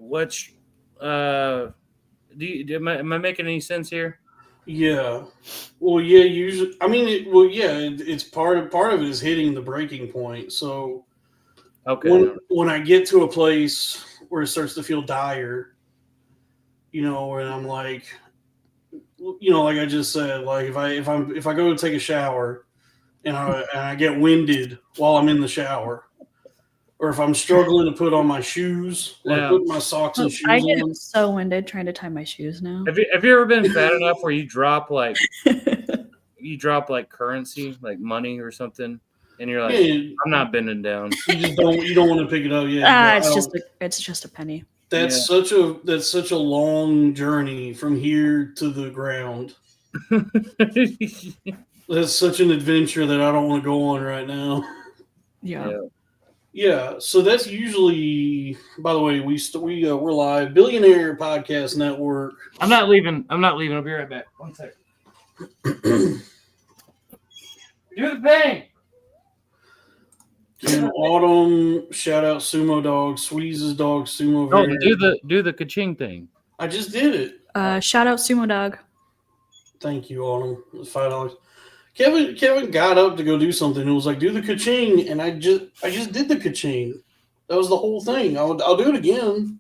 Which am I making any sense here? Yeah. Well, yeah. Usually, I mean, it's part of it is hitting the breaking point. So Okay. when I get to a place where it starts to feel dire, and I'm like, like I just said, like if I go to take a shower and I get winded while I'm in the shower, or if I'm struggling to put on my shoes, like Yeah. putting my socks and I shoes get on. so winded trying to tie my shoes now. Have you ever been fat enough where you drop like currency, like money or something, and you're like, Yeah, I'm not bending down. you don't want to pick it up. Yeah, It's just a penny. that's such a long journey from here to the ground. That's such an adventure that I don't want to go on right now. Yeah. Yeah, so that's usually. By the way, we're live, Billionaire Podcast Network. I'm not leaving. I'll be right back. 1 second. Do the thing. And Autumn, shout out Sumo Dog, Squeeze's dog, Sumo. Oh, do the ka-ching thing. I just did it. Shout out Sumo Dog. Thank you, Autumn. It was $5. Kevin got up to go do something. It was like, do the ka-ching, and I just did the ka-ching. That was the whole thing. I'll do it again.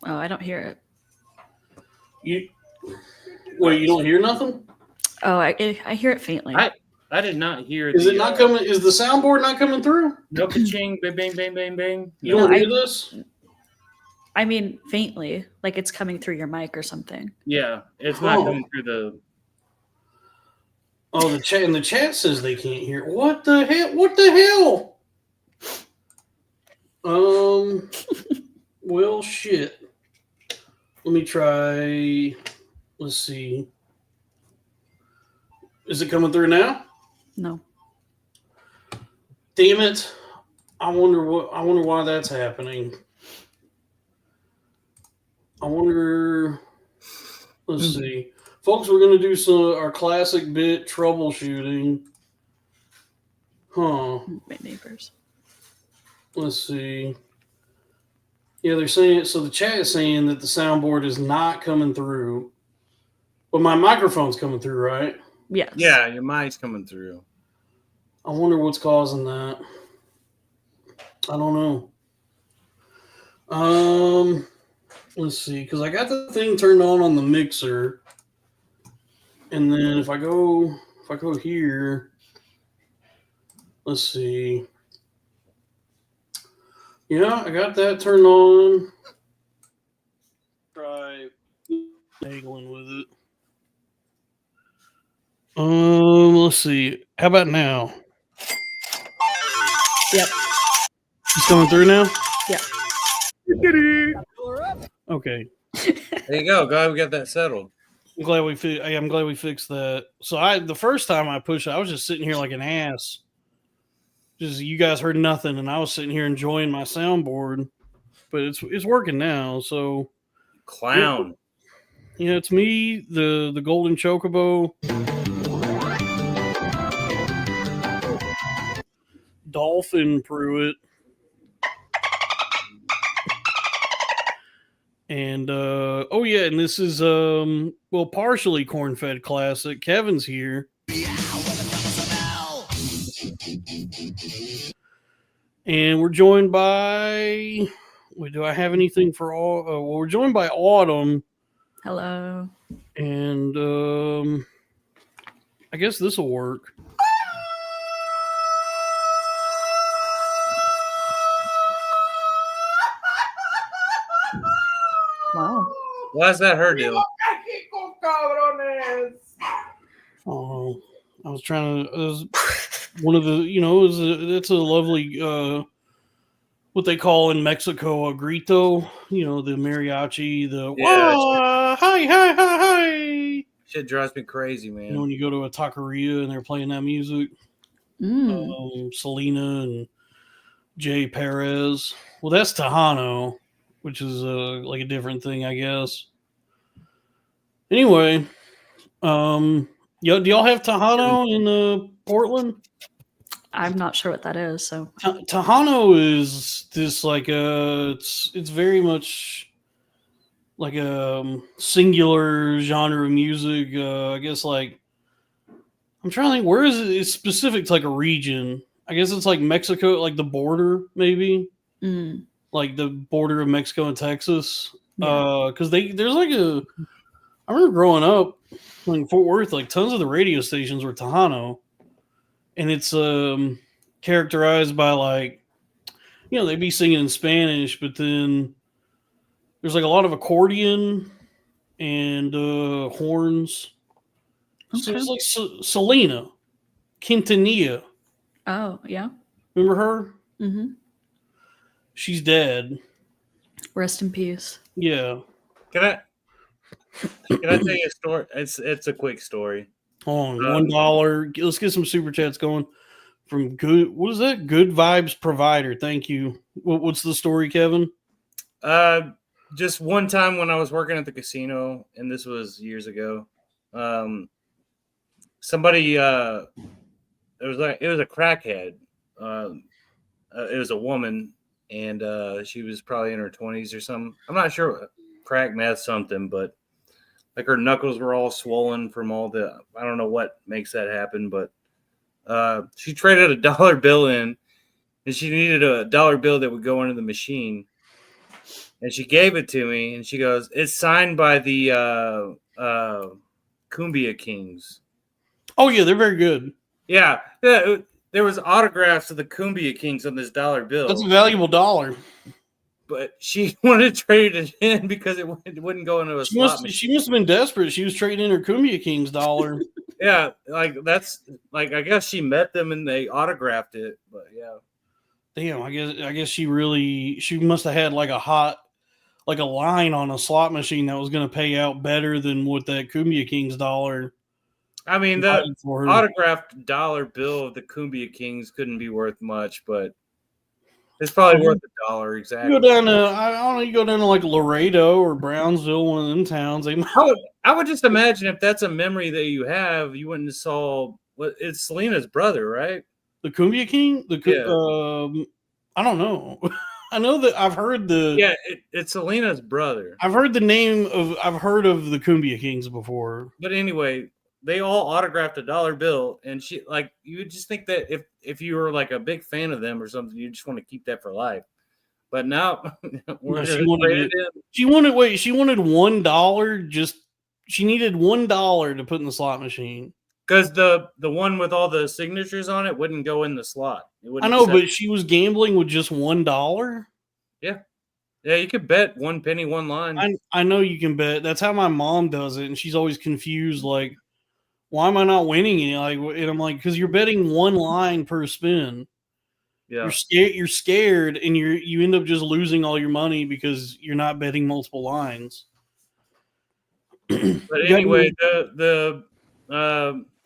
Oh, I don't hear it. You don't hear nothing? Oh, I hear it faintly. I did not hear. Is it not coming? Is the soundboard not coming through? No ka-ching, bang, bang, bang, bang, bang. You don't hear this? I mean, faintly, like it's coming through your mic or something. Yeah, it's not coming through the. Oh, the chat says they can't hear. What the hell? What the hell? Well, shit. Let me try. Let's see. Is it coming through now? No. Damn it! I wonder why that's happening. I wonder. Let's see. Folks, we're going to do our classic bit troubleshooting. Huh. My neighbors. Let's see. Yeah, they're saying, so the chat is saying that the soundboard is not coming through. But my microphone's coming through, right? Yes. Yeah, your mic's coming through. I wonder what's causing that. I don't know. Let's see, because I got the thing turned on the mixer. And then if I go here, let's see. Yeah, I got that turned on. Try angling with it. Let's see. How about now? Yep. It's coming through now? Yep. Okay. There you go. Glad we got that settled. I'm glad we fixed that. So the first time I pushed it, I was just sitting here like an ass. Just you guys heard nothing, and I was sitting here enjoying my soundboard. But it's working now. So clown. Yeah, it's me, the golden chocobo, Dolphin Pruitt, and and this is partially corn-fed classic. Kevin's here. And we're joined by do I have anything for all we're joined by Autumn. Hello. And I guess this will work. Wow. Why is that her deal? Oh, I was trying to. It was one of the. It's a lovely. What they call in Mexico a grito. The mariachi. Hi. Shit drives me crazy, man. When you go to a taqueria and they're playing that music. Selena and Jay Perez. Well, that's Tejano, which is like a different thing, I guess. Anyway, do y'all have Tejano in Portland? I'm not sure what that is. So Tejano is this like it's very much like a singular genre of music. I guess like I'm trying to think where is it? It's specific to like a region. I guess it's like Mexico, like the border, maybe like the border of Mexico and Texas. Yeah. Because there's like a. I remember growing up in Fort Worth, like tons of the radio stations were Tejano, and it's characterized by like they'd be singing in Spanish, but then there's like a lot of accordion and horns. So Okay. it's like Selena Quintanilla. Oh yeah. Remember her? Mm-hmm. She's dead. Rest in peace. Yeah. Can I tell you a story? It's a quick story. Hold on, $1. Let's get some super chats going from good. What is that? Good Vibes Provider. Thank you. What's the story, Kevin? Just one time when I was working at the casino, and this was years ago. Somebody it was a crackhead. It was a woman, and she was probably in her 20s or something. I'm not sure, crack meth something, but like her knuckles were all swollen from all the. I don't know what makes that happen, but she traded a dollar bill in, and she needed a dollar bill that would go into the machine. And she gave it to me, and she goes, "It's signed by the Cumbia Kings." Oh yeah, they're very good. Yeah, there was autographs of the Cumbia Kings on this dollar bill. That's a valuable dollar. But she wanted to trade it in because it wouldn't go into a slot machine. She must have been desperate. She was trading in her Cumbia Kings dollar. Yeah, like that's like I guess she met them and they autographed it. But yeah, damn. I guess she must have had like a line on a slot machine that was going to pay out better than what that Cumbia Kings dollar. I mean, the autographed dollar bill of the Cumbia Kings couldn't be worth much, but it's probably worth $1 exactly. You go down to I don't know. You go down to like Laredo or Brownsville, one of them towns. I would just imagine if that's a memory that you have, you wouldn't have saw. It's Selena's brother, right? The Cumbia King. Yeah. I don't know. I know that I've heard the. Yeah, it's Selena's brother. I've heard the name of. I've heard of the Cumbia Kings before. But anyway, they all autographed a dollar bill, and she like you would just think that if you were like a big fan of them or something, you just want to keep that for life. But now she wanted $1. She needed $1 to put in the slot machine. Because the one with all the signatures on it wouldn't go in the slot. I know, but she was gambling with just $1. Yeah, you could bet 1 penny, 1 line. I know you can bet. That's how my mom does it, and she's always confused. Like, why am I not winning? And I'm like, because you're betting 1 line per spin. Yeah, you're scared, and you end up just losing all your money because you're not betting multiple lines. But anyway, the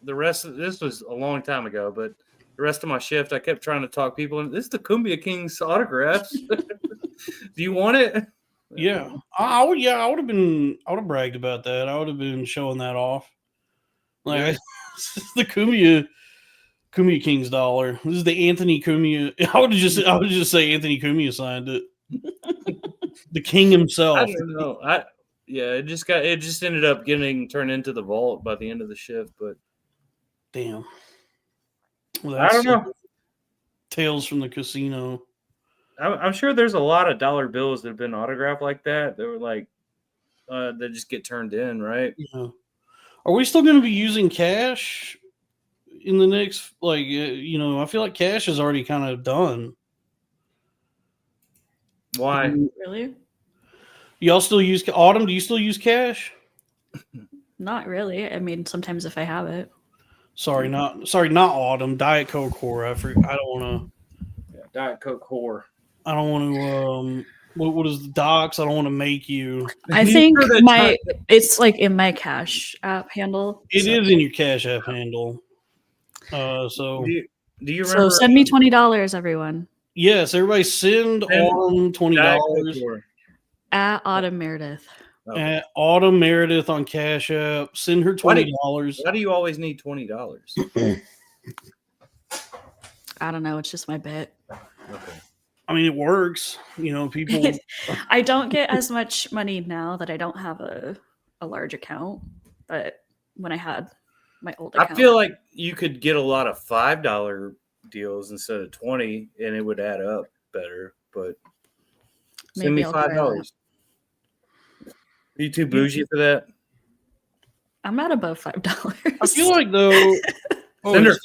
rest of this was a long time ago, but the rest of my shift, I kept trying to talk people, and this is the Cumbia Kings autographs. Do you want it? Yeah, I would. Yeah, I would have bragged about that. I would have been showing that off. Like, this is the Cumbia Kings dollar. This is the Anthony Cumia. I would just say Anthony Cumia signed it. The king himself. I don't know. It just ended up getting turned into the vault by the end of the shift. But damn, well, I don't know. Tales from the casino. I'm sure there's a lot of dollar bills that have been autographed like that. They were like, they just get turned in, right? Yeah. Are we still going to be using cash in the next, I feel like cash is already kind of done. Why? Really? Y'all still use Autumn? Do you still use cash? Not really. I mean, sometimes if I have it. Sorry, not Autumn. Diet Coke whore. I don't want to. Yeah, Diet Coke whore. I don't want to. What is the docs? I don't want to make you. I think it's like in my Cash App handle. It is in your Cash App handle. So do you remember? So send me $20, everyone. Yes, everybody send Autumn $20 at Autumn Meredith. Okay. At Autumn Meredith on Cash App. Send her $20. Why do you always need $20? I don't know. It's just my bit. Okay. I mean, it works. People. I don't get as much money now that I don't have a large account, but when I had my old account, I feel like you could get a lot of $5 deals instead of 20, and it would add up better. But send me maybe I'll try that. $5. Are you too bougie for that? I'm not above $5. I feel like though. Send her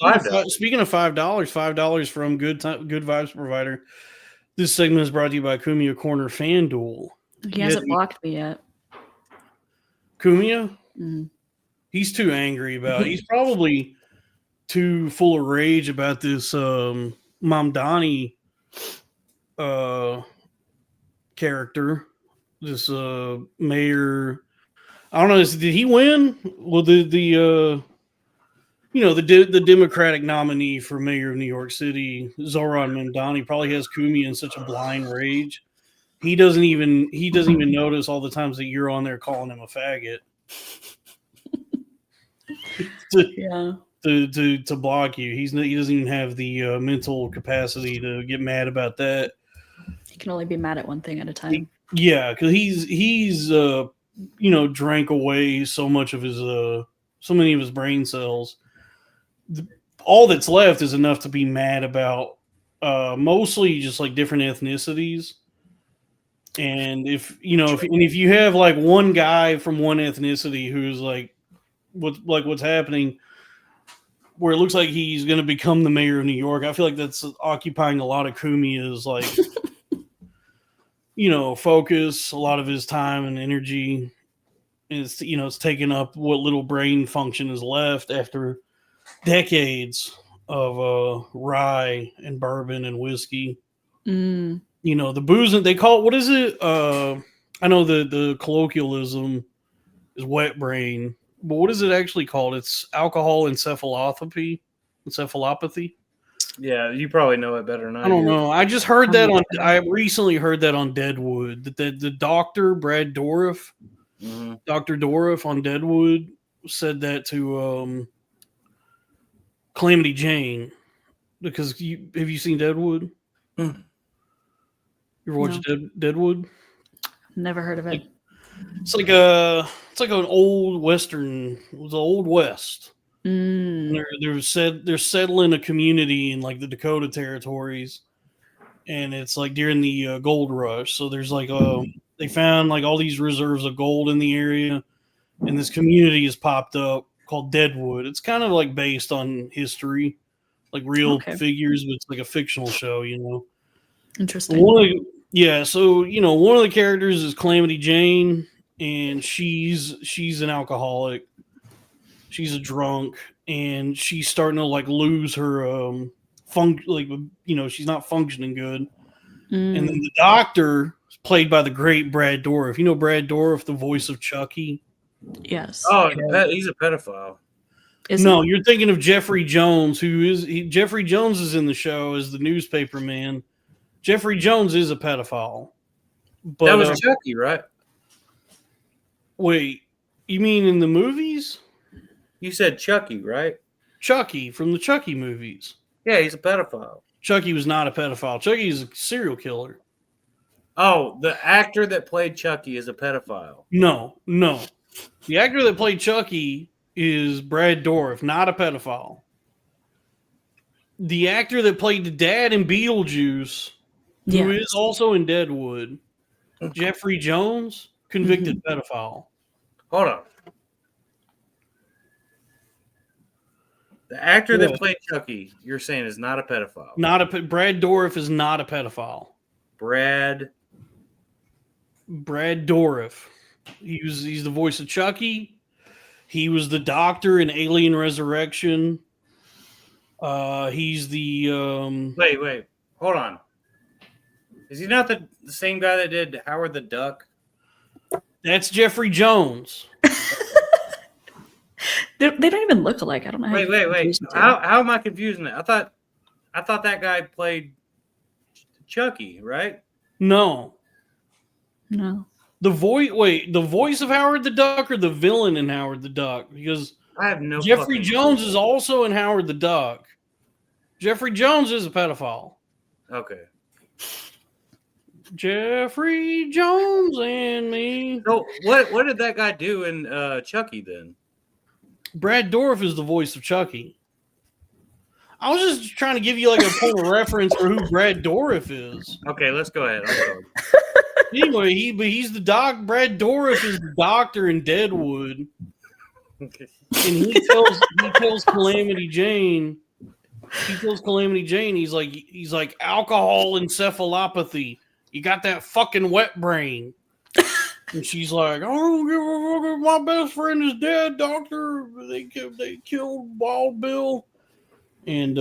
Speaking of $5 from Good Vibes Provider. This segment is brought to you by Kumia Corner FanDuel. He hasn't blocked me yet. Kumia? Mhm. He's too angry about it. He's probably too full of rage about this Mamdani character. This mayor. I don't know. Did he win? Well, the Democratic nominee for mayor of New York City, Zoran Mamdani, probably has Kumia in such a blind rage. He doesn't even notice all the times that you're on there calling him a faggot. to block you. He doesn't even have the mental capacity to get mad about that. He can only be mad at one thing at a time. Yeah, because he's drank away so many of his brain cells. All that's left is enough to be mad about. Mostly just like different ethnicities. And if you have like one guy from one ethnicity who's like what's happening, where it looks like he's going to become the mayor of New York, I feel like that's occupying a lot of Kumia's like focus, a lot of his time and energy. And it's taking up what little brain function is left after decades of rye and bourbon and whiskey. Mm. The booze, they call it, what is it? I know the colloquialism is wet brain, but what is it actually called? It's alcohol encephalopathy. Yeah, you probably know it better than I don't know. I just heard that I recently heard that on Deadwood. That the doctor, Brad Dourif, Dr. Dourif on Deadwood said that to Calamity Jane, because have you seen Deadwood? Mm. You ever watched Deadwood? Never heard of it. It's like an old Western. It was the Old West. Mm. They're settling a community in like the Dakota territories, and it's like during the gold rush. So there's like they found like all these reserves of gold in the area, and this community has popped up called Deadwood. It's kind of like based on history, like real figures, but it's like a fictional show, Interesting. So one of the characters is Calamity Jane, and she's an alcoholic. She's a drunk, and she's starting to like lose her she's not functioning good. And then the doctor is played by the great Brad Dourif. You know Brad Dourif, the voice of Chucky? Yes. Oh, he's a pedophile. You're thinking of Jeffrey Jones, Jeffrey Jones is in the show as the newspaper man. Jeffrey Jones is a pedophile. But, that was Chucky, right? Wait, you mean in the movies? You said Chucky, right? Chucky from the Chucky movies. Yeah, he's a pedophile. Chucky was not a pedophile. Chucky is a serial killer. Oh, the actor that played Chucky is a pedophile. No. The actor that played Chucky is Brad Dourif, not a pedophile. The actor that played the dad in Beetlejuice, who is also in Deadwood, Jeffrey Jones, convicted pedophile. Hold on. The actor that played Chucky, you're saying, is not a pedophile. Brad Dourif is not a pedophile. Brad Dourif. He's the voice of Chucky. He was the doctor in Alien Resurrection. He's the Wait. Hold on. Is he not the same guy that did Howard the Duck? That's Jeffrey Jones. They don't even look alike. I don't know. Wait. How am I confusing it? I thought that guy played Chucky, right? No. The voice of Howard the Duck or the villain in Howard the Duck? Because I have no. Jeffrey Jones is also in Howard the Duck. Jeffrey Jones is a pedophile. Okay. Jeffrey Jones and me. So what did that guy do in Chucky then? Brad Dourif is the voice of Chucky. I was just trying to give you like a point of reference for who Brad Dourif is. Okay, let's go ahead. I'm sorry. Anyway, he's the doc. Brad Dourif is the doctor in Deadwood, and he tells Calamity Jane. He tells Calamity Jane, he's like alcohol encephalopathy. You got that fucking wet brain. And she's like, I don't give a fuck if my best friend is dead, doctor. They killed Wild Bill. And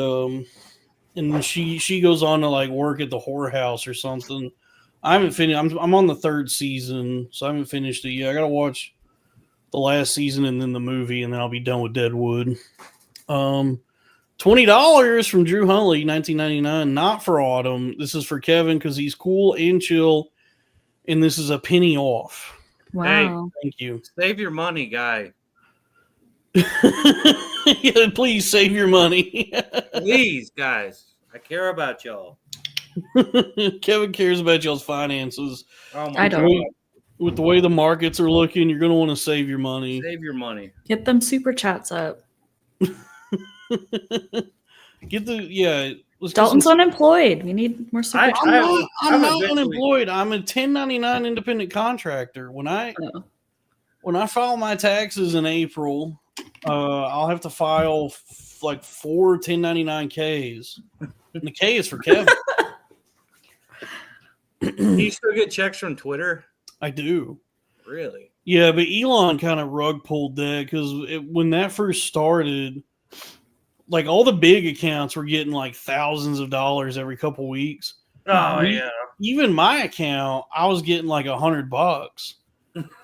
then she goes on to like work at the whorehouse or something. I haven't finished. I'm on the 3rd season, so I haven't finished it yet. I gotta watch the last season and then the movie, and then I'll be done with Deadwood. $20 from Drew Huntley, 1999. Not for Autumn. This is for Kevin because he's cool and chill, and this is a penny off. Wow. Thank you. Save your money, guy. Yeah, please save your money. Please, guys. I care about y'all. Kevin cares about y'all's finances. Oh my I don't. God. With the way the markets are looking, you're going to want to save your money. Save your money. Get them super chats up. Let's Dalton's unemployed. We need more super chats. I'm not unemployed. I'm a 1099 independent contractor. When I file my taxes in April, I'll have to file like 4 1099Ks. And the K is for Kevin. Do you still get checks from Twitter? I do. Really? Yeah, but Elon kind of rug pulled that because when that first started, like all the big accounts were getting like thousands of dollars every couple weeks. Oh yeah. Even my account, I was getting like $100.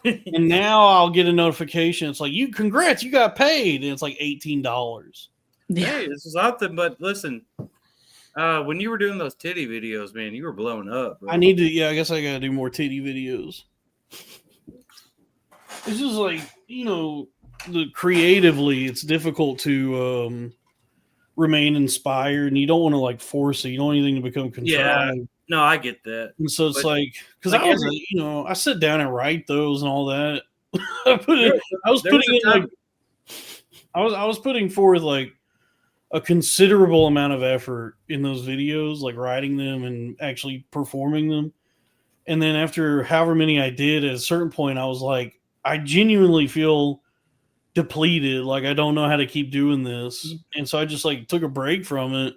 And now I'll get a notification. It's like, congrats, you got paid. And it's like $18. Yeah. Hey, this is something, but listen, when you were doing those titty videos, man, you were blowing up, bro. I guess I got to do more titty videos. It's just like, creatively, it's difficult to remain inspired, and you don't want to like force it. You don't want anything to become contrived. Yeah, no, I get that. And so it's because I sit down and write those and all that. I was putting forth like a considerable amount of effort in those videos, like writing them and actually performing them. And then after however many I did, at a certain point, I was like, I genuinely feel depleted. Like I don't know how to keep doing this. And so I just like took a break from it,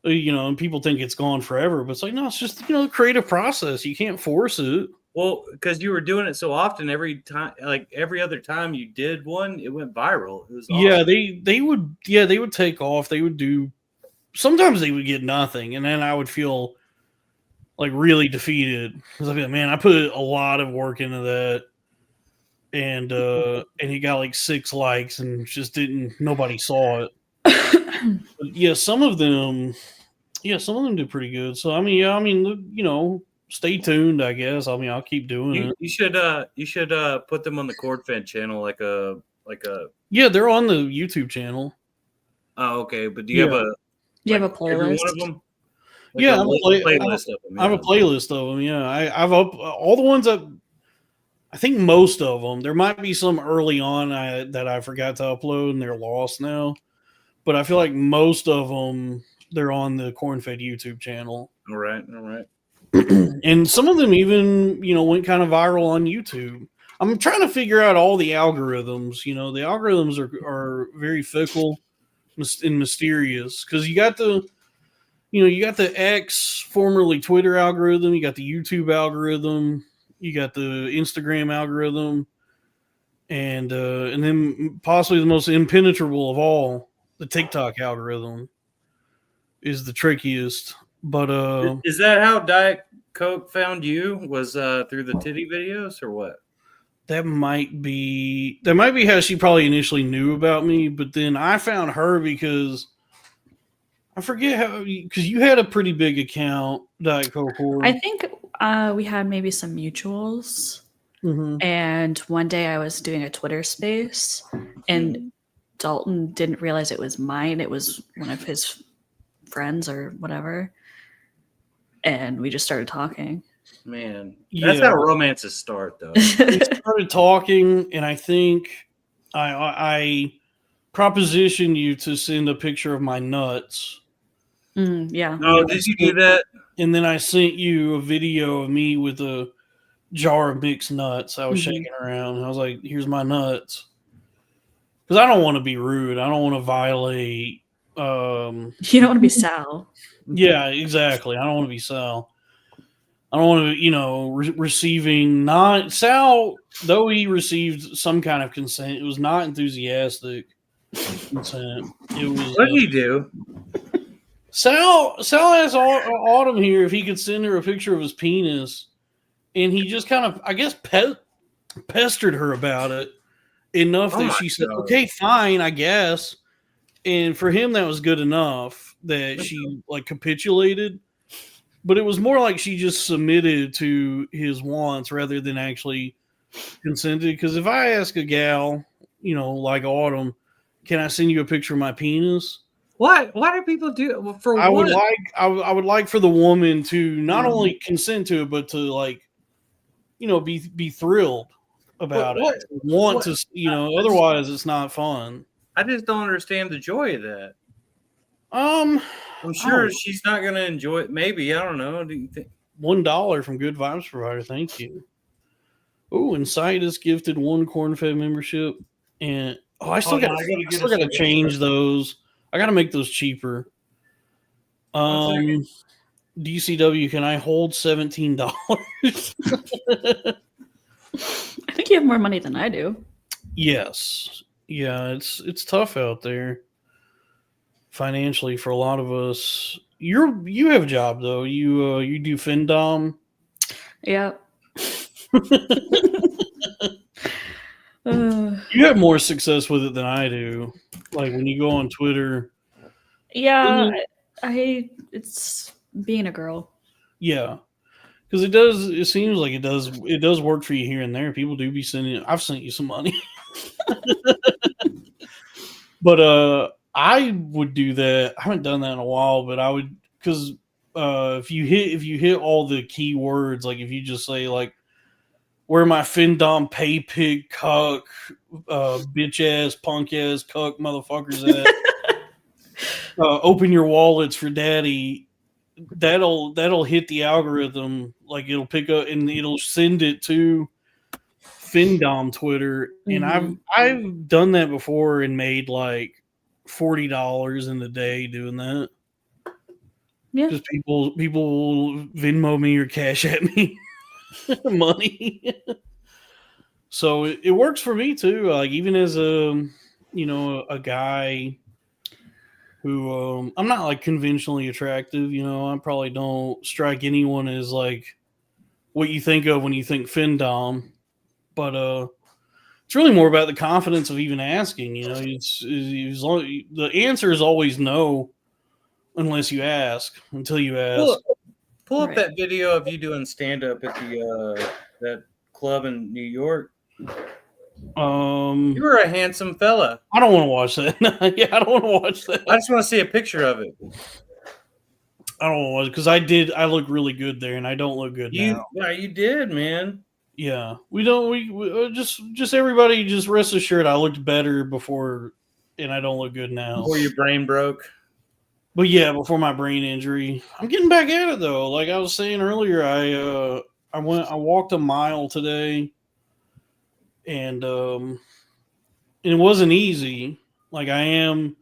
and people think it's gone forever, but it's like, no, it's just, a creative process. You can't force it. Well, because you were doing it so often, every time, like every other time you did one, it went viral. It was awesome. Yeah, they would take off. They would do, sometimes they would get nothing. And then I would feel like really defeated. Because I'd be like, man, I put a lot of work into that. And he got like 6 likes and just nobody saw it. But yeah, some of them did pretty good. So stay tuned, I guess. I'll keep doing it. You should put them on the Cord Fed channel, like a. Yeah, they're on the YouTube channel. Oh, okay. But do you have a? Do you have a playlist? Every one of them? Like I have a playlist of them. Yeah, I've up all the ones that. I think most of them. There might be some early on that I forgot to upload and they're lost now. But I feel like most of them, they're on the Corn-Fed YouTube channel. All right. And some of them even, went kind of viral on YouTube. I'm trying to figure out all the algorithms. The algorithms are very fickle and mysterious because you got the X, formerly Twitter algorithm. You got the YouTube algorithm. You got the Instagram algorithm, and then possibly the most impenetrable of all, the TikTok algorithm, is the trickiest. But is that how Diet Coke found you? Was through the titty videos or what? That might be how she probably initially knew about me. But then I found her because I forget how, because you had a pretty big account, Diet Coke. I think we had maybe some mutuals. Mm-hmm. And one day I was doing a Twitter space and Dalton didn't realize it was mine. It was one of his friends or whatever. And we just started talking. Man, that's how romances start, though. We started talking, and I think I propositioned you to send a picture of my nuts. Yeah. No, did you do that? And then I sent you a video of me with a jar of mixed nuts I was shaking around. And I was like, here's my nuts. Because I don't want to be rude. I don't want to violate. You don't want to be Sal. Yeah, exactly. I don't want to be Sal. I don't want to, receiving not Sal, though he received some kind of consent, it was not enthusiastic consent. It was. What did he do? Sal asked Autumn here if he could send her a picture of his penis, and he just kind of, I guess, pestered her about it enough that she said, "Okay, fine, I guess." And for him, that was good enough that she like capitulated. But it was more like she just submitted to his wants rather than actually consented. Because if I ask a gal, like Autumn, can I send you a picture of my penis? Why do people do it? For I what? would like for the woman to not only consent to it, but to be thrilled about it. Want to, otherwise it's not fun. I just don't understand the joy of that. I'm sure she's not going to enjoy it. Maybe, I don't know. Do you think $1 from Good Vibes Provider? Thank you. Oh, and Citus gifted 1 corn-fed membership, and I still got to change those. I got to make those cheaper. DCW, can I hold $17? I think you have more money than I do. Yes. Yeah, it's tough out there financially for a lot of us. You have a job though. You do FinDom. Yeah. You have more success with it than I do. Like when you go on Twitter. Yeah, it's being a girl. Yeah. Because it seems like it does work for you here and there. People do be I've sent you some money. But I would do that. I haven't done that in a while, but I would, because if you hit all the keywords, like if you just say like where my FinDom pay pig cuck bitch ass punk ass cuck motherfuckers at, open your wallets for daddy, that'll hit the algorithm. Like it'll pick up and it'll send it to FinDom Twitter, and I've done that before and made like $40 in a day doing that. Yeah, because people will Venmo me or cash at me money. So it works for me too. Like even as a guy who I'm not like conventionally attractive. I probably don't strike anyone as like what you think of when you think FinDom, but it's really more about the confidence of even asking. It's the answer is always no, unless you ask. Until you ask. Pull up that video of you doing stand up at the that club in New York. You were a handsome fella. I don't want to watch that. Yeah, I don't want to watch that. I just want to see a picture of it. I don't want to, because I look really good there, and I don't look good now. Yeah, you did, man. Yeah, we don't. We just everybody just rest assured I looked better before, and I don't look good now. Before your brain broke. But yeah, before my brain injury, I'm getting back at it though. Like I was saying earlier, I walked a mile today, and it wasn't easy. Like I am,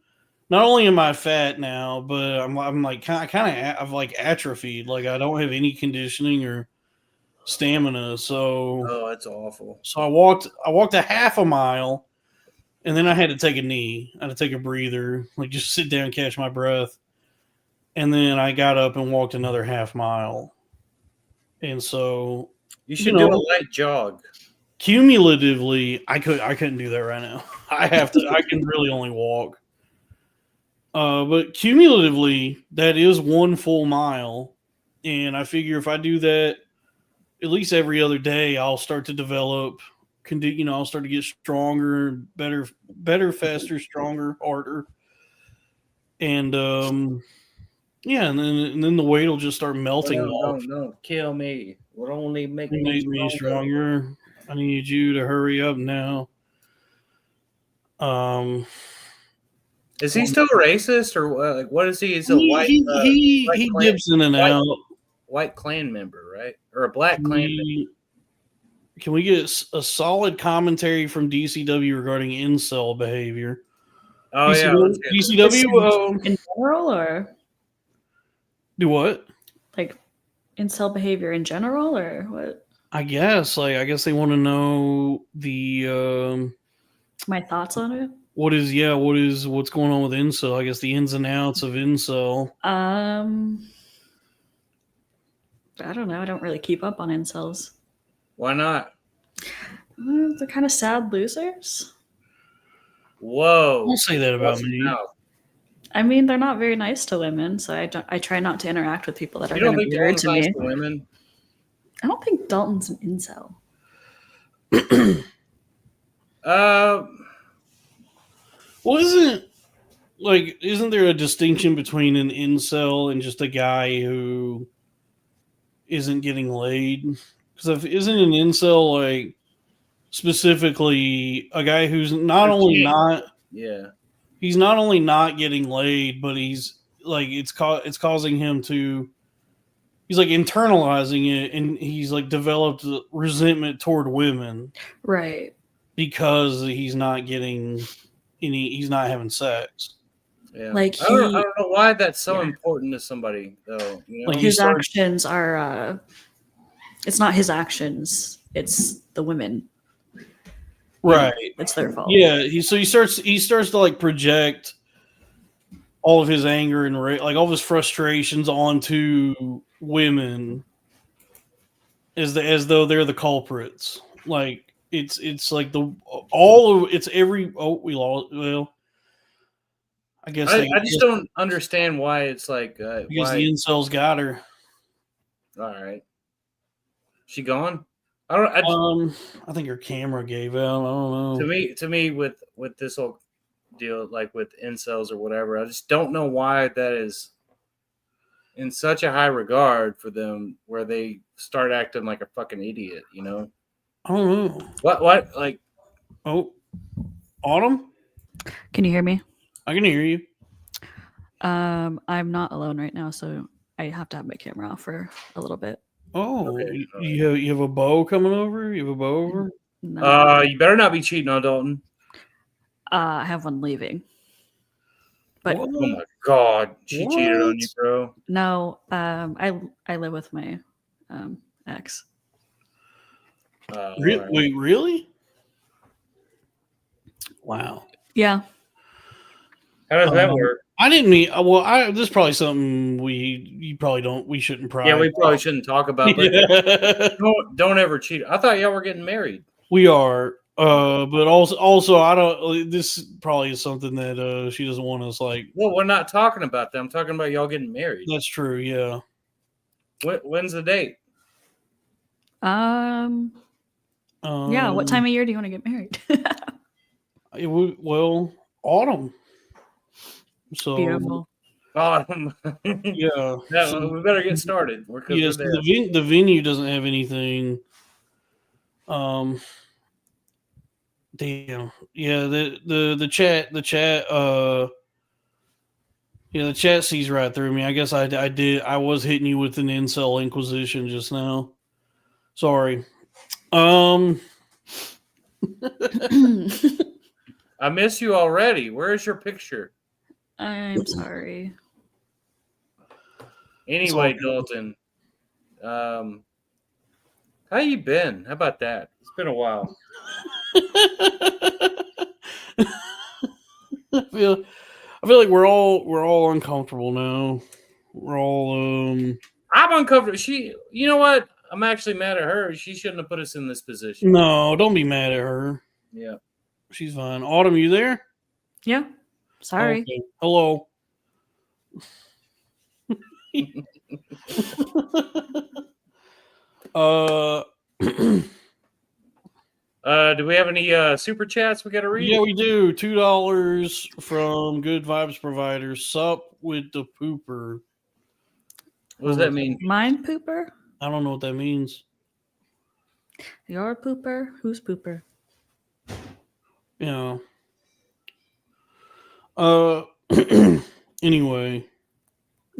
not only am I fat now, but I'm like kind of I've like atrophied. Like I don't have any conditioning or stamina. So that's awful. So I walked a half a mile, and then I had to take a knee. I had to take a breather, like just sit down and catch my breath. And then I got up and walked another half mile. And so you should do a light jog. Cumulatively, I couldn't do that right now. I can really only walk. But cumulatively, that is 1 full mile. And I figure if I do that at least every other day, I'll start to develop, I'll start to get stronger, better, faster, stronger, harder. And Yeah, and then the weight will just start melting off. No, kill me. Would only make You me made me stronger. stronger. I need you to hurry up now. Is he still racist or what? Like, what is he? He's a He clan, dips in and white, out. white clan member, right? Or a black Can clan we get a solid commentary from DCW regarding incel behavior? member? Oh yeah, let's get it. DCW, in general, or do what? like incel behavior in general, or what? I guess they want to know the My thoughts on it. what's going on with incel. I guess the ins and outs of incel. I don't know. I don't really keep up on incels. Why not? They're kind of sad losers. Whoa! Don't say that about Watch me. your mouth. I mean, they're not very nice to women, so I try not to interact with people that are You don't going to think be rude Dalton's to nice me. to women? I don't think Dalton's an incel. Well, isn't there a distinction between an incel and just a guy who isn't getting laid? Because isn't an incel like specifically a guy who's not only not he's not only not getting laid, but he's like it's causing him to he's like internalizing it, and he's like developed resentment toward women, Right? because he's not getting he's not having sex. Yeah. Like I don't know why that's so important to somebody though. You know? Like his actions are. It's not his actions. It's the women. Right. It's their fault. Yeah. He starts to like project all of his anger and like all of his frustrations onto women as though they're the culprits. Like it's like we lost. Well, I guess I just don't understand why it's like because why the incels got her. all right. She gone? I think her camera gave out. I don't know. To me, with this whole deal, like with incels or whatever, I just don't know why that is in such a high regard for them, where they start acting like a fucking idiot. You know? I don't know. What? Like, oh, Autumn? Can you hear me? I can hear you. I'm not alone right now, so I have to have my camera off for a little bit. Oh, okay. You have a bow coming over? You have a bow over? No. You better not be cheating on Dalton. I have one leaving. But oh my god, she cheated on you, bro. No, I live with my ex. Wait, really? Wow. Yeah. How does that work? I didn't mean. Well, this is probably something we shouldn't probably. Yeah, we probably shouldn't talk about. But don't ever cheat. I thought y'all were getting married. We are, but also I don't. This probably is something that she doesn't want us like. Well, we're not talking about that. I'm talking about y'all getting married. That's true. Yeah. When's the date? Yeah. What time of year do you want to get married? Well, autumn. So beautiful. Autumn. Yeah. We better get started. Yes, the venue doesn't have anything. Damn. Yeah. The chat. Yeah, the chat sees right through me. I guess I did. I was hitting you with an incel inquisition just now. Sorry. I miss you already. Where is your picture? I'm sorry. Anyway, Dalton, how you been? How about that? It's been a while. I feel like we're all uncomfortable now. We're all I'm uncomfortable. You know what? I'm actually mad at her. She shouldn't have put us in this position. No, don't be mad at her. Yeah. She's fine. Autumn, you there? Yeah. Sorry. Okay. Hello. Do we have any super chats we got to read? Yeah, we do. $2 from Good Vibes Providers. Sup with the pooper. What does that mean? Mind pooper? I don't know what that means. Your pooper? Who's pooper? You know. Anyway.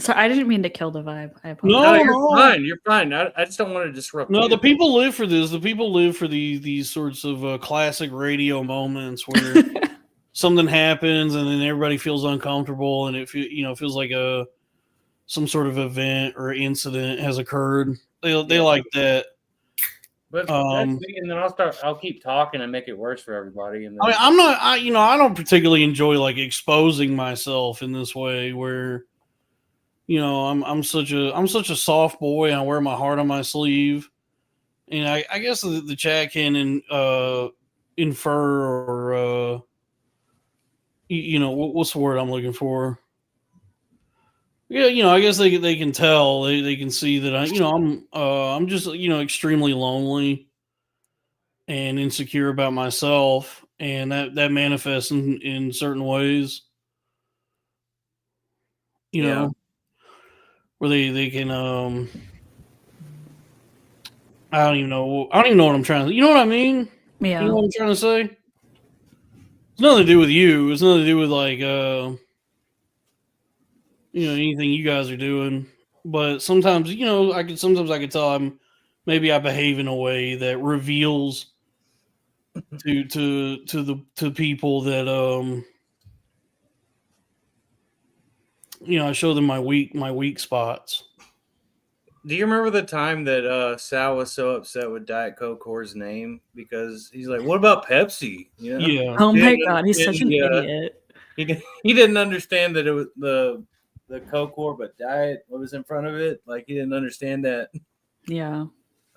So I didn't mean to kill the vibe. I apologize. No, No, you're no. fine. You're fine. I just don't want to disrupt. No, you. the people live for this. The people live for these sorts of classic radio moments where something happens and then everybody feels uncomfortable and it feels like some sort of event or incident has occurred. They like that. But that's me, and then I'll keep talking and make it worse for everybody. And then, I don't particularly enjoy like exposing myself in this way where, I'm such a soft boy and I wear my heart on my sleeve. And I guess the chat can infer or, what's the word I'm looking for? Yeah, I guess they can tell, they can see that I'm just, extremely lonely and insecure about myself. And that manifests in certain ways, where they can, I don't even know what I'm trying to, you know what I mean? Yeah. You know what I'm trying to say? It's nothing to do with you. It's nothing to do with like, anything you guys are doing. But sometimes, I could tell maybe I behave in a way that reveals to people that I show them my weak spots. do you remember the time that Sal was so upset with Diet Coke's name because he's like, "What about Pepsi?" Yeah. Oh my god, he's such an idiot. He didn't understand that it was the Coke, but Diet. What was in front of it? Like he didn't understand that. Yeah.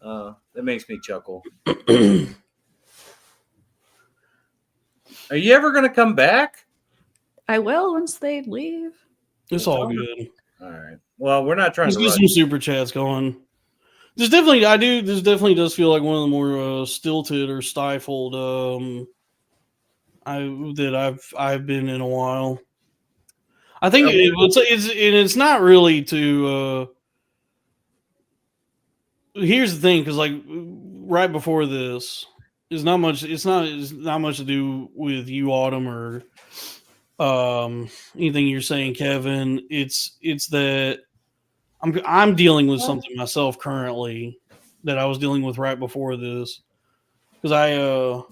That makes me chuckle. Are you ever gonna come back? I will once they leave. It's all good. All right. Well, we're not trying Let's to get rush. some super chats going. This definitely does feel like one of the more stilted or stifled I've been in a while. I think it's not really to. Here's the thing, because like right before this, it's not much to do with you, Autumn, or anything you're saying, Kevin. It's that I'm dealing with something myself currently that I was dealing with right before this, because I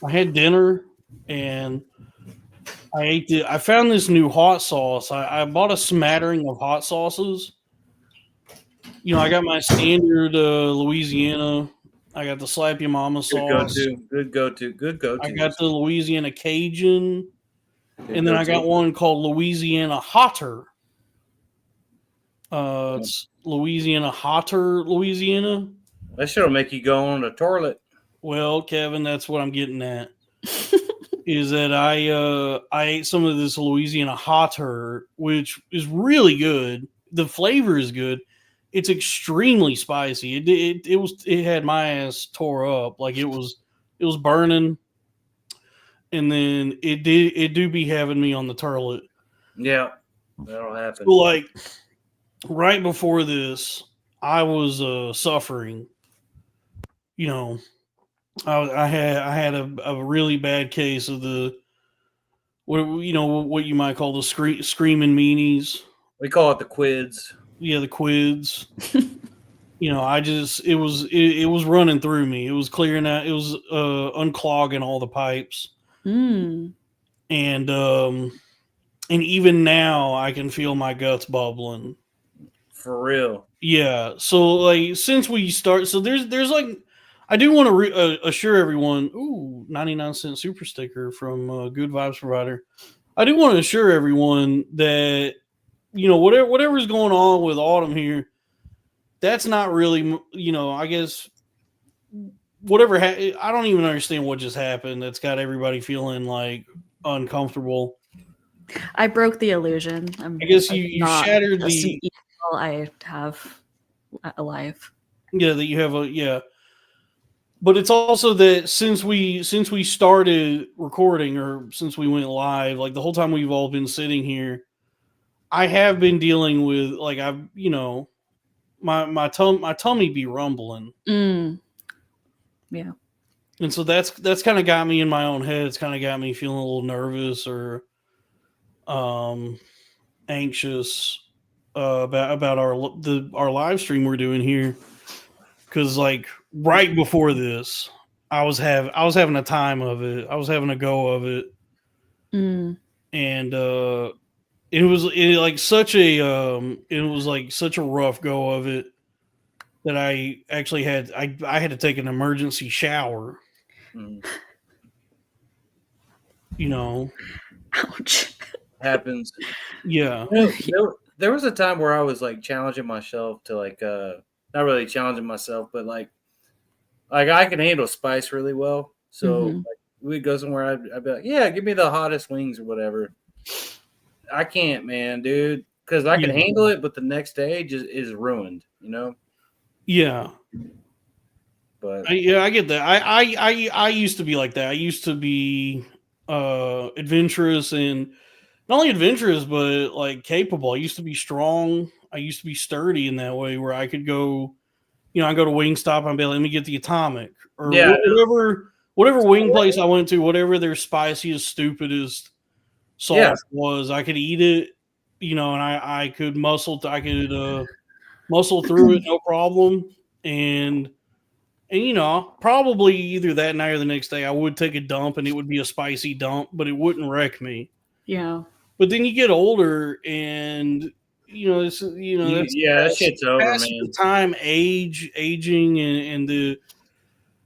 had dinner and I found this new hot sauce. I bought a smattering of hot sauces. I got my standard Louisiana. I got the Slap Your Mama sauce. Good go to. I got the Louisiana Cajun. And then I got one called Louisiana Hotter. It's Louisiana Hotter, Louisiana. That shit'll make you go on the toilet. Well, Kevin, that's what I'm getting at. Is that I ate some of this Louisiana Hotter, which is really good. The flavor is good. It's extremely spicy. It had my ass tore up. Like it was burning. And then it do be having me on the toilet. Yeah, that'll happen. So like right before this, I was suffering. I had a really bad case of the what you might call the screaming meanies. We call it the quids. Yeah, the quids. It was running through me. It was clearing out. It was unclogging all the pipes. Mm. And even now I can feel my guts bubbling. For real. Yeah. So like since we start, so there's like, I do want to assure everyone. Ooh, 99-cent super sticker from Good Vibes Provider. I do want to assure everyone that whatever's going on with Autumn here, that's not really I guess whatever. I don't even understand what just happened. That's got everybody feeling like uncomfortable. I broke the illusion. I guess you shattered just the an evil I have alive. Yeah, that you have but it's also that since we started recording or since we went live, like the whole time we've all been sitting here, I have been dealing with like I've my tummy be rumbling, Yeah. and so that's kind of got me in my own head. It's kind of got me feeling a little nervous or anxious about our live stream we're doing here, because like right before this, I was having a time of it. I was having a go of it, Mm. and it was like such a rough go of it that I actually I had to take an emergency shower. Mm. You know, Ouch. Happens. yeah, There was a time where I was like challenging myself to like not really challenging myself, but like I can handle spice really well. So Mhm. like, we'd go somewhere, I'd be like, yeah, give me the hottest wings or whatever. I can't, man, dude, because I can yeah, handle it, but the next day just is ruined, you know. yeah. But I get that. I used to be like that. I used to be adventurous, and not only adventurous but like capable. I used to be strong. I used to be sturdy in that way where I could go, I go to Wingstop and be like, let me get the atomic or yeah, whatever wing place I went to, whatever their spiciest, stupidest yeah, sauce was, I could eat it, and I could muscle through it no problem. And probably either that night or the next day, I would take a dump, and it would be a spicy dump, but it wouldn't wreck me. Yeah. But then you get older, and that's yeah, that shit's over, passage man. of time, aging, and the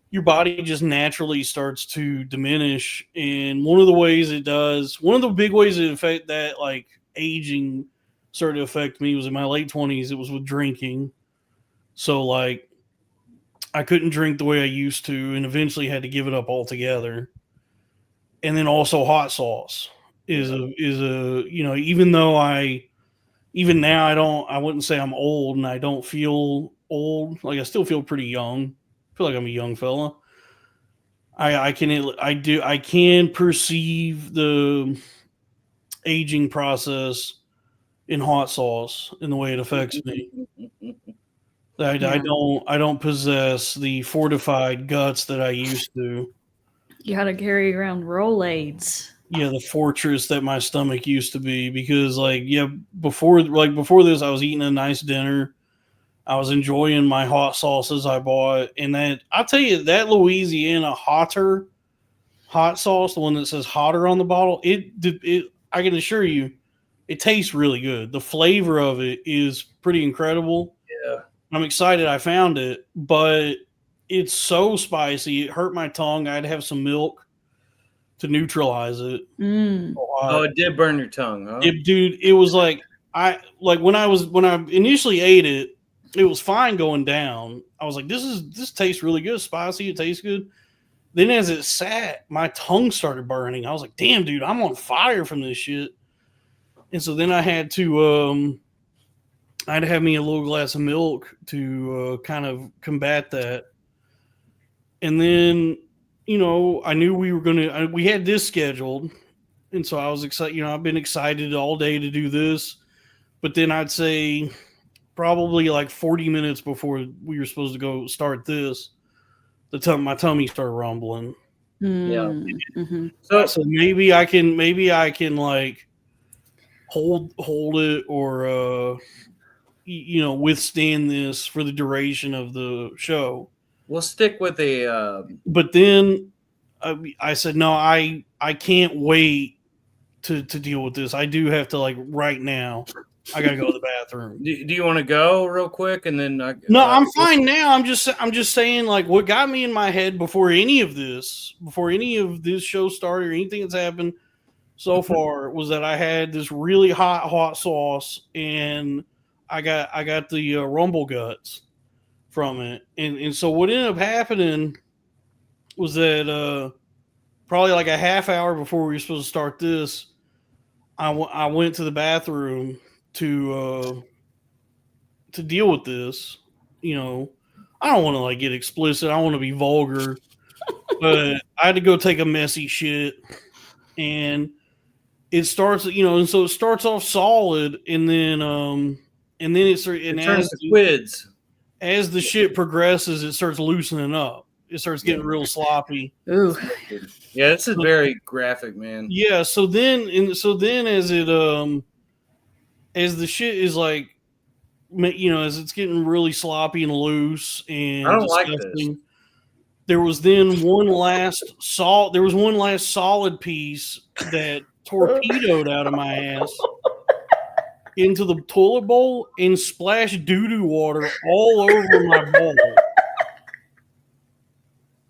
your body just naturally starts to diminish. And one of the big ways it affect that, like aging, started to affect me was in my late 20s. It was with drinking. So like I couldn't drink the way I used to, and eventually had to give it up altogether. And then also hot sauce is a even now I wouldn't say I'm old, and I don't feel old. Like I still feel pretty young. I feel like I'm a young fella. I can perceive the aging process in hot sauce in the way it affects me. Yeah. I don't possess the fortified guts that I used to. You had to carry around Rolaids. Yeah, the fortress that my stomach used to be, because before this I was eating a nice dinner. I was enjoying my hot sauces I bought, and that I'll tell you that Louisiana hotter hot sauce, the one that says hotter on the bottle, it I can assure you, it tastes really good. The flavor of it is pretty incredible. Yeah. I'm excited I found it, but it's so spicy. It hurt my tongue. I had to have some milk to neutralize it. Oh, it did burn your tongue, huh? Dude, it was like when I initially ate it, it was fine going down. I was like, this tastes really good, spicy. It tastes good. Then as it sat, my tongue started burning. I was like, damn, dude, I'm on fire from this shit. And so then I had to have me a little glass of milk to kind of combat that. And then, I knew we had this scheduled. And so I was excited. I've been excited all day to do this. But then I'd say probably like 40 minutes before we were supposed to go start this, my tummy started rumbling. Yeah. Mm-hmm. So maybe I can like hold it, or withstand this for the duration of the show. We'll stick with a But then I said no, I can't wait to deal with this. I do have to, like, right now. I gotta go to the bathroom. do you want to go real quick and then No, I'm fine now. I'm just saying, like, what got me in my head before any of this show started or anything that's happened so far was that I had this really hot sauce, and I got the rumble guts from it, and so what ended up happening was that probably like a half hour before we were supposed to start this, I went to the bathroom to deal with this. I don't want to like get explicit. I don't want to be vulgar, but I had to go take a messy shit, and it starts, and so it starts off solid, and then it's and It turns to quids. as the shit progresses, it starts loosening up. It starts getting real sloppy. Ooh. Yeah, this is very graphic, man. Yeah. So then as it as the shit is like, as it's getting really sloppy and loose and I don't like this. disgusting, there was then one last solid piece that torpedoed out of my ass into the toilet bowl and splashed doo-doo water all over my bowl.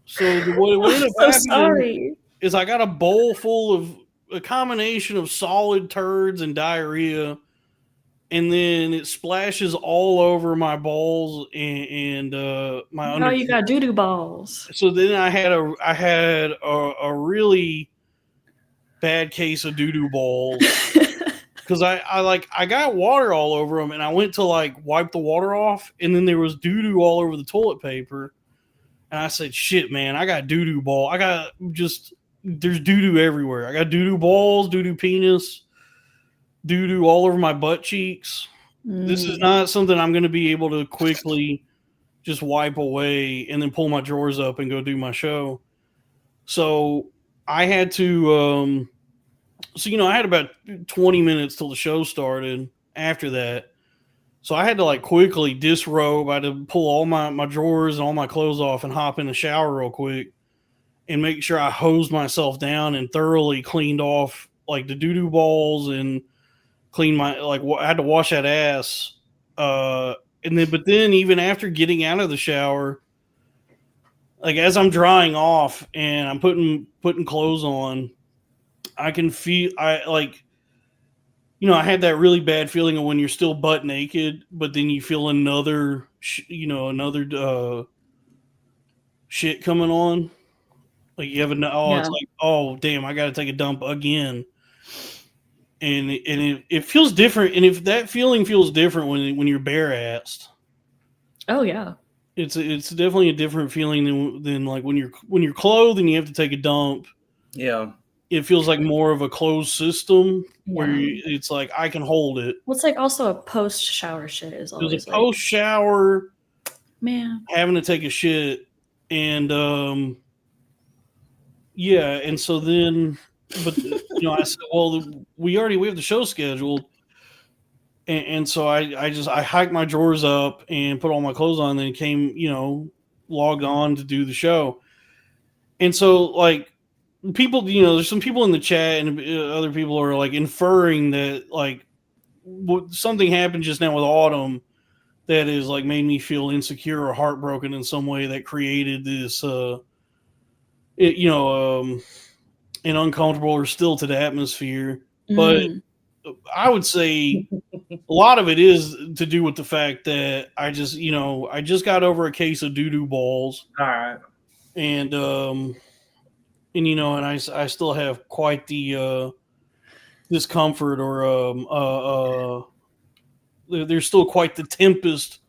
So what ended up So happening sorry. is I got a bowl full of a combination of solid turds and diarrhea, and then it splashes all over my balls and my Now you got doo-doo balls. So then I had a really bad case of doo-doo balls because I got water all over them, and I went to like wipe the water off, and then there was doo-doo all over the toilet paper, and I said, "Shit, man, I got doo-doo ball. There's doo-doo everywhere. I got doo-doo balls, doo-doo penis, doo-doo all over my butt cheeks. This is not something I'm going to be able to quickly just wipe away and then pull my drawers up and go do my show." So I had to, I had about 20 minutes till the show started after that. So I had to like quickly disrobe. I had to pull all my drawers and all my clothes off and hop in the shower real quick and make sure I hosed myself down and thoroughly cleaned off like the doo-doo balls and cleaned I had to wash that ass. But then even after getting out of the shower, like as I'm drying off and I'm putting clothes on, I can feel I had that really bad feeling of when you're still butt naked, but then you feel another shit coming on. Like you have it's like, oh damn, I got to take a dump again. And it feels different. And if that feeling feels different when you're bare assed. Oh yeah. It's definitely a different feeling than like when you're clothed and you have to take a dump. Yeah. It feels like more of a closed system where it's like I can hold it. Well, it's like also a post shower shit is always There's a post shower, man, having to take a shit, and and so then, but I said, well, we have the show scheduled, and so I hiked my drawers up and put all my clothes on, and then came logged on to do the show, and so like. People, there's some people in the chat and other people are like inferring that like something happened just now with Autumn that is like made me feel insecure or heartbroken in some way that created this, an uncomfortable or stilted atmosphere. But I would say a lot of it is to do with the fact that I just got over a case of doo-doo balls. All right. And I still have quite the discomfort, or there's still quite the tempest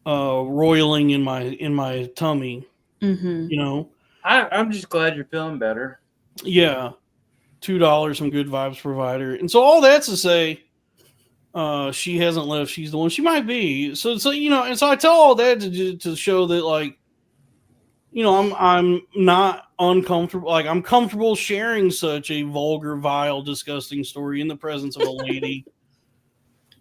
roiling in my tummy. Mm-hmm. I'm just glad you're feeling better. Yeah, $2 from Good Vibes Provider, and so all that's to say, she hasn't left. She's the one. She might be. So and so I tell all that to show that like. I'm not uncomfortable. Like I'm comfortable sharing such a vulgar, vile, disgusting story in the presence of a lady.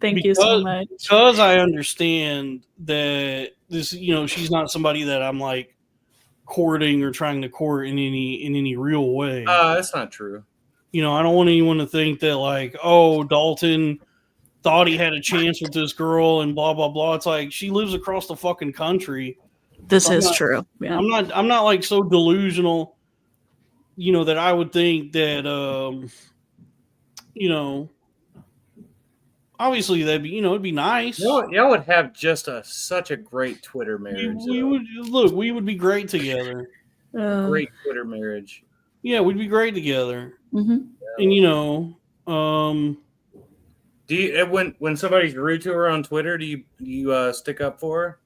Thank you so much. Because I understand that this, she's not somebody that I'm like courting or trying to court in any real way. That's not true. I don't want anyone to think that like, oh, Dalton thought he had a chance with this girl and blah blah blah. It's like she lives across the fucking country. This is true. Yeah. I'm not like so delusional, that I would think that, obviously that'd be, it'd be nice. Y'all would have just such a great Twitter marriage. We would be great together. Great Twitter marriage. Yeah, we'd be great together. Mm-hmm. And do you when somebody's rude to her on Twitter, do you stick up for her?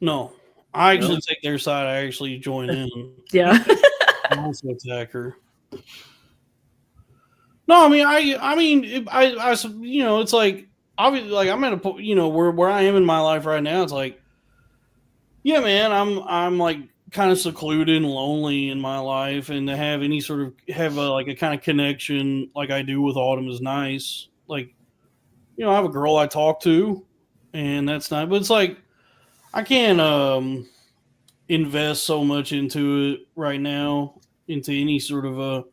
No. I actually take their side. I actually join in. Yeah. I also attack her. No, I mean, you know, it's like obviously, like I'm at a point, you know, where I am in my life right now. It's like, yeah, man, I'm like kind of secluded and lonely in my life, and to have any sort of have a like a kind of connection like I do with Autumn is nice. Like, you know, I have a girl I talk to, and that's nice. But it's like I can't invest so much into it right now into any sort of a.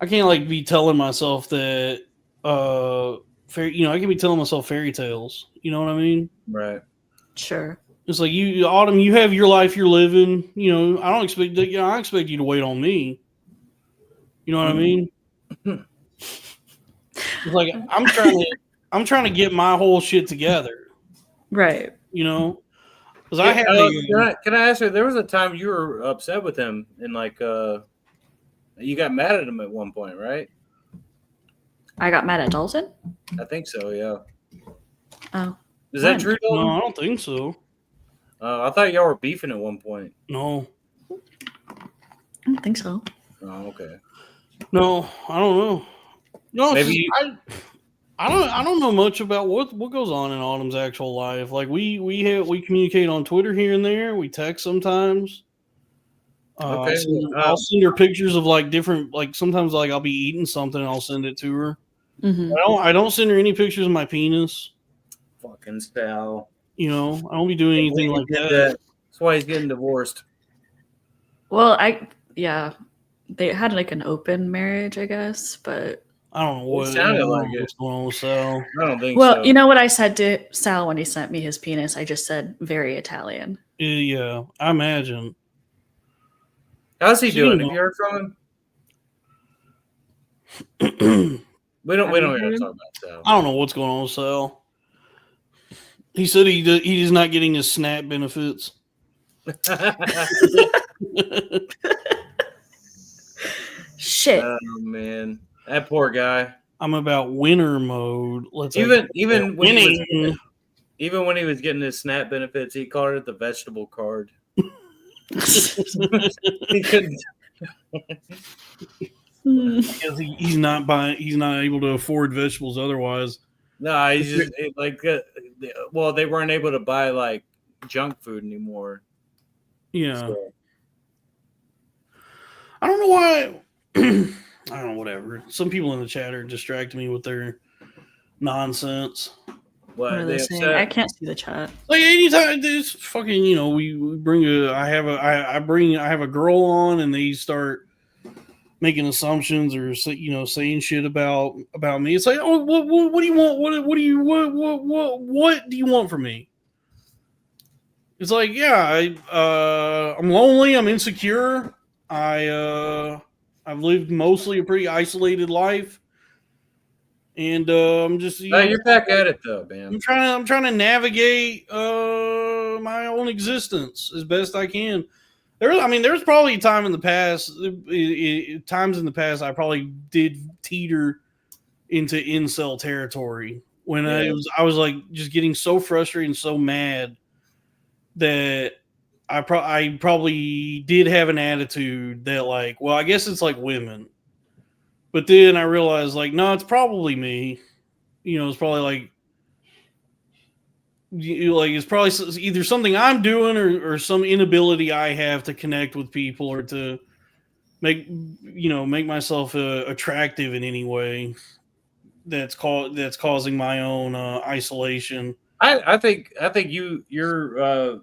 I can't like be telling myself that you know, I can be telling myself fairy tales. You know what I mean? Right. Sure. It's like you, Autumn. You have your life you're living. You know, I don't expect that. You know, I expect you to wait on me. You know what I mean? It's like I'm trying to get my whole shit together. Right. You know, because I Yeah, had can I ask you? There was a time you were upset with him, and like you got mad at him at one point, right? I got mad at Dalton. I think so. Yeah. Oh, Is that when? true, no, Dalton? I don't think so. I thought y'all were beefing at one point. No, I don't think so. Oh, okay. no, I don't know. No, it's just, Maybe. I don't know much about what goes on in Autumn's actual life. Like we communicate on Twitter here and there. We text sometimes. Okay. I'll send her pictures of like different like sometimes like I'll be eating something and I'll send it to her. Mm-hmm. I don't send her any pictures of my penis. Fucking Sal. You know, I don't be doing anything like that. That's why he's getting divorced. Well, they had like an open marriage, I guess, but I don't know what sounded like it. what's going on with Sal. I don't think well, so. you know what I said to Sal when he sent me his penis? I just said very Italian. Yeah, I imagine. How's he So, doing? you Have you heard from him? know, We don't Have you gotta heard him? talk about Sal. I don't know what's going on with Sal. He said he's not getting his SNAP benefits. Shit. Oh man, that poor guy. I'm about winter mode. Even when he was winning. even when he was getting his SNAP benefits, he called it the vegetable card. He couldn't. Because he's not buying. He's not able to afford vegetables otherwise. No, he's just well, they weren't able to buy like junk food anymore. Yeah, So, I don't know why. I don't know. Whatever. Some people in the chat are distracting me with their nonsense. What are they saying? I can't see the chat. Like anytime this fucking, you know, we bring I have a girl on and they start making assumptions or saying shit about me. It's like, oh, what do you want? What do you want from me? It's like, yeah, I'm lonely. I'm insecure. I've lived mostly a pretty isolated life, and I'm just you're back at it though, man. I'm trying to navigate my own existence as best I can. There's probably times in the past I probably did teeter into incel territory when I was like just getting so frustrated and so mad that I probably did have an attitude that like, well, I guess it's like women. But then I realized like, no, it's probably me. You know, it's probably like it's probably either something I'm doing or some inability I have to connect with people or to make myself attractive in any way that's causing my own isolation. I think your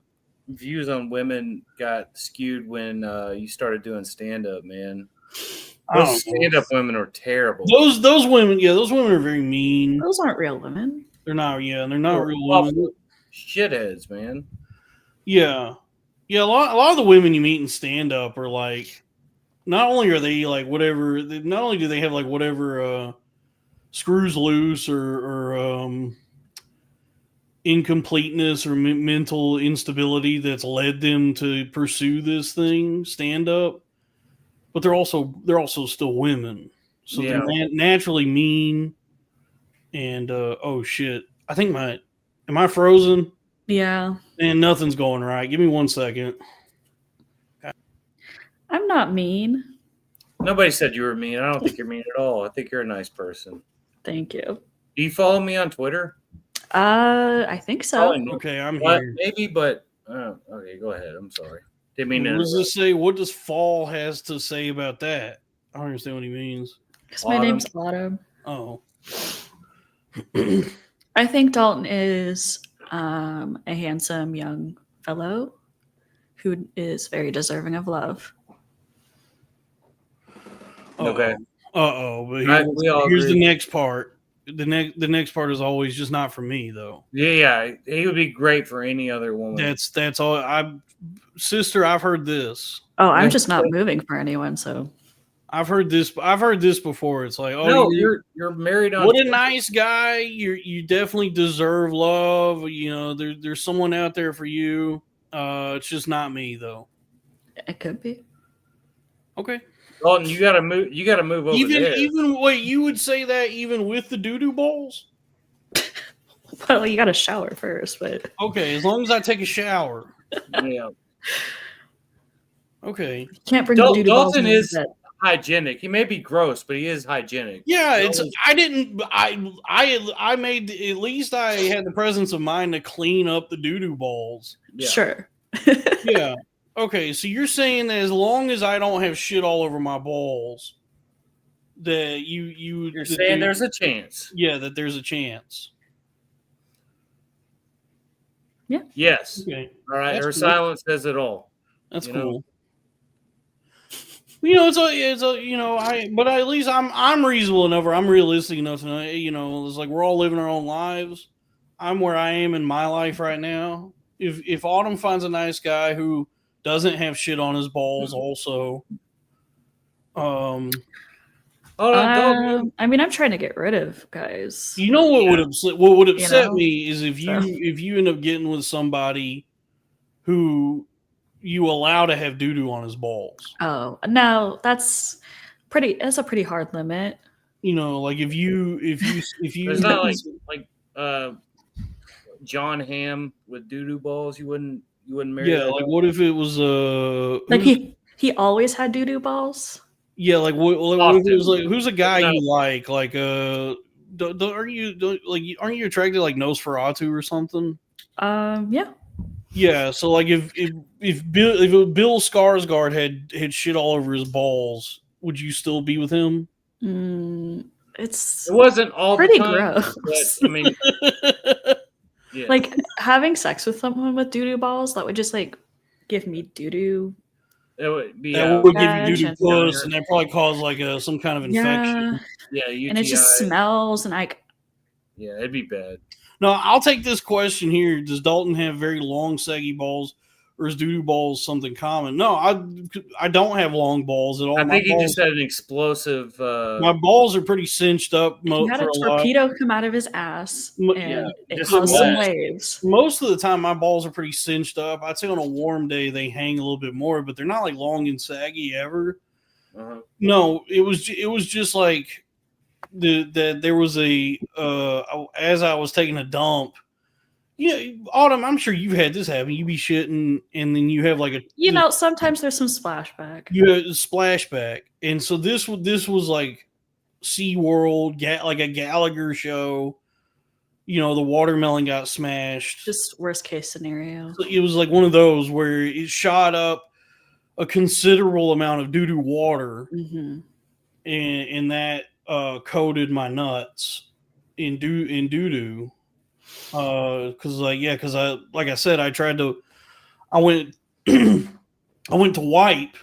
views on women got skewed when you started doing stand up, man. Those stand up women are terrible. Those women, yeah, those women are very mean. Those aren't real women. They're not real women. Shitheads, man. Yeah. Yeah, a lot of the women you meet in stand up are like, not only are they like whatever, not only do they have like whatever screws loose or incompleteness or mental instability that's led them to pursue this thing, stand up, but they're also still women, so they're naturally mean. And oh shit, I think am I frozen? Yeah. And nothing's going right. Give me 1 second. I'm not mean. Nobody said you were mean. I don't think you're mean at all. I think you're a nice person. Thank you. Do you follow me on Twitter? I think so. Probably not. Okay, I'm But here. maybe, but okay, go ahead. I'm sorry. Didn't mean to What does interrupt. this say? What does fall has to say about that? I don't understand what he means. Because my name's Autumn. Oh. I think Dalton is a handsome young fellow who is very deserving of love. Okay. But We all here's agree. the next part. The next part is always just not for me though. Yeah, he would be great for any other woman. That's all. Sister, I've heard this. Oh, I'm just not moving for anyone, so I've heard this before. It's like, oh, no, you're married on. What a nice guy! You definitely deserve love. You know, there's someone out there for you. It's just not me though. it could be. Okay. Dalton, you gotta move. You gotta move over there. Even wait, you would say that even with the doo-doo balls? Well, you got to shower first, but Okay, as long as I take a shower. Yeah. Okay. you can't bring the doo-doo balls Dalton in is bed. hygienic. He may be gross, but he is hygienic. Yeah, I made at least I had the presence of mind to clean up the doo-doo balls. Yeah. Sure. Yeah. Okay, so you're saying that as long as I don't have shit all over my balls, that You're saying there's a chance. Yeah, that there's a chance. Yeah. Yes. Okay. All right. That's Her cool. silence says it all. That's You cool. know? It's a but at least I'm reasonable enough, or I'm realistic enough to know, it's like we're all living our own lives. I'm where I am in my life right now. If Autumn finds a nice guy who doesn't have shit on his balls, also, Hold on, I mean, I'm trying to get rid of guys. you know what would upset know? me is if you end up getting with somebody who you allow to have doo-doo on his balls. Oh, no, that's a pretty hard limit. Like if you It's not like John Hamm with doo-doo balls. You wouldn't marry. Yeah, that like guy? what if it was Like he always had doo-doo balls. yeah, like what if it was like who's a guy No. you like aren't you attracted to like Nosferatu or something? Yeah. Yeah, so like if Bill Skarsgård had shit all over his balls, would you still be with him? It's It wasn't all pretty the time, gross. but I mean, yeah. Like having sex with someone with doo-doo balls, that would just like give me doo-doo. It would be that would give bad you doo-doo chance. puss, and that probably cause like some kind of infection. Yeah, UTI. and it just smells, and Yeah, it'd be bad. No, I'll take this question here. Does Dalton have very long, saggy balls, or is doo-doo balls something common? No, I don't have long balls at all. I think he just had an explosive. My balls are pretty cinched up. he had a torpedo come out of his ass, and it just caused some smashed. waves. Most of the time, my balls are pretty cinched up. I'd say on a warm day they hang a little bit more, but they're not like long and saggy ever. Uh-huh. No, it was just like that there was as I was taking a dump. Autumn, I'm sure you've had this happen. You be shitting, and then you have like sometimes there's some splashback. you have a splashback, and so this was like SeaWorld, like a Gallagher show. The watermelon got smashed. Just worst case scenario. So it was like one of those where it shot up a considerable amount of doo-doo water, and that coated my nuts in doo-doo. Because like I said, I went to wipe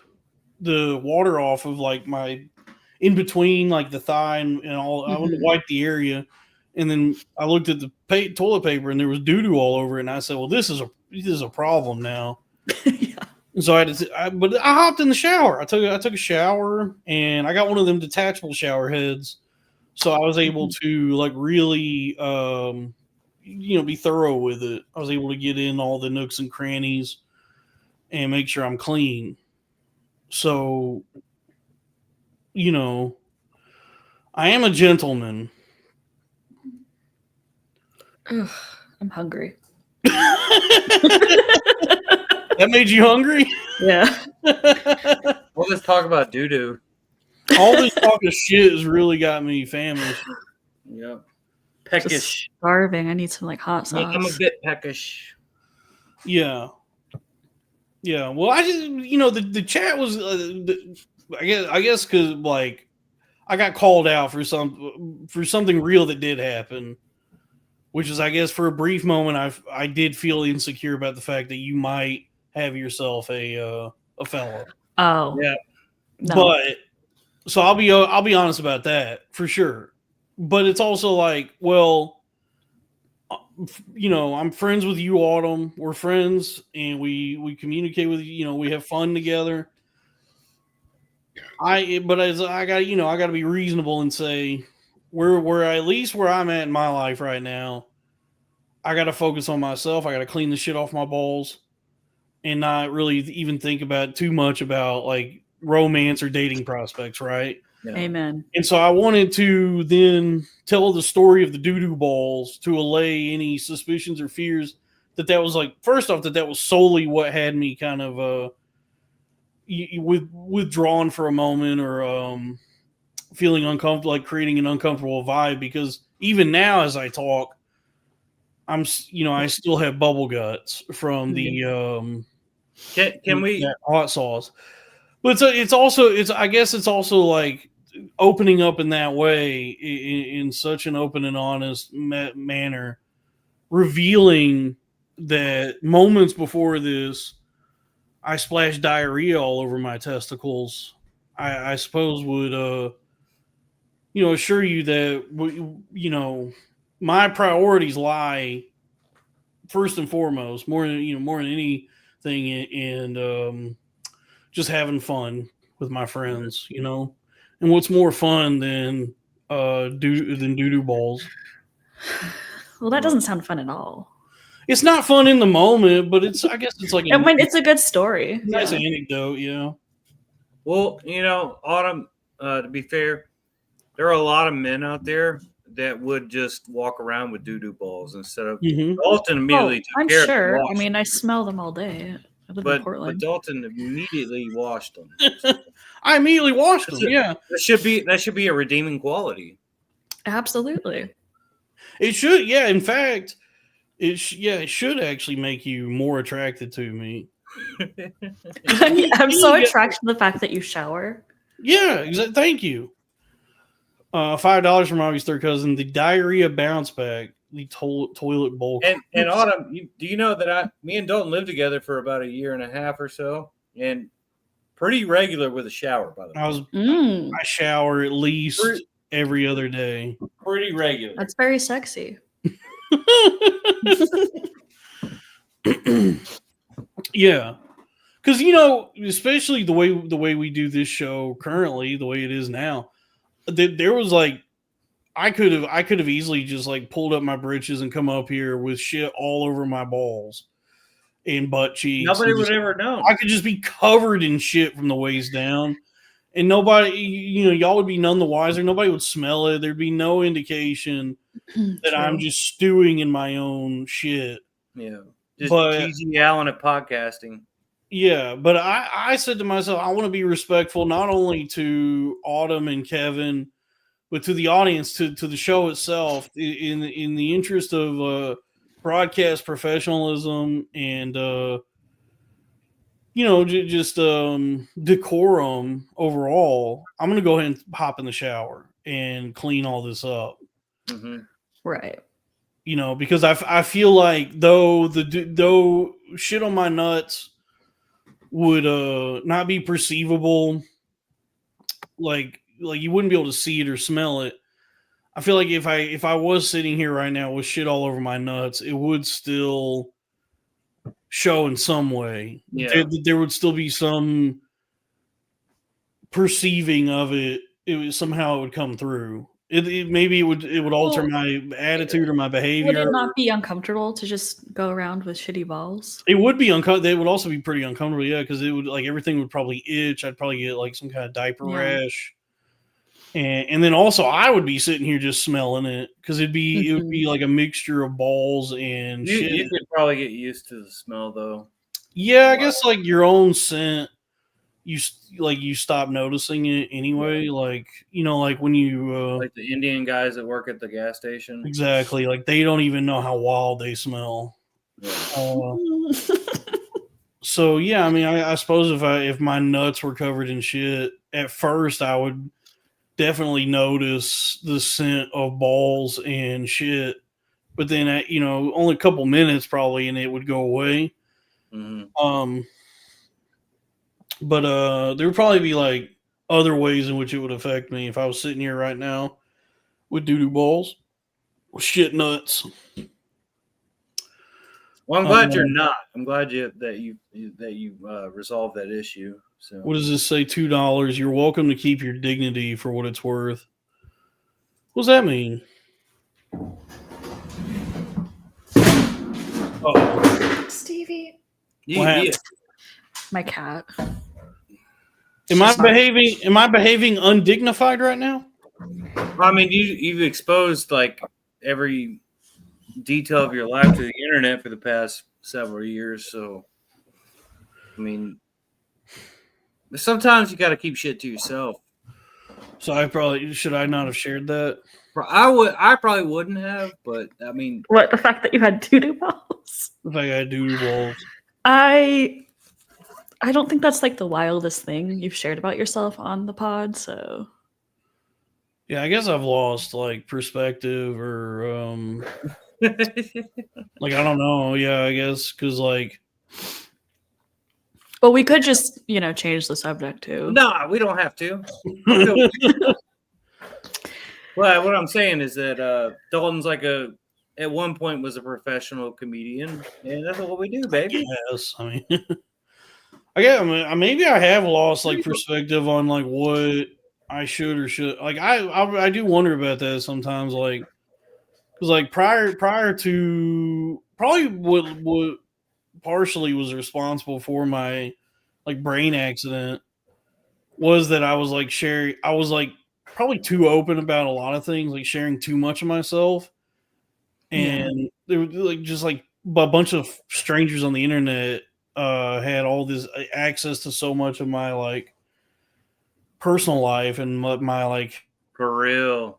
the water off of like my in between like the thigh and all. I went to wipe the area, and then I looked at the toilet paper and there was doo-doo all over it, and I said, well, this is a problem now. Yeah. And so but I hopped in the shower. I took a shower, and I got one of them detachable shower heads, so I was able to like really be thorough with it. I was able to get in all the nooks and crannies and make sure I'm clean. So, I am a gentleman. Ugh, I'm hungry. That made you hungry? Yeah. Well, let's talk about doo-doo. All this talk of shit has really got me famished. Yeah. Just Peckish. starving. I need some like hot sauce. I'm a bit peckish. Yeah. Yeah. Well, I just, the chat was, I guess because like I got called out for something real that did happen, which is, I guess, for a brief moment, I did feel insecure about the fact that you might have yourself a fellow. Oh. Yeah. No. But so I'll be honest about that for sure. But it's also like, well, I'm friends with you, Autumn. We're friends, and we communicate with we have fun together. But as I got I got to be reasonable and say we're at least where I'm at in my life right now. I got to focus on myself. I got to clean the shit off my balls, and not really even think about too much about like romance or dating prospects, right? Yeah. Amen. And so I wanted to then tell the story of the doo-doo balls to allay any suspicions or fears that was like, first off, that was solely what had me kind of withdrawn for a moment, or feeling uncomfortable, like creating an uncomfortable vibe, because even now as I talk, I still have bubble guts from the Can we that hot sauce. But I guess it's also like opening up in that way, in such an open and honest manner, revealing that moments before this, I splashed diarrhea all over my testicles. I suppose would assure you that my priorities lie first and foremost, more than anything, and just having fun with my friends, And what's more fun than doo-doo balls? Well, that doesn't sound fun at all. It's not fun in the moment, but I guess it's like I mean, it's a good story. nice Yeah. anecdote, Well, Autumn, to be fair, there are a lot of men out there that would just walk around with doo-doo balls instead of Dalton immediately took I'm care of sure. them, I mean, I smell them all day. I live in but Portland. Dalton immediately washed them. I immediately washed them. Yeah, that should be a redeeming quality. Absolutely. it should. Yeah, in fact, it should actually make you more attracted to me. I'm so attracted to the fact that you shower. Yeah, exactly. Thank you. $5 from Augie's third cousin. The diarrhea bounce back. The toilet bowl. And Autumn, do you know that me and Dalton lived together for about a year and a half or so, and pretty regular with a shower, by the way. I shower at least every other day. Pretty regular. That's very sexy. Yeah, because especially the way we do this show currently, the way it is now, there was like I could have easily just like pulled up my britches and come up here with shit all over my balls and butt cheeks. Nobody would ever know. I could just be covered in shit from the waist down, and nobody, y'all would be none the wiser. Nobody would smell it. There'd be no indication that I'm just stewing in my own shit. Yeah, just T.G. Allen at podcasting. Yeah, but I said to myself, I want to be respectful not only to Autumn and Kevin, but to the audience, to the show itself, in the interest of broadcast professionalism and just decorum overall. I'm gonna go ahead and hop in the shower and clean all this up. Mm-hmm. Right. Because I feel like though shit on my nuts would not be perceivable, like you wouldn't be able to see it or smell it. I feel like if I was sitting here right now with shit all over my nuts, it would still show in some way. Yeah. There would still be some perceiving of it. Somehow it would come through. Maybe it would alter my attitude or my behavior. Would it not be uncomfortable to just go around with shitty balls? It would be uncomfortable. They would also be pretty uncomfortable, yeah, because it would everything would probably itch. I'd probably get like some kind of diaper rash, and then also I would be sitting here just smelling it because it would be like a mixture of balls and shit. You could probably get used to the smell though. Yeah, I guess like your own scent you stop noticing it anyway. Like like when you Like the Indian guys that work at the gas station. exactly like they don't even know how wild they smell. Yeah. So yeah, I mean, I suppose if my nuts were covered in shit at first, I would definitely notice the scent of balls and shit. But then, only a couple minutes probably, and it would go away. Mm-hmm. But there would probably be like other ways in which it would affect me if I was sitting here right now with doo doo balls or shit nuts. Well, I'm glad you're not. I'm glad that you resolved that issue. So What does this say? $2. You're welcome to keep your dignity for what it's worth. What does that mean? Oh, Stevie. what happened? My cat. Am I behaving undignified right now? I mean, you've exposed like every detail of your life to the internet for the past several years. So, I mean, sometimes you got to keep shit to yourself. So should I not have shared that? I probably wouldn't have, but I mean, What, the fact that you had doo-doo balls? The fact I do balls. I don't think that's like the wildest thing you've shared about yourself on the pod, so Yeah, I guess I've lost like perspective or like I don't know. Yeah, I guess because like well, we could just, change the subject too. no, we don't have to. Well, what I'm saying is that Dalton's like at one point was a professional comedian, and that's what we do, baby. Yes, I mean, maybe I have lost like perspective on like what I should or should like. I do wonder about that sometimes, like because like prior to probably what partially was responsible for my like brain accident was that I was like probably too open about a lot of things, like sharing too much of myself. And there were like just like a bunch of strangers on the internet had all this access to so much of my like personal life and my like For real.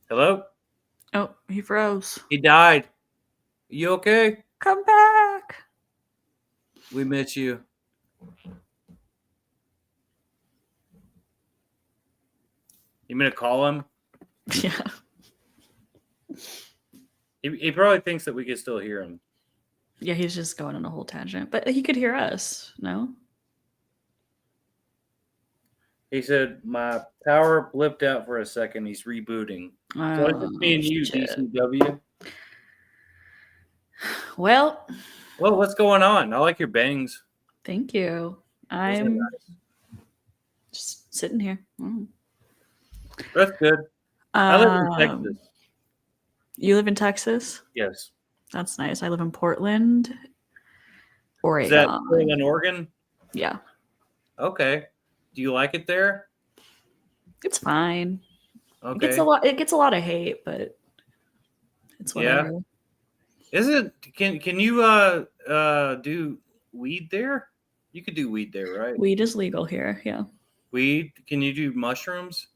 Hello? Oh, he froze. He died. You okay? Come back. We miss you. You mean to call him? Yeah. He probably thinks that we can still hear him. Yeah, he's just going on a whole tangent. But he could hear us, no? He said, my power blipped out for a second. He's rebooting. So it's just me and you, shit. DCW. Well, what's going on? I like your bangs. Thank you. I'm just sitting here. That's good. I live in Texas. You live in Texas? Yes. That's nice. I live in Portland, Oregon. Is that Portland, Oregon? Yeah. Okay. Do you like it there? It's fine. Okay. It gets a lot of hate, but it's whatever. Yeah. Is it? Can you do weed there? You could do weed there, right? Weed is legal here. Yeah. Weed. Can you do mushrooms?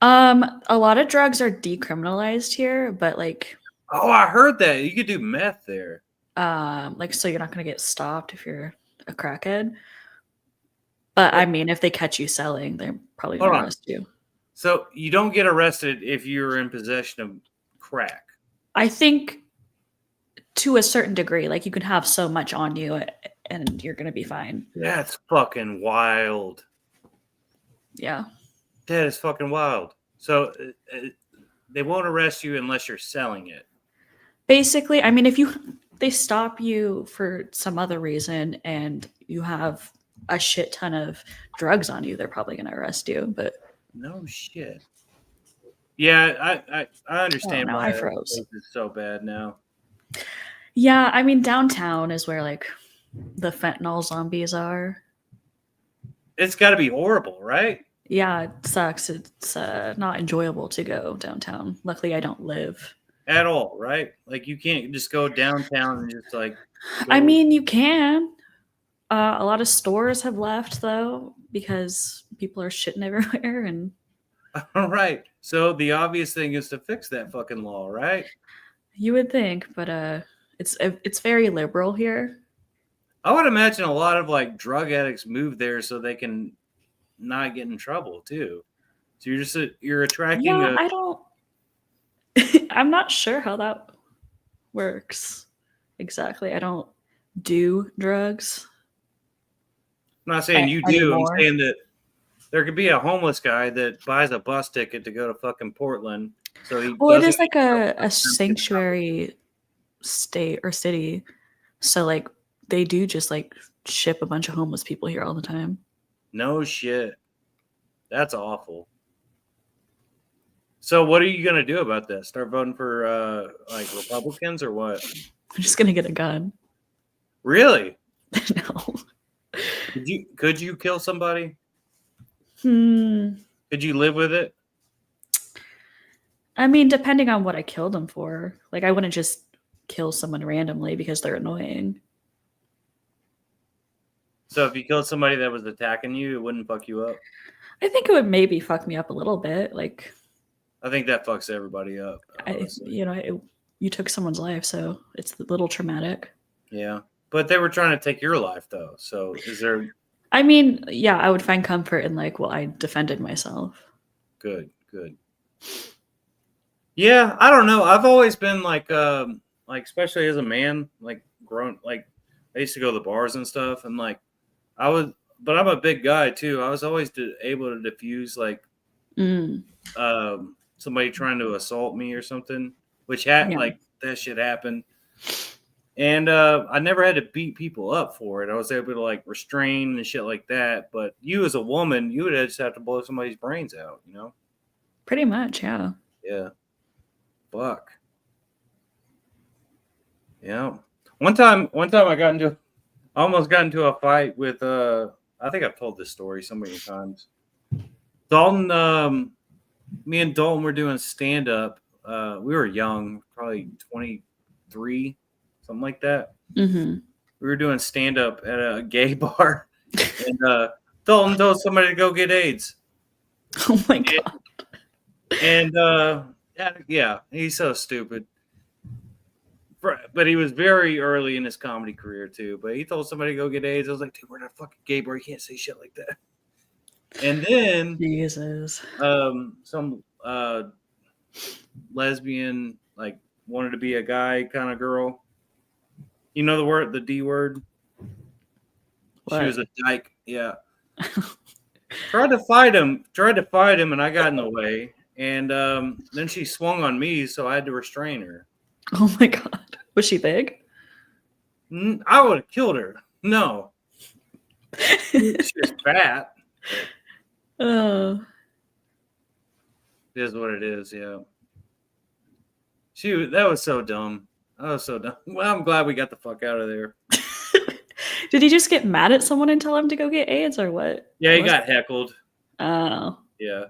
A lot of drugs are decriminalized here, but like. Oh, I heard that you could do meth there. So you're not gonna get stopped if you're a crackhead. But I mean, if they catch you selling, they're probably gonna arrest you. So you don't get arrested if you're in possession of crack. I think to a certain degree, like you can have so much on you and you're gonna be fine. That's fucking wild. Yeah. That is fucking wild. So they won't arrest you unless you're selling it. Basically, I mean, if they stop you for some other reason and you have a shit ton of drugs on you, they're probably going to arrest you. But no shit. Yeah, I understand why I froze. It's so bad now. Yeah, I mean, downtown is where like the fentanyl zombies are. It's got to be horrible, right? Yeah, it sucks. It's not enjoyable to go downtown. Luckily, I don't live at all, right? Like you can't just go downtown and just like. I go- mean, you can. A lot of stores have left though because people are shitting everywhere, and All right. So the obvious thing is to fix that fucking law, right? you would think, but it's very liberal here. I would imagine a lot of like drug addicts move there so they can not get in trouble too. So you're attracting Yeah, a. I don't. I'm not sure how that works exactly. I don't do drugs I'm not saying you do. anymore. I'm saying that there could be a homeless guy that buys a bus ticket to go to fucking Portland, so he Well, it doesn't is like get in trouble a next time he gets in trouble. sanctuary state or city, so like they do just like ship a bunch of homeless people here all the time. No shit. That's awful. So what are you gonna do about this? Start voting for like Republicans or what? I'm just gonna get a gun. Really? No. Could you kill somebody? Hmm. Could you live with it? I mean, depending on what I killed them for. Like, I wouldn't just kill someone randomly because they're annoying. So if you killed somebody that was attacking you, it wouldn't fuck you up. I think it would maybe fuck me up a little bit. Like, I think that fucks everybody up. Honestly. you took someone's life, so it's a little traumatic. Yeah, but they were trying to take your life though. So is there I mean, yeah, I would find comfort in like, well, I defended myself. good? Yeah, I don't know. I've always been like especially as a man, like grown, like I used to go to the bars and stuff, and like I was, but I'm a big guy too. I was always able to diffuse like somebody trying to assault me or something, which Yeah. like that shit happened. And I never had to beat people up for it. I was able to like restrain and shit like that. But you as a woman, you would just have to blow somebody's brains out, you know? Pretty much, yeah. Yeah. Fuck. Yeah. One time I almost got into a fight with I think I've told this story so many times. Dalton, me and Dalton were doing stand up. We were young, probably 23, something like that. Mm-hmm. We were doing stand up at a gay bar, and Dalton told somebody to go get AIDS. Oh my god. And yeah, he's so stupid. But he was very early in his comedy career too. But he told somebody to go get AIDS. I was like, dude, we're not a fucking gay bar. You can't say shit like that. And then Jesus. some lesbian like wanted to be a guy kind of girl. You know the D word. What? She was a dyke. Yeah. Tried to fight him, and I got in the way. And then she swung on me, so I had to restrain her. Oh my god. Was she big? I would have killed her. No. She was fat. Oh. It is what it is, yeah. That was so dumb. That was so dumb. Well, I'm glad we got the fuck out of there. Did he just get mad at someone and tell him to go get AIDS or what? Yeah, he got heckled. Oh. Yeah.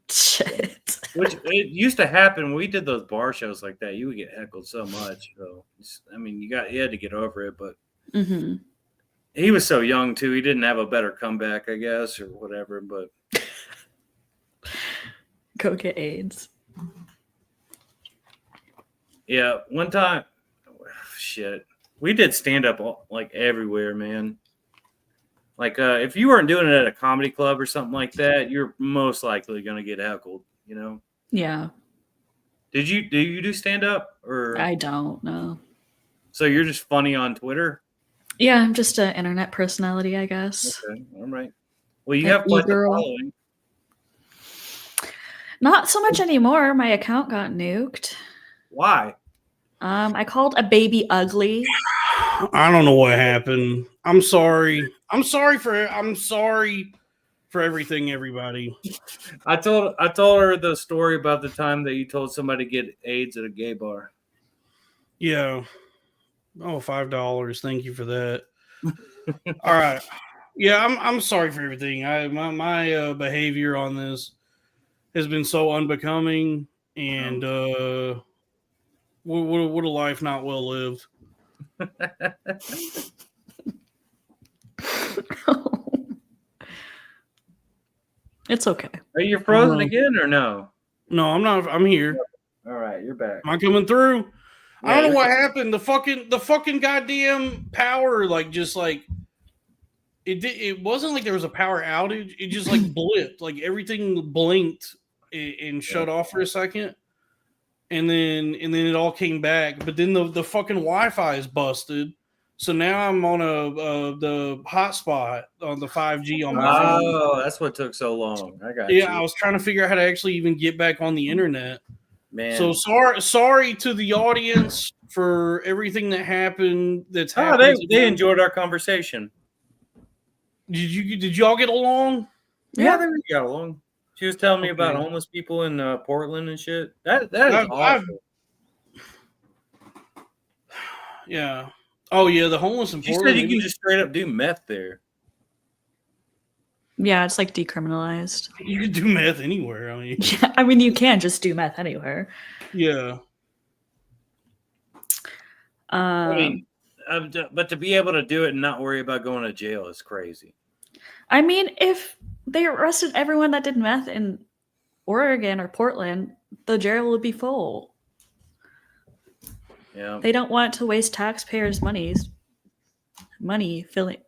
Shit. Which it used to happen when we did those bar shows like that. You would get heckled so much. So I mean, you had to get over it, but he was so young too. He didn't have a better comeback, I guess, or whatever. But go get AIDS. Yeah, one time, shit, we did stand up like everywhere, man. Like, if you weren't doing it at a comedy club or something like that, you're most likely gonna get heckled. You know? Yeah. Do you do stand up or? I don't know. So you're just funny on Twitter? Yeah, I'm just an internet personality, I guess. Okay, all right. Well, you have quite the following. Not so much anymore. My account got nuked. Why? I called a baby ugly. I don't know what happened. I'm sorry. I'm sorry for everything, everybody. I told her the story about the time that you told somebody to get AIDS at a gay bar. Yeah. Oh, $5. Thank you for that. All right. Yeah, I'm sorry for everything. My behavior on this has been so unbecoming. And what a life not well lived. It's okay. Are you frozen again or no? No, I'm not. I'm here. All right, you're back. Am I coming through? Yeah, I don't know you're what happened. The fucking goddamn power, like, just like it wasn't like there was a power outage. It just like blipped, like everything blinked and shut off for a second, and then it all came back. But then the fucking Wi-Fi is busted. So now I'm on the hotspot on the 5G on my phone. Oh, that's what took so long. I got Yeah, you. I was trying to figure out how to actually even get back on the internet. Man. So sorry to the audience for everything that happened. That's Oh, happened. they enjoyed our conversation. Did y'all get along? Yeah, they got along. She was telling me about homeless people in Portland and shit. That is awful. Yeah. Oh yeah, the homeless in She Portland. said you can just straight up do meth there. Yeah, it's like decriminalized. You can do meth anywhere. I mean, Yeah, I mean, you can just do meth anywhere. yeah. I mean, but to be able to do it and not worry about going to jail is crazy. I mean, if they arrested everyone that did meth in Oregon or Portland, the jail would be full. Yeah. They don't want to waste taxpayers' money filling,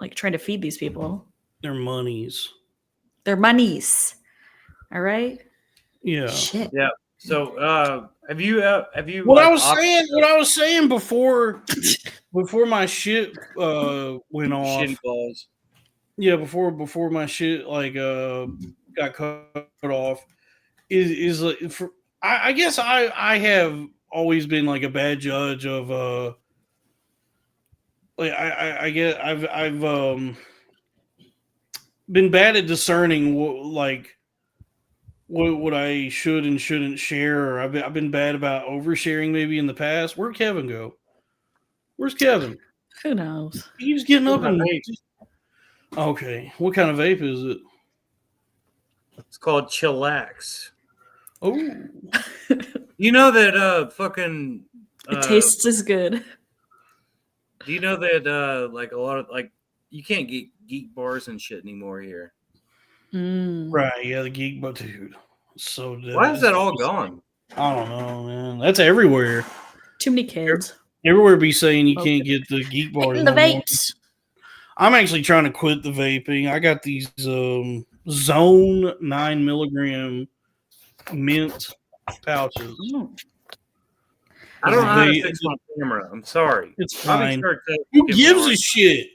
like trying to feed these people. Their monies. Their monies. All right. Yeah. Shit. Yeah. So, have you? What I was saying before my shit went off. Shitty balls. Yeah, before my shit got cut off is I guess I have always been like a bad judge of like I get I've been bad at discerning what I should and shouldn't share. Or I've been bad about oversharing maybe in the past. Where'd Kevin go? Where's Kevin? Who knows? He's getting up and okay. What kind of vape is it? It's called Chillax. Oh, you know that fucking. It tastes as good. Do you know that like a lot of like you can't get geek bars and shit anymore here? Right? Yeah, the geek, but dude, so dead. Why is that all gone? I don't know, man. That's everywhere. Too many kids. Everywhere be saying you can't get the geek bars. The vapes. I'm actually trying to quit the vaping. I got these Zone 9 milligram mint pouches. I don't know how to fix my camera. I'm sorry. It's fine. Sure who gives a shit?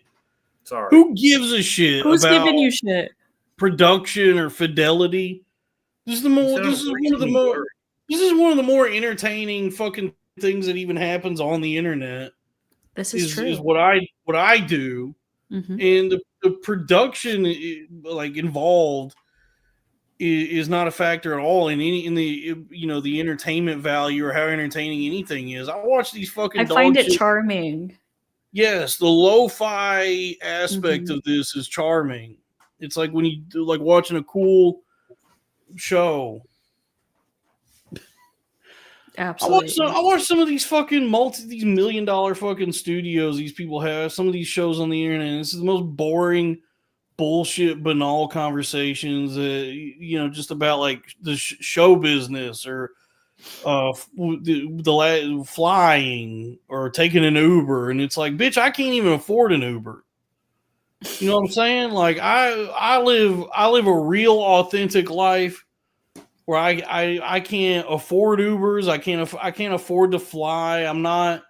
Sorry. Who gives a shit? Who's about giving you shit? Production or fidelity? This is one of the more entertaining fucking things that even happens on the internet. This is true. Is what I do, and the production like involved is not a factor at all in the entertainment value or how entertaining anything is. I watch these fucking. I find it charming. Yes, the lo-fi aspect of this is charming. It's like when you do like watching a cool show. Absolutely. I watch some of these fucking these $1 million fucking studios these people have. Some of these shows on the internet. This is the most boring, bullshit, banal conversations. Just about like the show business or the flying or taking an Uber, and it's like, bitch, I can't even afford an Uber. You know what I'm saying? Like I live a real, authentic life. Where I can't afford Ubers, I can't afford to fly. I'm not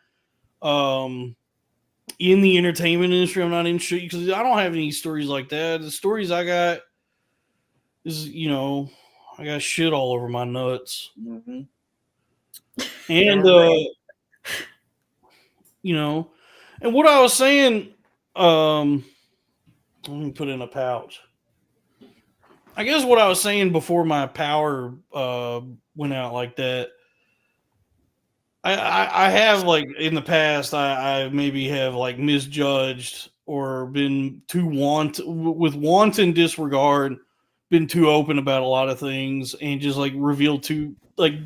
in the entertainment industry. I'm not in shit because I don't have any stories like that. The stories I got is I got shit all over my nuts, and and what I was saying. Let me put in a pouch. I guess what I was saying before my power went out like that, I have like in the past, I maybe have like misjudged or been too wanton disregard been too open about a lot of things and just like revealed too like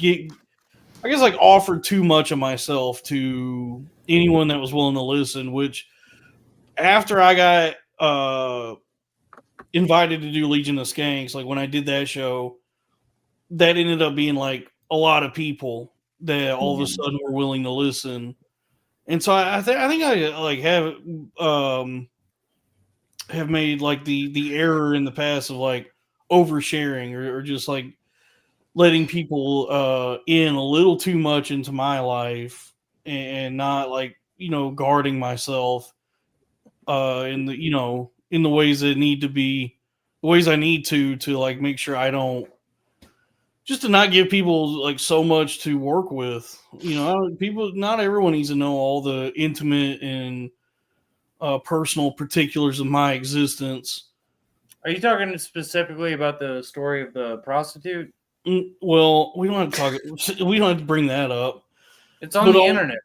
offered too much of myself to anyone that was willing to listen. Which after I got invited to do Legion of Skanks, like when I did that show, that ended up being like a lot of people that all of a sudden were willing to listen. And so I think I like have made like the error in the past of like oversharing or just like letting people in a little too much into my life and not like guarding myself in the in the ways that need to be the ways I need to like make sure I don't just to not give people like so much to work with. People, not everyone needs to know all the intimate and personal particulars of my existence. Are you talking specifically about the story of the prostitute? Well, we don't have to talk. We don't have to bring that up. It's on the internet.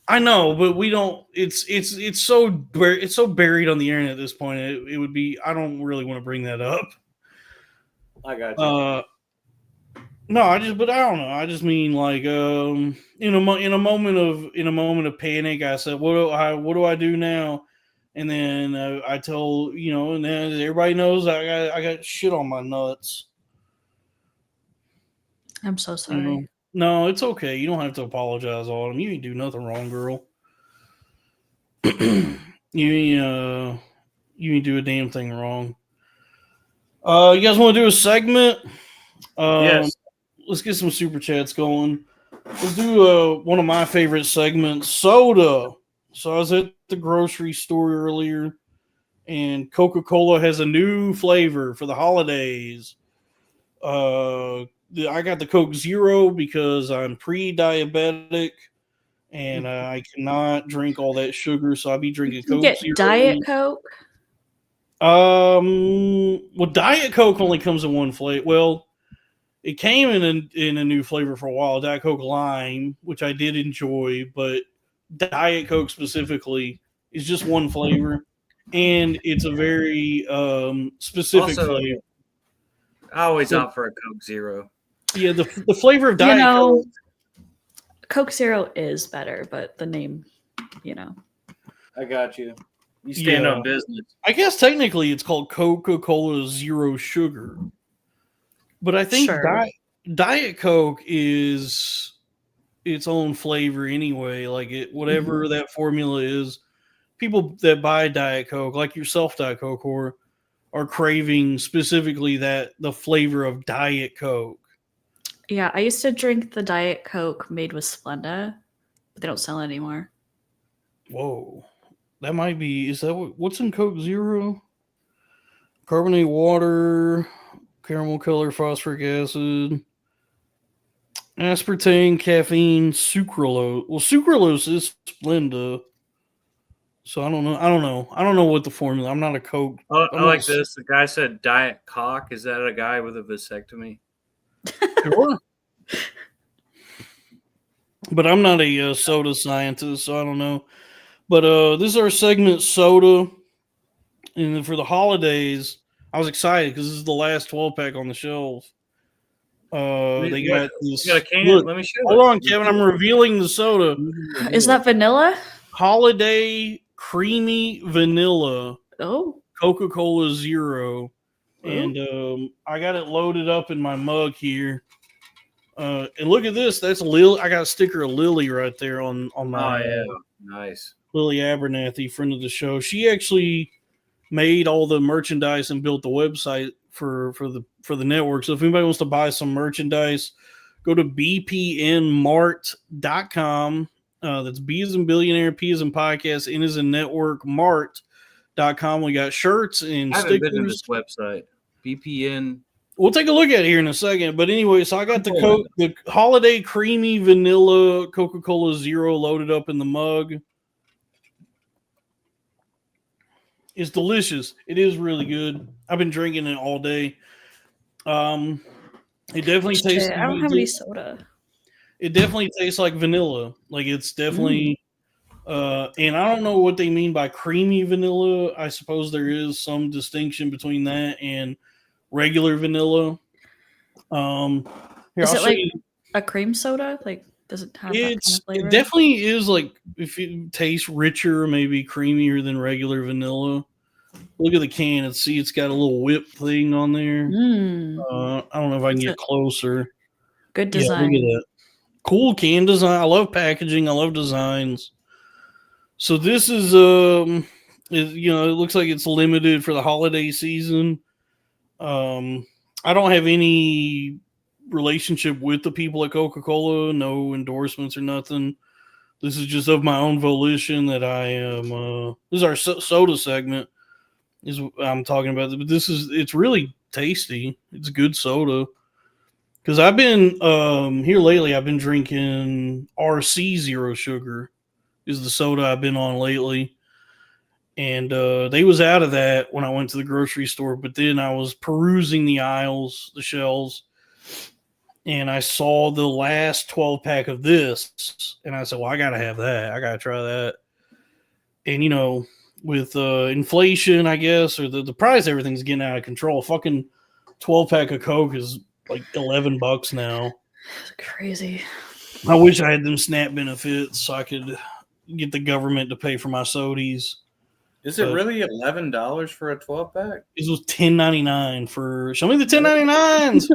I know, but we don't. It's so buried on the internet at this point. It would be. I don't really want to bring that up. I got you. No, I don't know. I just mean like in a moment of panic, I said, what do I do now? And then I told and then everybody knows I got shit on my nuts. I'm so sorry. No, it's okay. You don't have to apologize, Autumn. You ain't do nothing wrong, girl. you ain't do a damn thing wrong. You guys want to do a segment? Yes. Let's get some super chats going. Let's do one of my favorite segments, soda. So I was at the grocery store earlier, and Coca-Cola has a new flavor for the holidays. I got the Coke Zero because I'm pre-diabetic and I cannot drink all that sugar, so I'll be drinking Coke Zero. Diet Coke? Well, Diet Coke only comes in one flavor. Well, it came in a new flavor for a while, Diet Coke Lime, which I did enjoy, but Diet Coke specifically is just one flavor, and it's a very specific flavor. I always opt for a Coke Zero. Yeah, the flavor of Diet Coke. Coke Zero is better, but the name, I got you. You stand on business. I guess technically it's called Coca-Cola Zero Sugar. But I think Diet Coke is its own flavor anyway. Like whatever that formula is, people that buy Diet Coke, like yourself, Diet Coke, are craving specifically the flavor of Diet Coke. Yeah, I used to drink the Diet Coke made with Splenda, but they don't sell it anymore. Whoa. That might be, is that what's in Coke Zero? Carbonated water, caramel color, phosphoric acid, aspartame, caffeine, sucralose. Well, sucralose is Splenda. So I don't know what the formula. I'm not a Coke. I like this. The guy said Diet Cock. Is that a guy with a vasectomy? Sure. But I'm not a soda scientist, so I don't know. But this is our segment, soda. And for the holidays, I was excited because this is the last 12-pack on the shelf. They got this. You got a can? Look, let me show Hold on, Kevin. I'm revealing the soda. Is that vanilla? Holiday creamy vanilla. Oh. Coca-Cola Zero. And I got it loaded up in my mug here. And look at this. That's Lily. I got a sticker of Lily right there on my. Oh yeah, nice. Lily Abernathy, friend of the show. She actually made all the merchandise and built the website for the network. So if anybody wants to buy some merchandise, go to bpnmart.com. That's B as in billionaire, P as in podcast, N as in network, mart.com. We got shirts and I haven't stickers. been to this website. BPN. We'll take a look at it here in a second. But anyway, so I got the holiday creamy vanilla Coca-Cola Zero loaded up in the mug. It's delicious. It is really good. I've been drinking it all day. It definitely tastes. I don't have any soda. It definitely tastes like vanilla. Like it's definitely. And I don't know what they mean by creamy vanilla. I suppose there is some distinction between that and regular vanilla. Here, Is I'll it show like you. a cream soda? Like, does it have that kind of It flavor? definitely is like if it tastes richer, maybe creamier than regular vanilla. Look at the can and see it's got a little whip thing on there. Mm, I don't know if I can it's get a closer. good Yeah, look at design. that. Cool can design. I love packaging. I love designs. So this is it looks like it's limited for the holiday season. I don't have any relationship with the people at Coca-Cola, no endorsements or nothing. This is just of my own volition that I am. This is our soda segment. Is I'm talking about, but it's really tasty. It's good soda. Because I've been here lately. I've been drinking RC Zero Sugar. Is the soda I've been on lately, and they was out of that when I went to the grocery store. But then I was perusing the aisles, the shelves, and I saw the last 12-pack of this, and I said, "Well, I gotta have that. I gotta try that." And with inflation, I guess, or the price, everything's getting out of control. Fucking 12-pack of Coke is like $11 now. It's crazy. I wish I had them SNAP benefits so I could get the government to pay for my sodies. Is it But really $11 for a 12-pack? it was $10.99 for. Show me the 10.99s.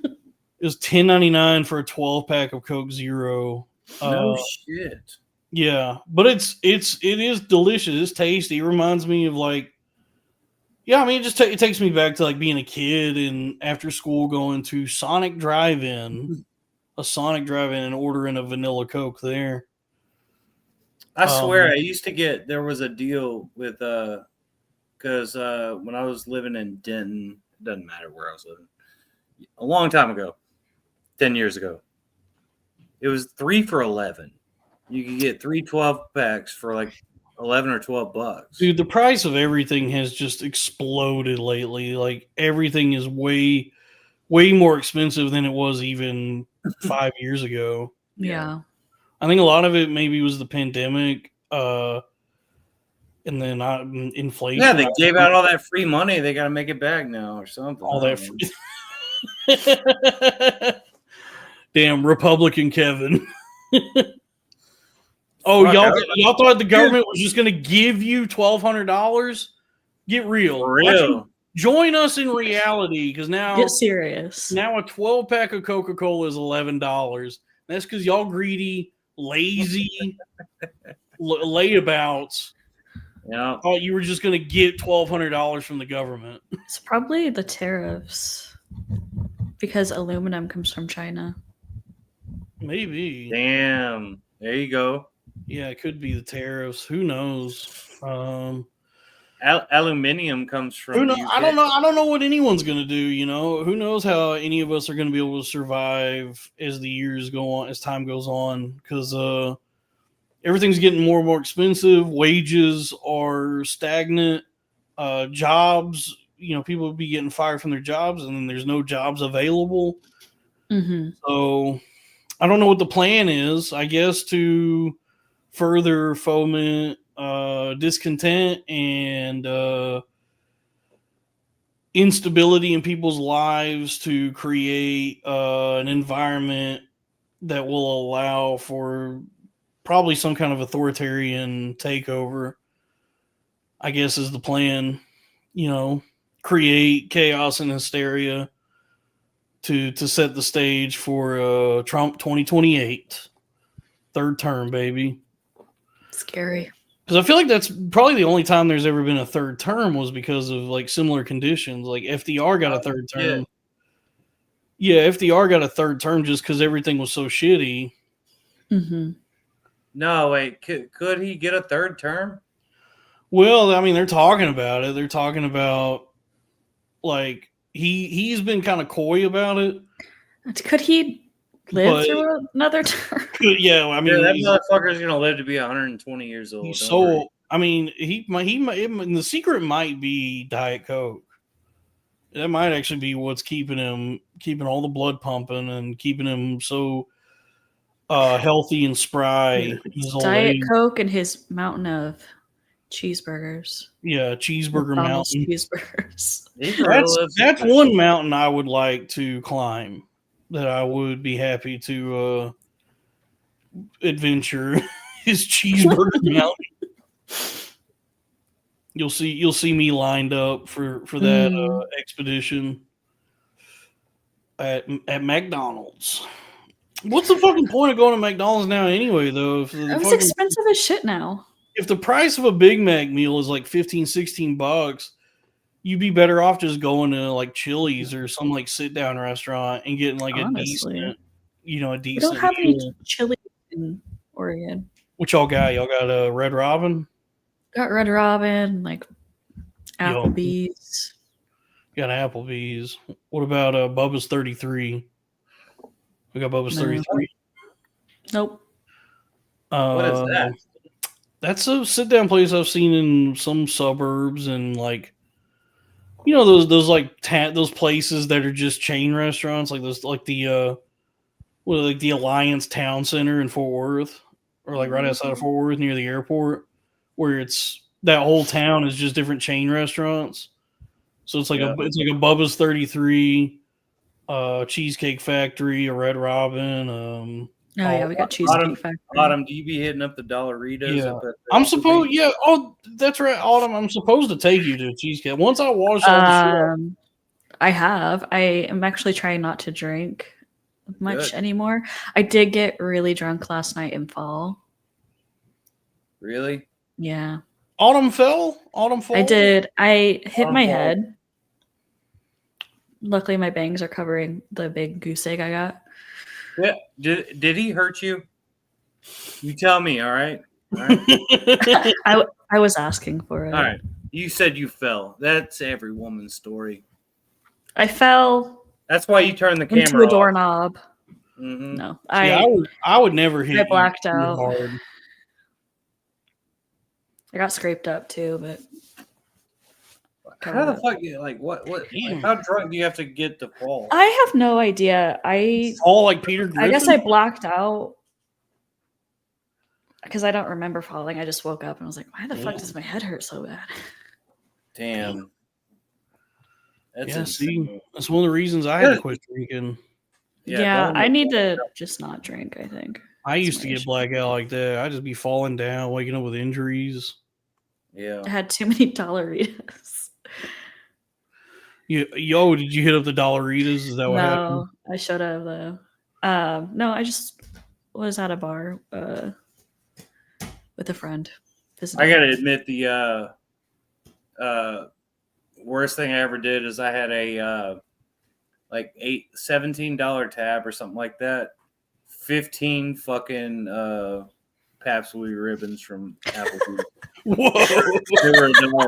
It was $10.99 for a 12-pack of Coke Zero. No shit. Yeah, but it is delicious. It's tasty. It reminds me of like, yeah, I mean, it takes me back to like being a kid and after school going to a Sonic Drive-In, and ordering a vanilla Coke there. I swear, I used to get, there was a deal with, because when I was living in Denton, it doesn't matter where I was living, a long time ago, 10 years ago, it was 3 for $11. You could get 3 12-packs for like $11 or $12. Dude, the price of everything has just exploded lately. Like everything is way, way more expensive than it was even 5 years ago. Yeah. I think a lot of it maybe was the pandemic, and then inflation. Yeah, they gave out all that free money. They got to make it back now or something. All that free. Damn Republican Kevin. Oh, y'all thought the government was just going to give you $1,200? Get real. For real. Join us in reality, because now Get serious. Now a 12-pack of Coca-Cola is $11. That's because y'all greedy, lazy layabouts. Yeah. Thought you were just going to get $1,200 from the government. It's probably the tariffs because aluminum comes from China. Maybe. Damn. There you go. Yeah, it could be the tariffs. Who knows? Aluminium comes from. Who knows? I don't know. I don't know what anyone's going to do. Who knows how any of us are going to be able to survive as the years go on, as time goes on, because everything's getting more and more expensive. Wages are stagnant. Jobs, people will be getting fired from their jobs, and then there's no jobs available. Mm-hmm. So I don't know what the plan is. I guess to further foment discontent and instability in people's lives, to create an environment that will allow for probably some kind of authoritarian takeover, I guess, is the plan. Create chaos and hysteria to set the stage for Trump 2028, third term, baby. Scary. Because I feel like that's probably the only time there's ever been a third term was because of like similar conditions. Like FDR got a third term. Yeah, FDR got a third term just because everything was so shitty. Mm-hmm. No, wait. Could he get a third term? Well, I mean, they're talking about it. They're talking about like he's been kind of coy about it. Could he live through another term? Yeah, I mean, that motherfucker's gonna live to be 120 years old. So, I mean, he might. The secret might be Diet Coke. That might actually be what's keeping all the blood pumping and keeping him so healthy and spry. Diet Coke and his mountain of Cheeseburgers. Yeah, Cheeseburger McDonald's Mountain. cheeseburgers. These are That's one mountain I would like to climb. That I would be happy to adventure is Cheeseburger Mountain. You'll see me lined up for that expedition at McDonald's. What's the fucking point of going to McDonald's now anyway, though? It's expensive as shit now. If the price of a Big Mac meal is like $15-$16, you'd be better off just going to like Chili's or some like sit down restaurant and getting like Honestly. a decent We don't have meal. any chili in Oregon. What y'all got? Y'all got a Red Robin? Got Red Robin, like Applebee's. Got Applebee's. What about Bubba's 33? We got Bubba's 33. Nope. What is that? That's a sit down place I've seen in some suburbs and like, you know, those like those places that are just chain restaurants, like those like the Alliance Town Center in Fort Worth, or like right outside of Fort Worth near the airport, where it's that whole town is just different chain restaurants. So it's like a Bubba's 33, Cheesecake Factory, a Red Robin. We got Cheesecake Factory. Autumn, do you be hitting up the Dollaritas? Yeah. I'm supposed. Yeah. Oh, that's right, Autumn. I'm supposed to take you to Cheesecake once I wash all the shit. I have. I am actually trying not to drink much anymore. I did get really drunk last night in fall. Really? Yeah. Autumn fall? I did. I hit my head. Luckily, my bangs are covering the big goose egg I got. Yeah. Did he hurt you? You tell me, all right? All right. I was asking for it. All right. You said you fell. That's every woman's story. I fell. That's why you turned the camera into a off. doorknob. Mm-hmm. No, I would never hit. I blacked out. Hard. I got scraped up too, but how the fuck? Like what? Like, how drunk do you have to get to fall? I have no idea. Fall like Peter Griffin? I guess I blacked out because I don't remember falling. I just woke up and was like, "Why the fuck does my head hurt so bad?" Damn. That's one of the reasons I had to quit drinking. Yeah, I need to just not drink, I think. I used to get blackout like that. I'd just be falling down, waking up with injuries. Yeah. I had too many Dollaritas. Did you hit up the Dollaritas? Is that what happened? No, I should have though. No, I just was at a bar with a friend. I gotta admit the worst thing I ever did is I had a like $17 tab or something like that. 15 fucking Pabst Blue Ribbons from Applebee's. Whoa! They were $1.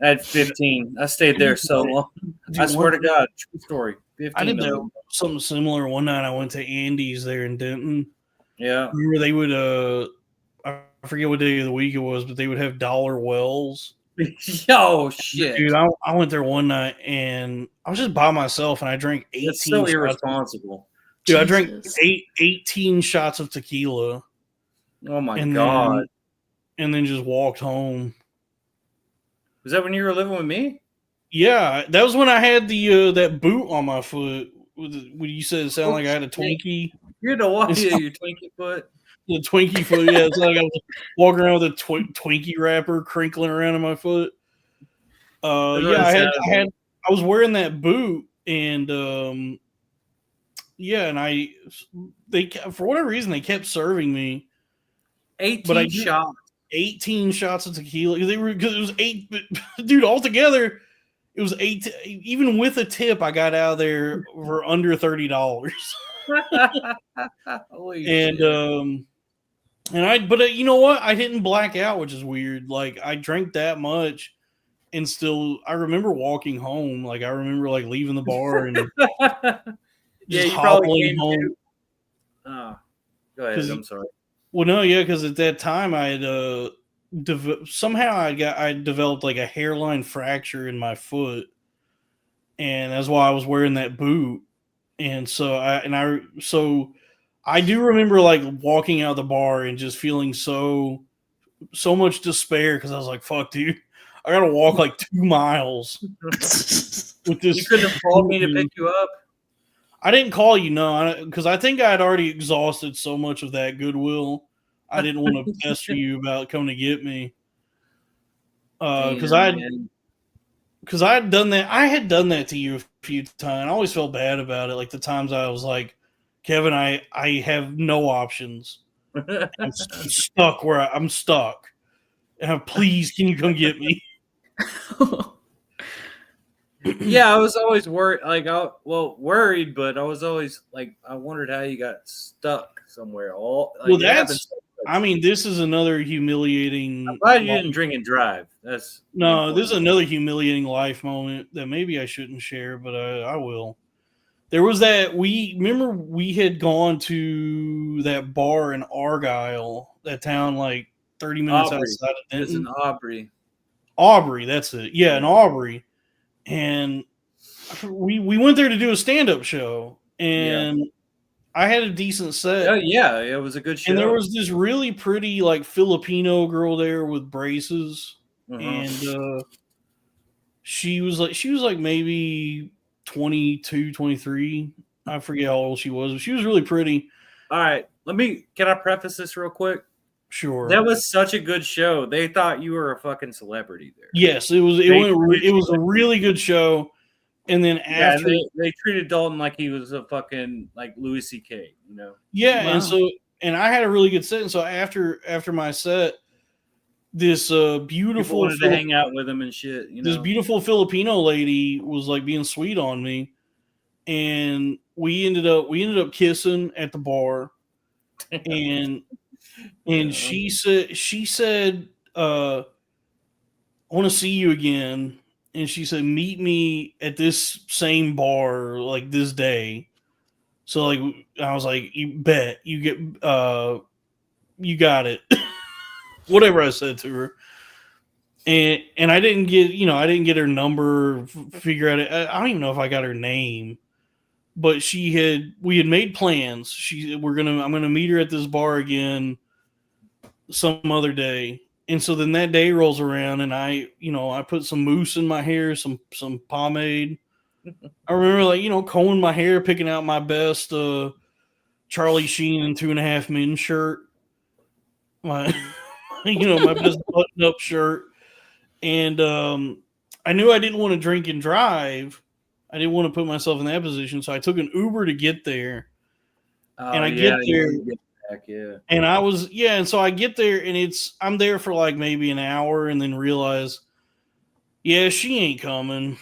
I had 15. I stayed there so long. Dude, I swear to God, true story. 15 I did something similar one night. I went to Andy's there in Denton. Yeah. Where they would I forget what day of the week it was, but they would have dollar wells. Yo, shit. Dude, I went there one night and I was just by myself and I drank 18 That's so irresponsible. Dude, I drank 18 shots of tequila. Oh my God. And then just walked home. Was that when you were living with me? Yeah, that was when I had the that boot on my foot. When you said it sounded like I had a Twinkie. You're the one, your Twinkie foot. The Twinkie foot, yeah. It's like I was walking around with a Twinkie wrapper crinkling around in my foot. I was wearing that boot, and and they for whatever reason they kept serving me 18 shots. 18 shots of tequila. Because it was 8, dude. Altogether, it was 8. Even with a tip, I got out of there for under $30. Holy and shit. But you know what? I didn't black out, which is weird. Like I drank that much, and still, I remember walking home. Like I remember like leaving the bar and yeah, you probably came home. Oh, go ahead. I'm sorry. Well, no, yeah, because at that time I had somehow I developed like a hairline fracture in my foot, and that's why I was wearing that boot. And so I do remember like walking out of the bar and just feeling so so much despair because I was like, "Fuck, dude, I gotta walk like 2 miles with this." You couldn't have called me to pick you up. I didn't call you, no, because I think I had already exhausted so much of that goodwill. I didn't want to pester you about coming to get me. Because Damn, man. I had done that. I had done that to you a few times. I always felt bad about it. Like the times I was like, Kevin, I have no options. I'm stuck where I'm stuck. And please, can you come get me? Yeah, I was always worried. Like, worried, but I was always like, I wondered how you got stuck somewhere. Well, I mean, this is another humiliating. I'm glad you didn't drink and drive. That's no, this is another humiliating life moment that maybe I shouldn't share, but I will. There was that remember we had gone to that bar in Argyle, that town like 30 minutes outside of Denton. It's in Aubrey. Aubrey, that's it. Yeah, in Aubrey. And we went there to do a stand-up show, and I had a decent set. Oh yeah, it was a good show. And there was this really pretty like Filipino girl there with braces, and she was like maybe 22, 23. I forget how old she was, but she was really pretty. All right, can I preface this real quick? Sure. That was such a good show. They thought you were a fucking celebrity there. Yes, it was a really good show. And then after they treated Dalton like he was a fucking like Louis C.K., you know? Yeah, wow. and I had a really good set. And so after my set, this beautiful wanted to hang out with him and shit, you know. This beautiful Filipino lady was like being sweet on me, and we ended up kissing at the bar, and she said I want to see you again, and she said meet me at this same bar like this day. So like I was like, you bet, you get you got it. Whatever I said to her. And I didn't get her number, figure out it. I don't even know if I got her name, but we had made plans. I'm gonna meet her at this bar again some other day. And so then that day rolls around, and I put some mousse in my hair, some pomade. I remember combing my hair, picking out my best Charlie Sheen and 2.5 Men shirt. My my best button up shirt. And I knew I didn't want to drink and drive. I didn't want to put myself in that position. So I took an Uber to get there. And I get there. And I was, and so I get there, and I'm there for like maybe an hour, and then realize, she ain't coming.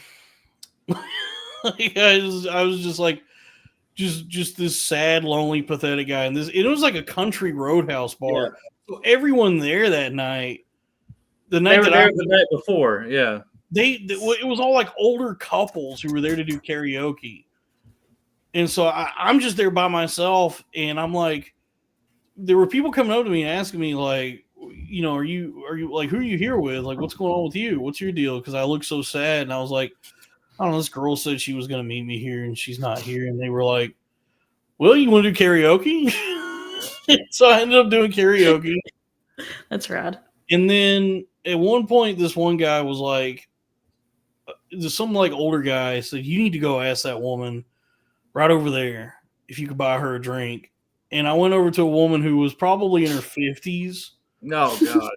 I was just like, just this sad, lonely, pathetic guy. And it was like a country roadhouse bar. Yeah. So everyone there that night, the night before, it was all like older couples who were there to do karaoke. And so I'm just there by myself, and I'm like, there were people coming up to me and asking me like, are you like, who are you here with? Like, what's going on with you? What's your deal? Because I look so sad. And I was like, I don't know, this girl said she was going to meet me here, and she's not here. And they were like, well, you want to do karaoke? So I ended up doing karaoke. That's rad. And then at one point, this one guy was like, some like older guy said, you need to go ask that woman right over there if you could buy her a drink. And I went over to a woman who was probably in her 50s. No, God.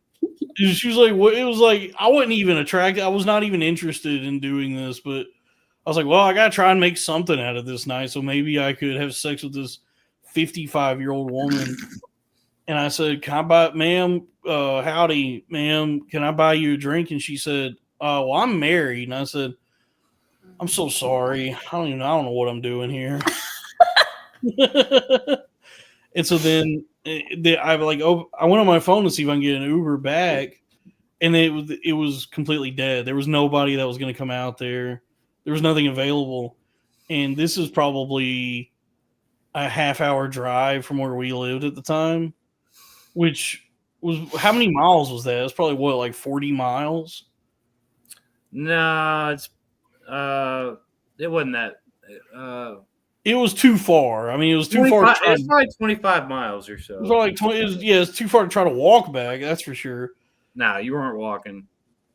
She was like, it was like, I wasn't even attracted. I was not even interested in doing this, but I was like, well, I got to try and make something out of this night. So maybe I could have sex with this 55-year-old woman. And I said, can I buy, ma'am, howdy, ma'am, can I buy you a drink? And she said, well, I'm married. And I said, I'm so sorry. I don't know what I'm doing here. And so then I went on my phone to see if I can get an Uber back, and it was completely dead. There was nobody that was going to come out there. There was nothing available. And this is probably a half-hour drive from where we lived at the time, which was, how many miles was that? It was probably like 40 miles? No, it wasn't that. It was too far. I mean, it was too far to 25, try. it's probably 25 miles or It so. was probably like 20. It's too far to try to walk back. That's for sure. Nah, you weren't walking.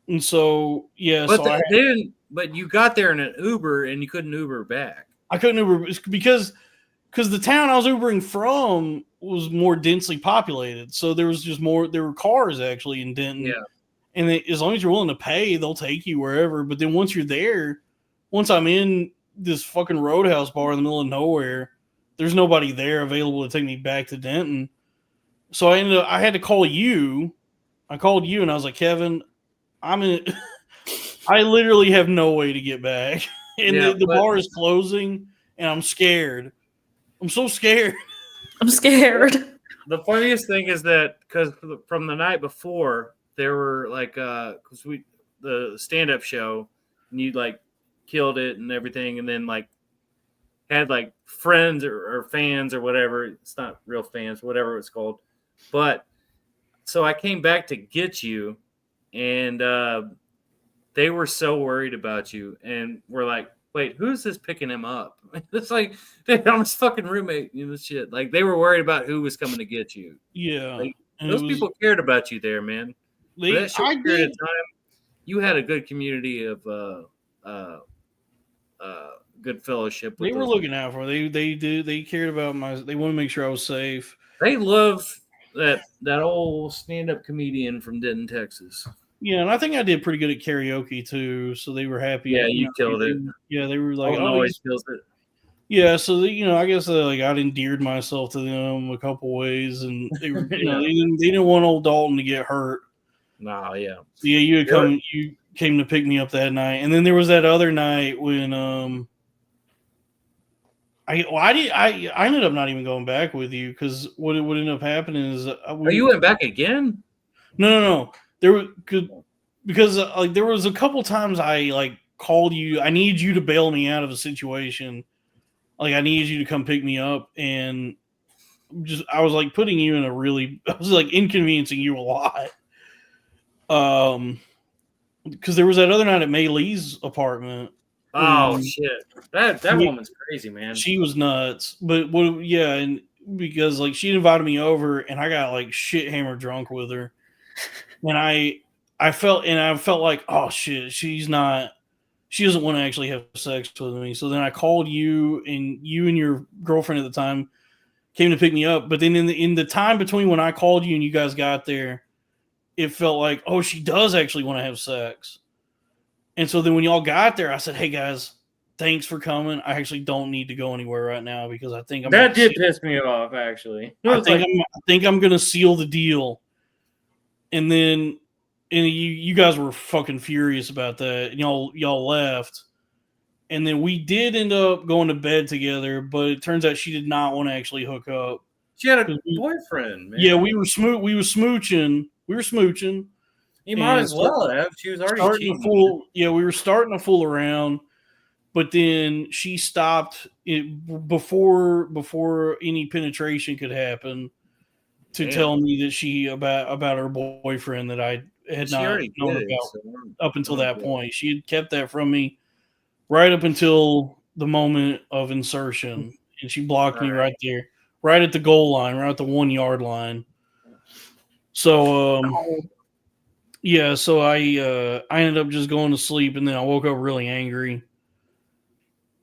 And so, yeah, But so they didn't. But you got there in an Uber and you couldn't Uber back. I couldn't Uber because the town I was Ubering from was more densely populated. So there was just more. There were cars actually in Denton. Yeah. And as long as you're willing to pay, they'll take you wherever. But then once you're there, once I'm in this fucking Roadhouse bar in the middle of nowhere, there's nobody there available to take me back to Denton. So I had to call you. I called you and I was like, Kevin, I'm in. I literally have no way to get back, and Yeah, the but- bar is closing, and I'm scared. I'm so scared. I'm scared. The funniest thing is that because from the night before, there were like because the stand-up show, and you like killed it and everything, and then like had like friends or fans or whatever. It's not real fans, whatever it's called. But so I came back to get you, and they were so worried about you, and we're like, wait, who's this picking him up? It's like, dude, I'm his fucking roommate, you know, shit. Like they were worried about who was coming to get you. Yeah, Like, and those people cared about you there, man. For that short period of time, you had a good community of good fellowship. With They were those looking out for me. They cared about my. They want to make sure I was safe. They love that old stand-up comedian from Denton, Texas. Yeah, and I think I did pretty good at karaoke too. So they were happy. Yeah, you killed it. Yeah, they were like, Alton always kills it. Yeah, so I guess like I endeared myself to them a couple ways, and they were, Yeah. they didn't want old Dalton to get hurt. Nah, yeah. So yeah, you came to pick me up that night, and then there was that other night when I ended up not even going back with you because what ended up happening is You went back again? No. There was because like there was a couple times I like called you. I need you to bail me out of a situation. Like I need you to come pick me up, and I was like putting you in a really. I was like inconveniencing you a lot. Because there was that other night at May Lee's apartment. Oh shit! That woman's crazy, man. She was nuts, but and because like she invited me over, and I got like shit hammered drunk with her, and I felt like, oh shit, she doesn't want to actually have sex with me. So then I called you and your girlfriend at the time came to pick me up. But then in the time between when I called you and you guys got there, it felt like, oh, she does actually want to have sex. And so then when y'all got there, I said, hey guys, thanks for coming. I actually don't need to go anywhere right now because I think that did piss me off, actually. I think I'm going to seal the deal. And then you guys were fucking furious about that. And y'all left. And then we did end up going to bed together, but it turns out she did not want to actually hook up. She had a boyfriend, man. Yeah, we were smooching. You might as well have. She was already cheating. We were starting to fool around, but then she stopped it before any penetration could happen to tell me that she about her boyfriend that I had not known about up until that point. She had kept that from me right up until the moment of insertion, and she blocked me right there, right at the goal line, right at the 1 yard line. So so I ended up just going to sleep, and then I woke up really angry,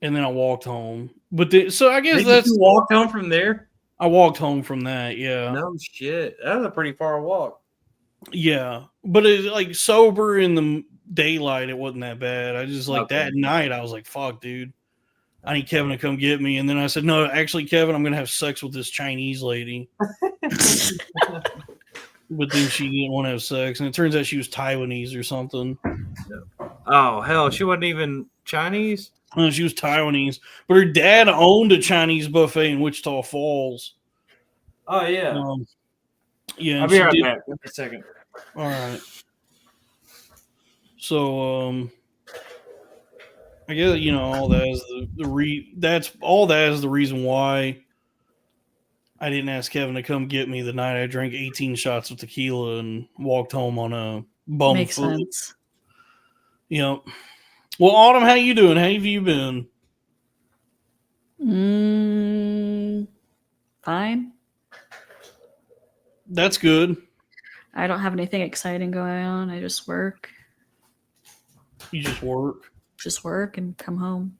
and then I walked home. But so I guess you walked home from there. I walked home from that. Yeah. No shit. That was a pretty far walk. Yeah, but it's like sober in the daylight, it wasn't that bad. I just like that night, I was like, "Fuck, dude, I need Kevin to come get me." And then I said, "No, actually, Kevin, I'm gonna have sex with this Chinese lady." But then she didn't want to have sex, and it turns out she was Taiwanese or something. Oh hell, she wasn't even Chinese. No, she was Taiwanese, but her dad owned a Chinese buffet in Wichita Falls. Oh yeah, yeah. I'll be right back. Wait a second. All right. So I guess all that is the reason why I didn't ask Kevin to come get me the night I drank 18 shots of tequila and walked home on a bum Makes foot. sense. Yep. Well, Autumn, how you doing? How have you been? Fine. That's good. I don't have anything exciting going on. I just work. You just work. Just work and come home.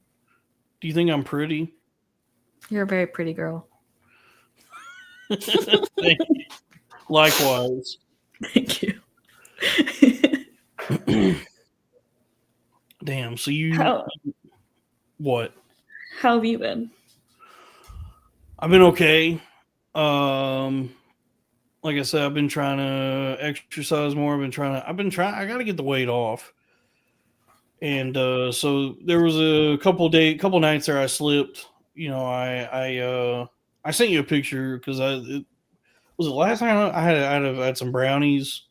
Do you think I'm pretty? You're a very pretty girl. Thank you. Likewise. Thank you. Damn. So you How what? have you been? I've been okay. Like I said, I've been trying to exercise more. I've been trying. I got to get the weight off. And so there was a couple nights there I slipped. You know, I sent you a picture because was it last time I had some brownies.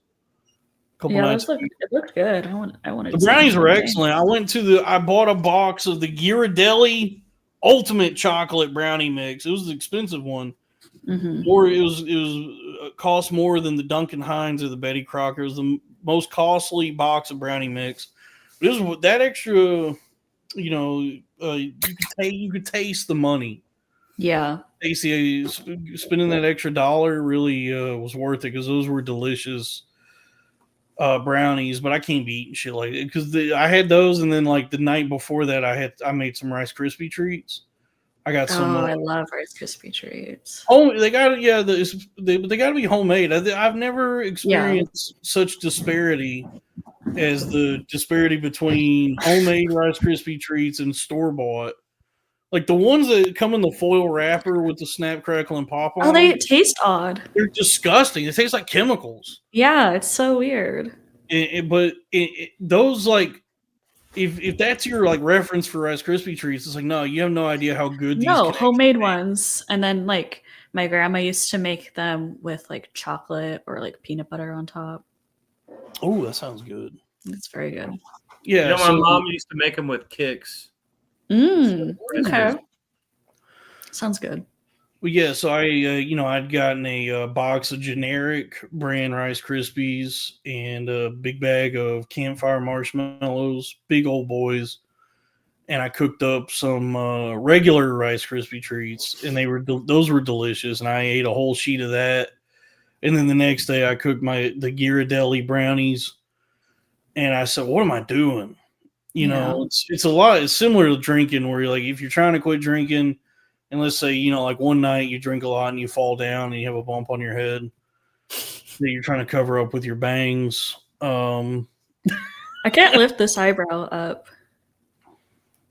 A couple Yeah, nights. it looked good. I wanted The to see brownies them were one day. excellent. I bought a box of the Ghirardelli Ultimate Chocolate Brownie Mix. It was the expensive one. Mhm. Or it was cost more than the Duncan Hines or the Betty Crocker. It was the most costly box of brownie mix. But it was that extra, you know, you could taste the money. Yeah. Spending that extra dollar really was worth it because those were delicious brownies. But I can't be eating shit like it because I had those, and then like the night before that, I made some Rice Krispie treats. I got some. Oh, I love Rice Krispie treats. They got they got to be homemade. I've never Yeah. experienced such disparity as the disparity between homemade Rice Krispie treats and store bought. Like the ones that come in the foil wrapper with the snap, crackle, and pop Oh, on they them, taste odd. they're disgusting. They taste like chemicals. Yeah, it's so weird. Those like if that's your like reference for Rice Krispie treats, it's like no, you have no idea how good these No, can actually homemade be. ones. And then like my grandma used to make them with like chocolate or like peanut butter on top. Oh, that sounds good. It's very good. Yeah, You know, my so mom used to make them with kicks. Okay. Sounds good. well, yeah, so I'd gotten a box of generic brand Rice Krispies and a big bag of campfire marshmallows, big old boys, and I cooked up some regular Rice Krispie treats, and those were delicious, and I ate a whole sheet of that. And then the next day, I cooked the Ghirardelli brownies, and I said, "What am I doing?" You know, it's a lot. It's similar to drinking, where you're like, if you're trying to quit drinking. And let's say, like one night you drink a lot and you fall down and you have a bump on your head that you're trying to cover up with your bangs. I can't lift this eyebrow up.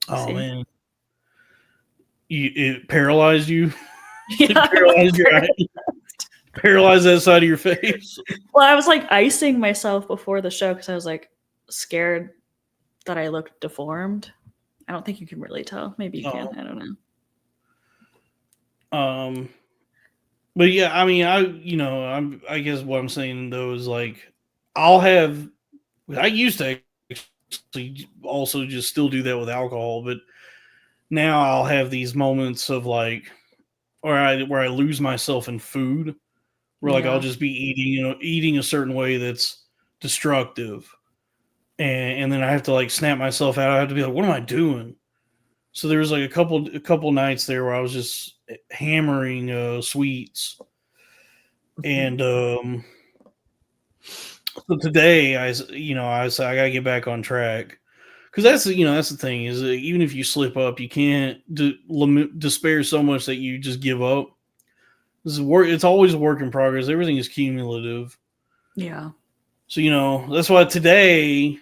Oh, See? man. It paralyzed you? Yeah, It paralyzed your eye? Paralyzed that side of your face? well, I was like icing myself before the show because I was like scared that I looked deformed. I don't think you can really tell. Maybe you can. I don't know. But yeah, I mean, I guess what I'm saying though is like, I used to actually also just still do that with alcohol, but now I'll have these moments of like, where I lose myself in food, where like I'll just be eating a certain way that's destructive, and then I have to like snap myself out. I have to be like, what am I doing? So there was like a couple nights there where I was just hammering sweets, and so today I said I gotta get back on track because that's the thing is even if you slip up, you can't despair so much that you just give up. This is work. It's always a work in progress. Everything is cumulative. Yeah. So that's why today,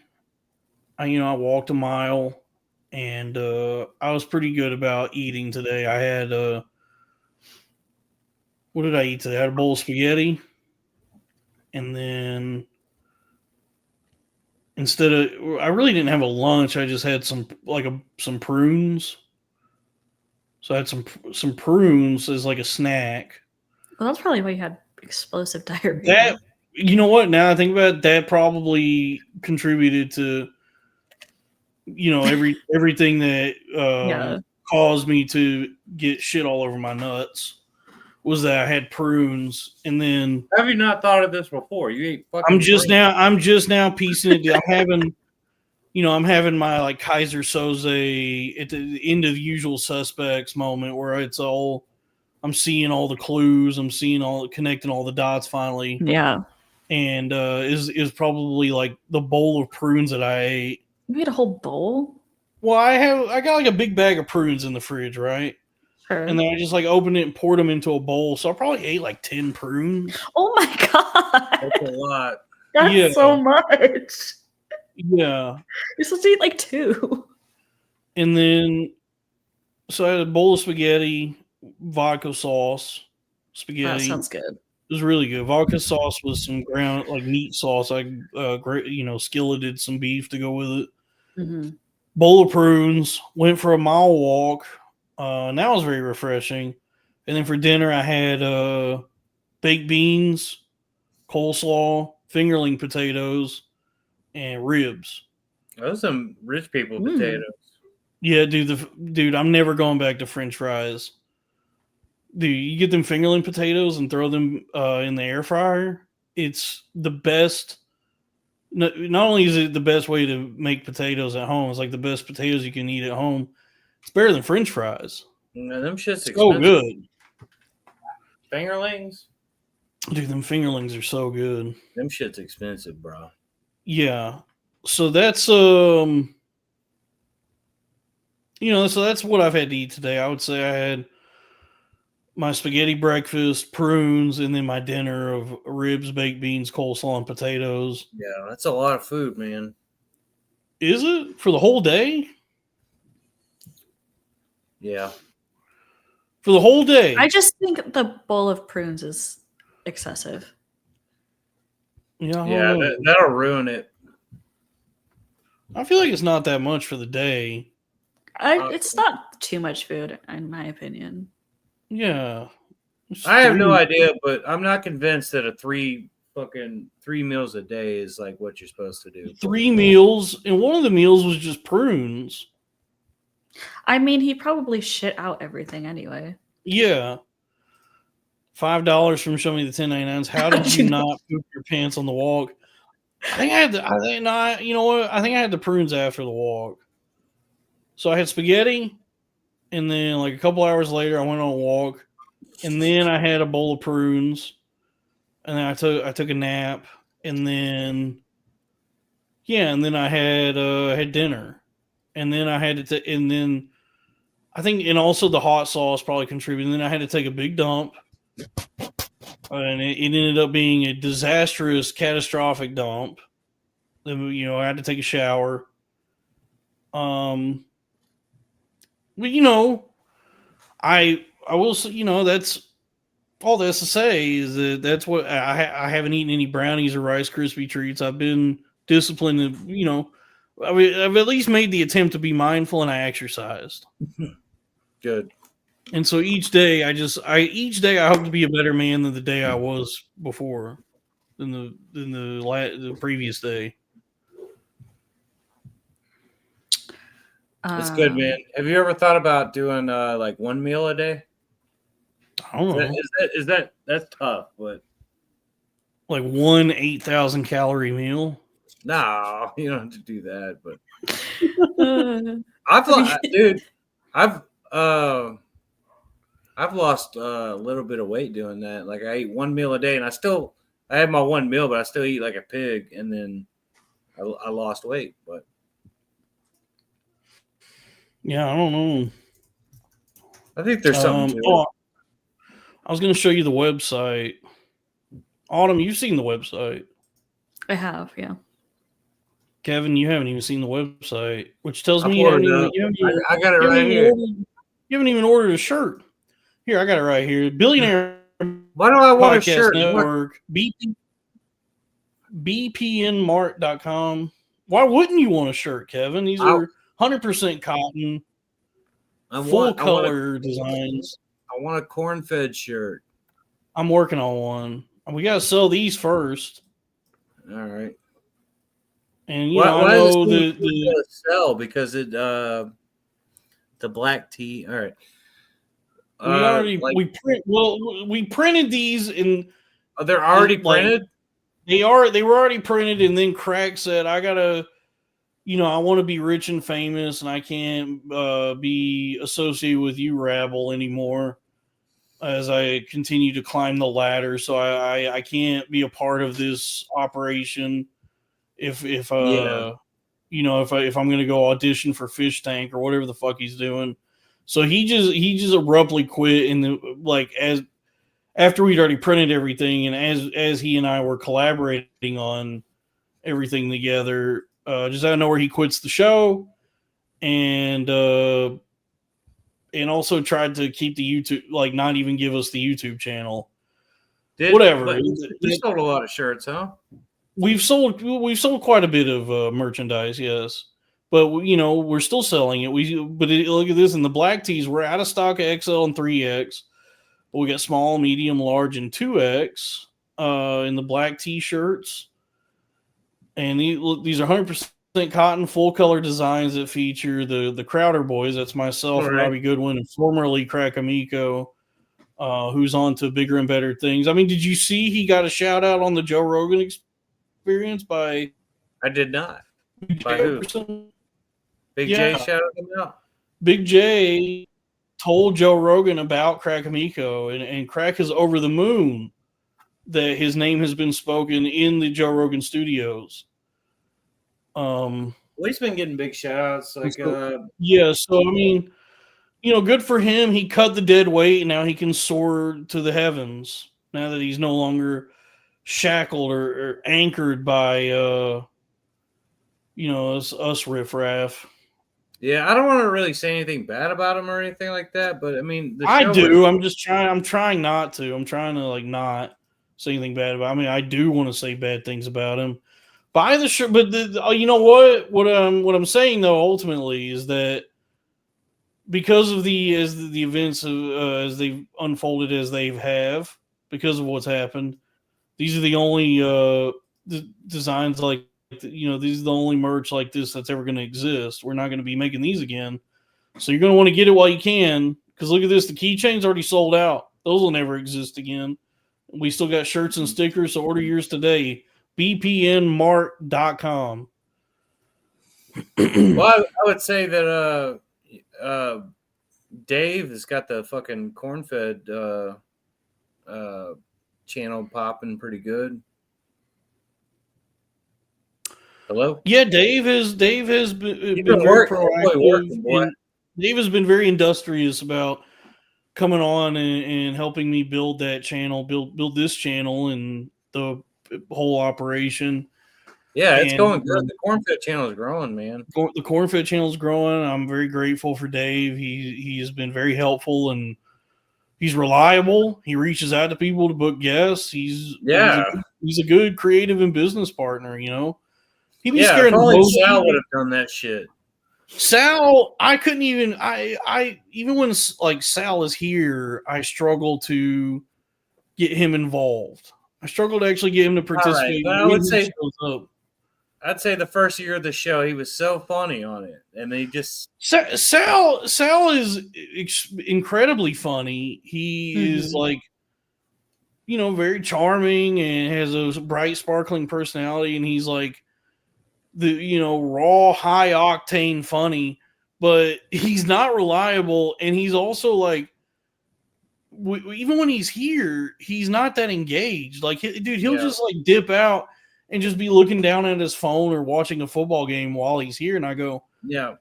I walked a mile, and I was pretty good about eating today. I had what did I eat today? I had a bowl of spaghetti, and then I really didn't have a lunch. I just had some prunes. So I had some prunes as like a snack. Well, that's probably why you had explosive diarrhea. That you know what? Now I think about it, that probably contributed to everything that caused me to get shit all over my nuts was that I had prunes, and then Have you not thought of this before? You ate fucking. I'm just now piecing it. I'm having I'm having my like Kaiser Soze at the end of the Usual Suspects moment where I'm seeing all the clues, connecting all the dots finally, Yeah. and is probably like the bowl of prunes that I ate. You ate a whole bowl? Well, I got like a big bag of prunes in the fridge, right? Sure. And then I just like opened it and poured them into a bowl. So I probably ate like 10 prunes. Oh my god. That's a lot. That's Yeah. so much. Yeah. You're supposed to eat like 2. And then, so I had a bowl of spaghetti, vodka sauce, spaghetti. That sounds good. It was really good. Vodka sauce with some ground, like meat sauce. I, skilleted some beef to go with it. Mm-hmm. Bowl of prunes. Went for a mile walk. And that was very refreshing. And then for dinner, I had baked beans, coleslaw, fingerling potatoes, and ribs. Those are some rich people potatoes. Yeah, dude, I'm never going back to French fries. Dude, you get them fingerling potatoes and throw them in the air fryer. It's the best. Not only is it the best way to make potatoes at home, it's like the best potatoes you can eat at home. It's better than French fries. Man, them shit's expensive. So good. Fingerlings? Dude, them fingerlings are so good. Them shit's expensive, bro. Yeah. So that's so that's what I've had to eat today. I would say I had my spaghetti breakfast, prunes, and then my dinner of ribs, baked beans, coleslaw, and potatoes. Yeah, that's a lot of food, man. Is it? For the whole day? Yeah. For the whole day? I just think the bowl of prunes is excessive. Yeah, that'll ruin it. I feel like it's not that much for the day. It's not too much food, in my opinion. Yeah. I have no idea, but I'm not convinced that a three meals a day is like what you're supposed to do. 3 meals, and one of the meals was just prunes. I mean, he probably shit out everything anyway. Yeah. $5 from Show Me the 1099s. How did you not poop your pants on the walk? I think I had the prunes after the walk. So I had spaghetti, and then like a couple hours later, I went on a walk, and then I had a bowl of prunes, and then I took a nap, and then I had dinner, and then I had to, and then I think, and also the hot sauce probably contributed. And then I had to take a big dump, and it ended up being a disastrous, catastrophic dump. Then I had to take a shower. But I will say, that's all this to say is that's what I haven't eaten any brownies or Rice Krispie treats. I've been disciplined, I've at least made the attempt to be mindful, and I exercised. Good. And so each day I hope to be a better man than the day I was before, than the previous day. That's good, man. Have you ever thought about doing like one meal a day? I don't know. Is that's tough, but like one 8,000 calorie meal? No, you don't have to do that. But I've lost a little bit of weight doing that. Like I eat one meal a day, and I have my one meal, but I still eat like a pig, and then I lost weight. But yeah, I don't know. I think there's something to it. I was going to show you the website. Autumn, you've seen the website. I have, yeah. Kevin, you haven't even seen the website, which tells me I got it right here. You haven't even ordered a shirt. Here, I got it right here. Billionaire Why do I want a Podcast shirt? Network, bpnmart.com. Why wouldn't you want a shirt, Kevin? These are 100% cotton, full color designs. I want a corn-fed shirt. I'm working on one. We got to sell these first. All right. And why I know the sell because it the black tea. All right. We printed these and they're already printed. They were already printed, and then Craig said, "I gotta I want to be rich and famous, and I can't be associated with you, rabble, anymore. As I continue to climb the ladder, so I can't be a part of this operation. If Yeah. if I'm gonna go audition for Fish Tank or whatever the fuck he's doing. So he just abruptly quit in the like as after we'd already printed everything, and as he and I were collaborating on everything together, just out of nowhere he quits the show, and also tried to keep the YouTube, like not even give us the YouTube channel. Whatever. But you sold a lot of shirts, huh? We've sold quite a bit of merchandise, yes, but we're still selling it. Look at this in the black tees. We're out of stock of XL and 3X, but we got small, medium, large, and 2X in the black t-shirts. And these are 100% cotton, full color designs that feature the Crowder Boys. That's myself, All right. Robbie Goodwin, and formerly Crack Amico, who's on to bigger and better things. I mean, did you see he got a shout out on the Joe Rogan Experience by? I did not. By Jay who? Okerson? Big Yeah. J shouted him out. Big J told Joe Rogan about Crack Amico, and Crack is over the moon that his name has been spoken in the Joe Rogan studios. Well, he's been getting big shout outs. Like, yeah, so I mean, good for him. He cut the dead weight, and now he can soar to the heavens. Now that he's no longer shackled or anchored by, us riffraff. yeah, I don't want to really say anything bad about him or anything like that, but I mean, I do. I'm just trying. I'm trying not to. I'm trying to not say anything bad about. I mean, I do want to say bad things about him. Buy the shirt, but you know what? What I'm saying though, ultimately, is that because of the events as they've unfolded as they have, because of what's happened, these are the only designs like these are the only merch like this that's ever going to exist. We're not going to be making these again, so you're going to want to get it while you can. Because look at this, the keychains already sold out. Those will never exist again. We still got shirts and stickers, so order yours today. bpnmart.com. Well, I would say that Dave has got the fucking corn-fed channel popping pretty good. Hello? Yeah, Dave has been very working, boy. and Dave has been very industrious about coming on and helping me build that channel, build this channel and the whole operation. Yeah, it's going good. The corn-fed channel is growing, man. The corn-fed channel is growing. I'm very grateful for Dave. He has been very helpful, and he's reliable. He reaches out to people to book guests. He's a good creative and business partner. He'd be scared. If only Sal would have done that shit. Sal, I couldn't even. I even when like Sal is here, I struggle to get him involved. I struggle to actually get him to participate. Right, but I would say, I'd say the first year of the show, he was so funny on it, and they just Sal is incredibly funny. He is like, very charming and has a bright, sparkling personality, and he's like the raw, high octane funny, but he's not reliable, and he's also like. Even when he's here, he's not that engaged. Like, dude, he'll just like dip out and just be looking down at his phone or watching a football game while he's here. And I go, yeah.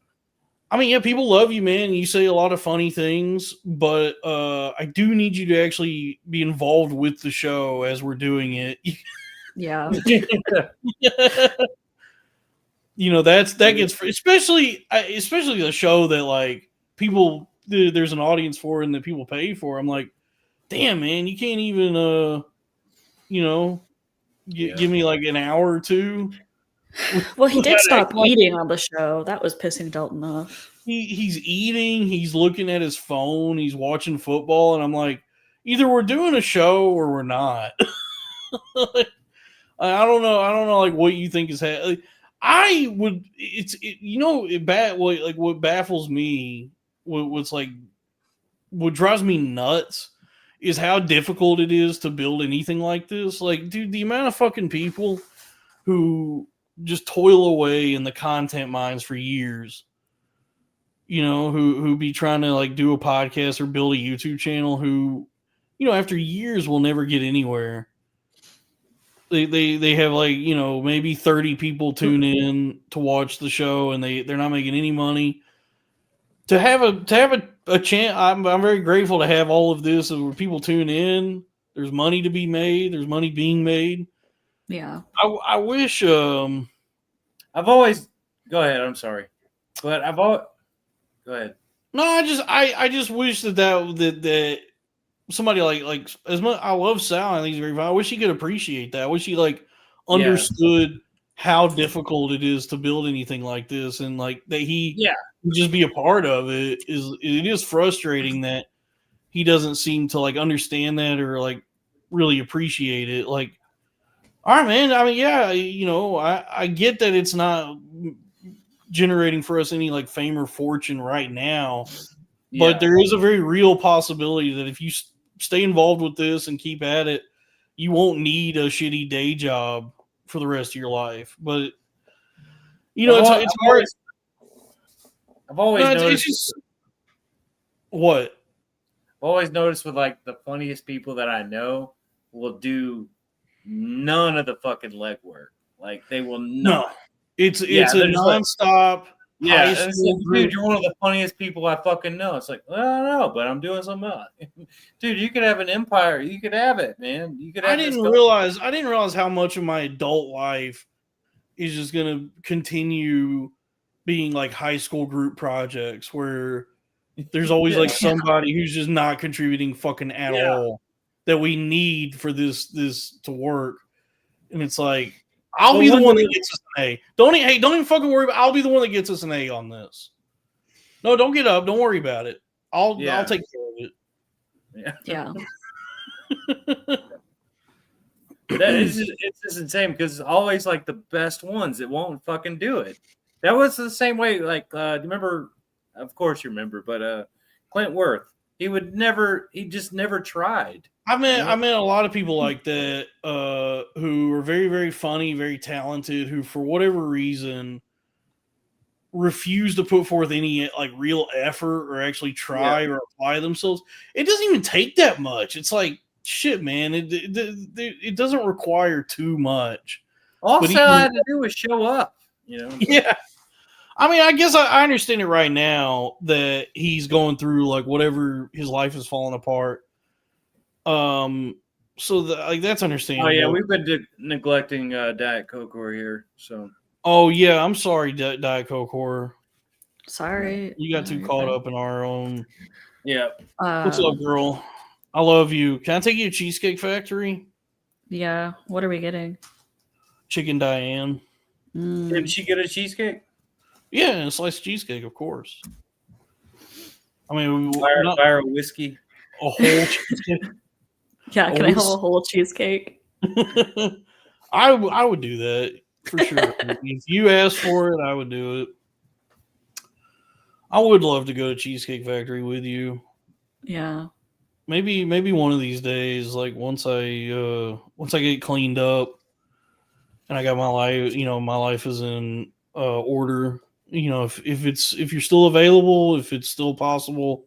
I mean, yeah, people love you, man. You say a lot of funny things, but I do need you to actually be involved with the show as we're doing it. Yeah. That gets especially the show that like people. There's an audience for and that people pay for. I'm like, damn, man, you can't even, give me like an hour or two. Well, he did stop eating on the show. That was pissing Dalton off. He's eating. He's looking at his phone. He's watching football, and I'm like, either we're doing a show or we're not. I don't know, like what you think is happening. I would. What baffles me. What drives me nuts is how difficult it is to build anything like this. Like, dude, the amount of fucking people who just toil away in the content mines for years. You know, who be trying to like do a podcast or build a YouTube channel, who, you know, after years will never get anywhere. They have like, you know, maybe 30 people tune in to watch the show, and they're not making any money. To have a chance, I'm very grateful to have all of this, where people tune in. There's money to be made. There's money being made. Yeah. I wish. I've always. Go ahead. I'm sorry, but I've always. Go ahead. No, I just wish that somebody like as much. I love Sal. I think he's very fine. I wish he could appreciate that. I wish he like understood how difficult it is to build anything like this, and like that he would just be a part of it. It is frustrating that he doesn't seem to like understand that or like really appreciate it. Like, all right, man. I mean, yeah, you know, I get that it's not generating for us any like fame or fortune right now, but there is a very real possibility that if you stay involved with this and keep at it, you won't need a shitty day job for the rest of your life. But you know, it's hard. I've always noticed. It's just, what? I've always noticed with like the funniest people that I know will do none of the fucking legwork. Like they will not. No. It's a nonstop. Yeah, dude, you're one of the funniest people I fucking know. It's like, I don't know, but I'm doing something else. Dude, you could have an empire. You could have it, man. You could have. I didn't realize how much of my adult life is just gonna continue being like high school group projects where there's always like somebody who's just not contributing fucking at all that we need for this to work. And it's like, I'll be the one that gets us an A. Don't even fucking worry about it. I'll be the one that gets us an A on this. No, don't get up. Don't worry about it. I'll take care of it. Yeah. It's just insane because it's always like the best ones that won't fucking do it. That was the same way. Like, do you remember? Of course you remember, but Clint Worth. He just never tried. I met a lot of people like that who are very, very funny, very talented, who for whatever reason refuse to put forth any like real effort or actually try or apply themselves. It doesn't even take that much. It's like, shit, man. It doesn't require too much. All I had to do was show up. You know? Yeah. I mean, I guess I understand it right now that he's going through like whatever, his life is falling apart. So like that's understandable. Oh yeah, we've been neglecting Diet Coke over here. So. Oh yeah, I'm sorry, Diet Coke horror. Sorry, you got too caught up in our own. Yeah. What's up, girl? I love you. Can I take you to Cheesecake Factory? Yeah. What are we getting? Chicken Diane. Did she get a cheesecake? Yeah, a sliced cheesecake, of course. I mean, fire a whiskey. A whole cheesecake. Yeah, can I have a whole cheesecake? I would do that for sure. If you asked for it, I would do it. I would love to go to Cheesecake Factory with you. Yeah. Maybe one of these days, like once I get cleaned up and I got my life, my life is in order. If you're still available, if it's still possible,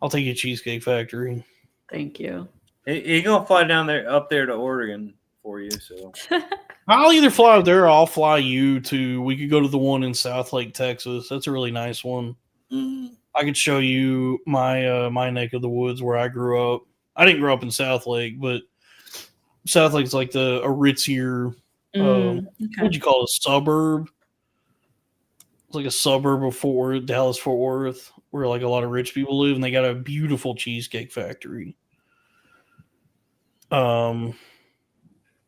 I'll take you to Cheesecake Factory. Thank you. He's gonna fly up there to Oregon for you. So I'll either fly up there or I'll fly you to. We could go to the one in Southlake, Texas. That's a really nice one. I could show you my neck of the woods where I grew up. I didn't grow up in Southlake, but Southlake's like a ritzier. What'd you call it? A suburb? It's like a suburb of Dallas Fort Worth, where like a lot of rich people live, and they got a beautiful cheesecake factory. All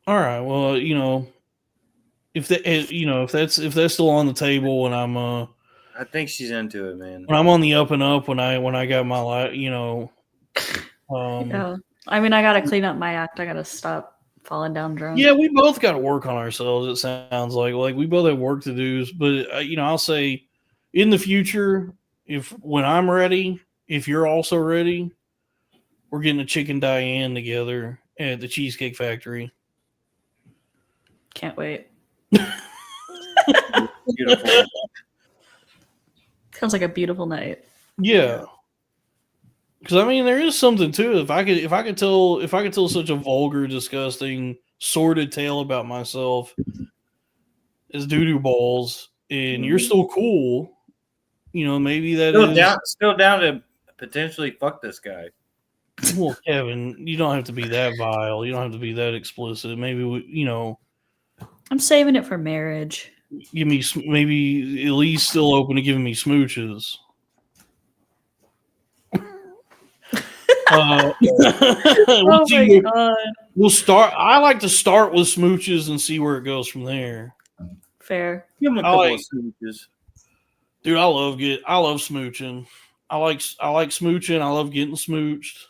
right. Well, if that's still on the table, and I'm I think she's into it, man. When I'm on the up and up, when I got my life, yeah. I mean, I gotta clean up my act. I gotta stop falling down drunk. Yeah, we both got to work on ourselves. It sounds like we both have work to do. But I'll say, in the future, when I'm ready, if you're also ready, we're getting a Chicken Diane together at the Cheesecake Factory. Can't wait. Beautiful. Sounds like a beautiful night. Yeah. Because I mean, there is something to it. If I could tell such a vulgar, disgusting, sordid tale about myself as doo-doo balls, and you're still cool, maybe that is. Still down to potentially fuck this guy. Well, Kevin, you don't have to be that vile. You don't have to be that explicit. Maybe I'm saving it for marriage. give me maybe at least still open to giving me smooches. Oh my god! We'll start. I like to start with smooches and see where it goes from there. Fair. Give him a couple of smooches. Dude, I love smooching. I like smooching. I love getting smooched.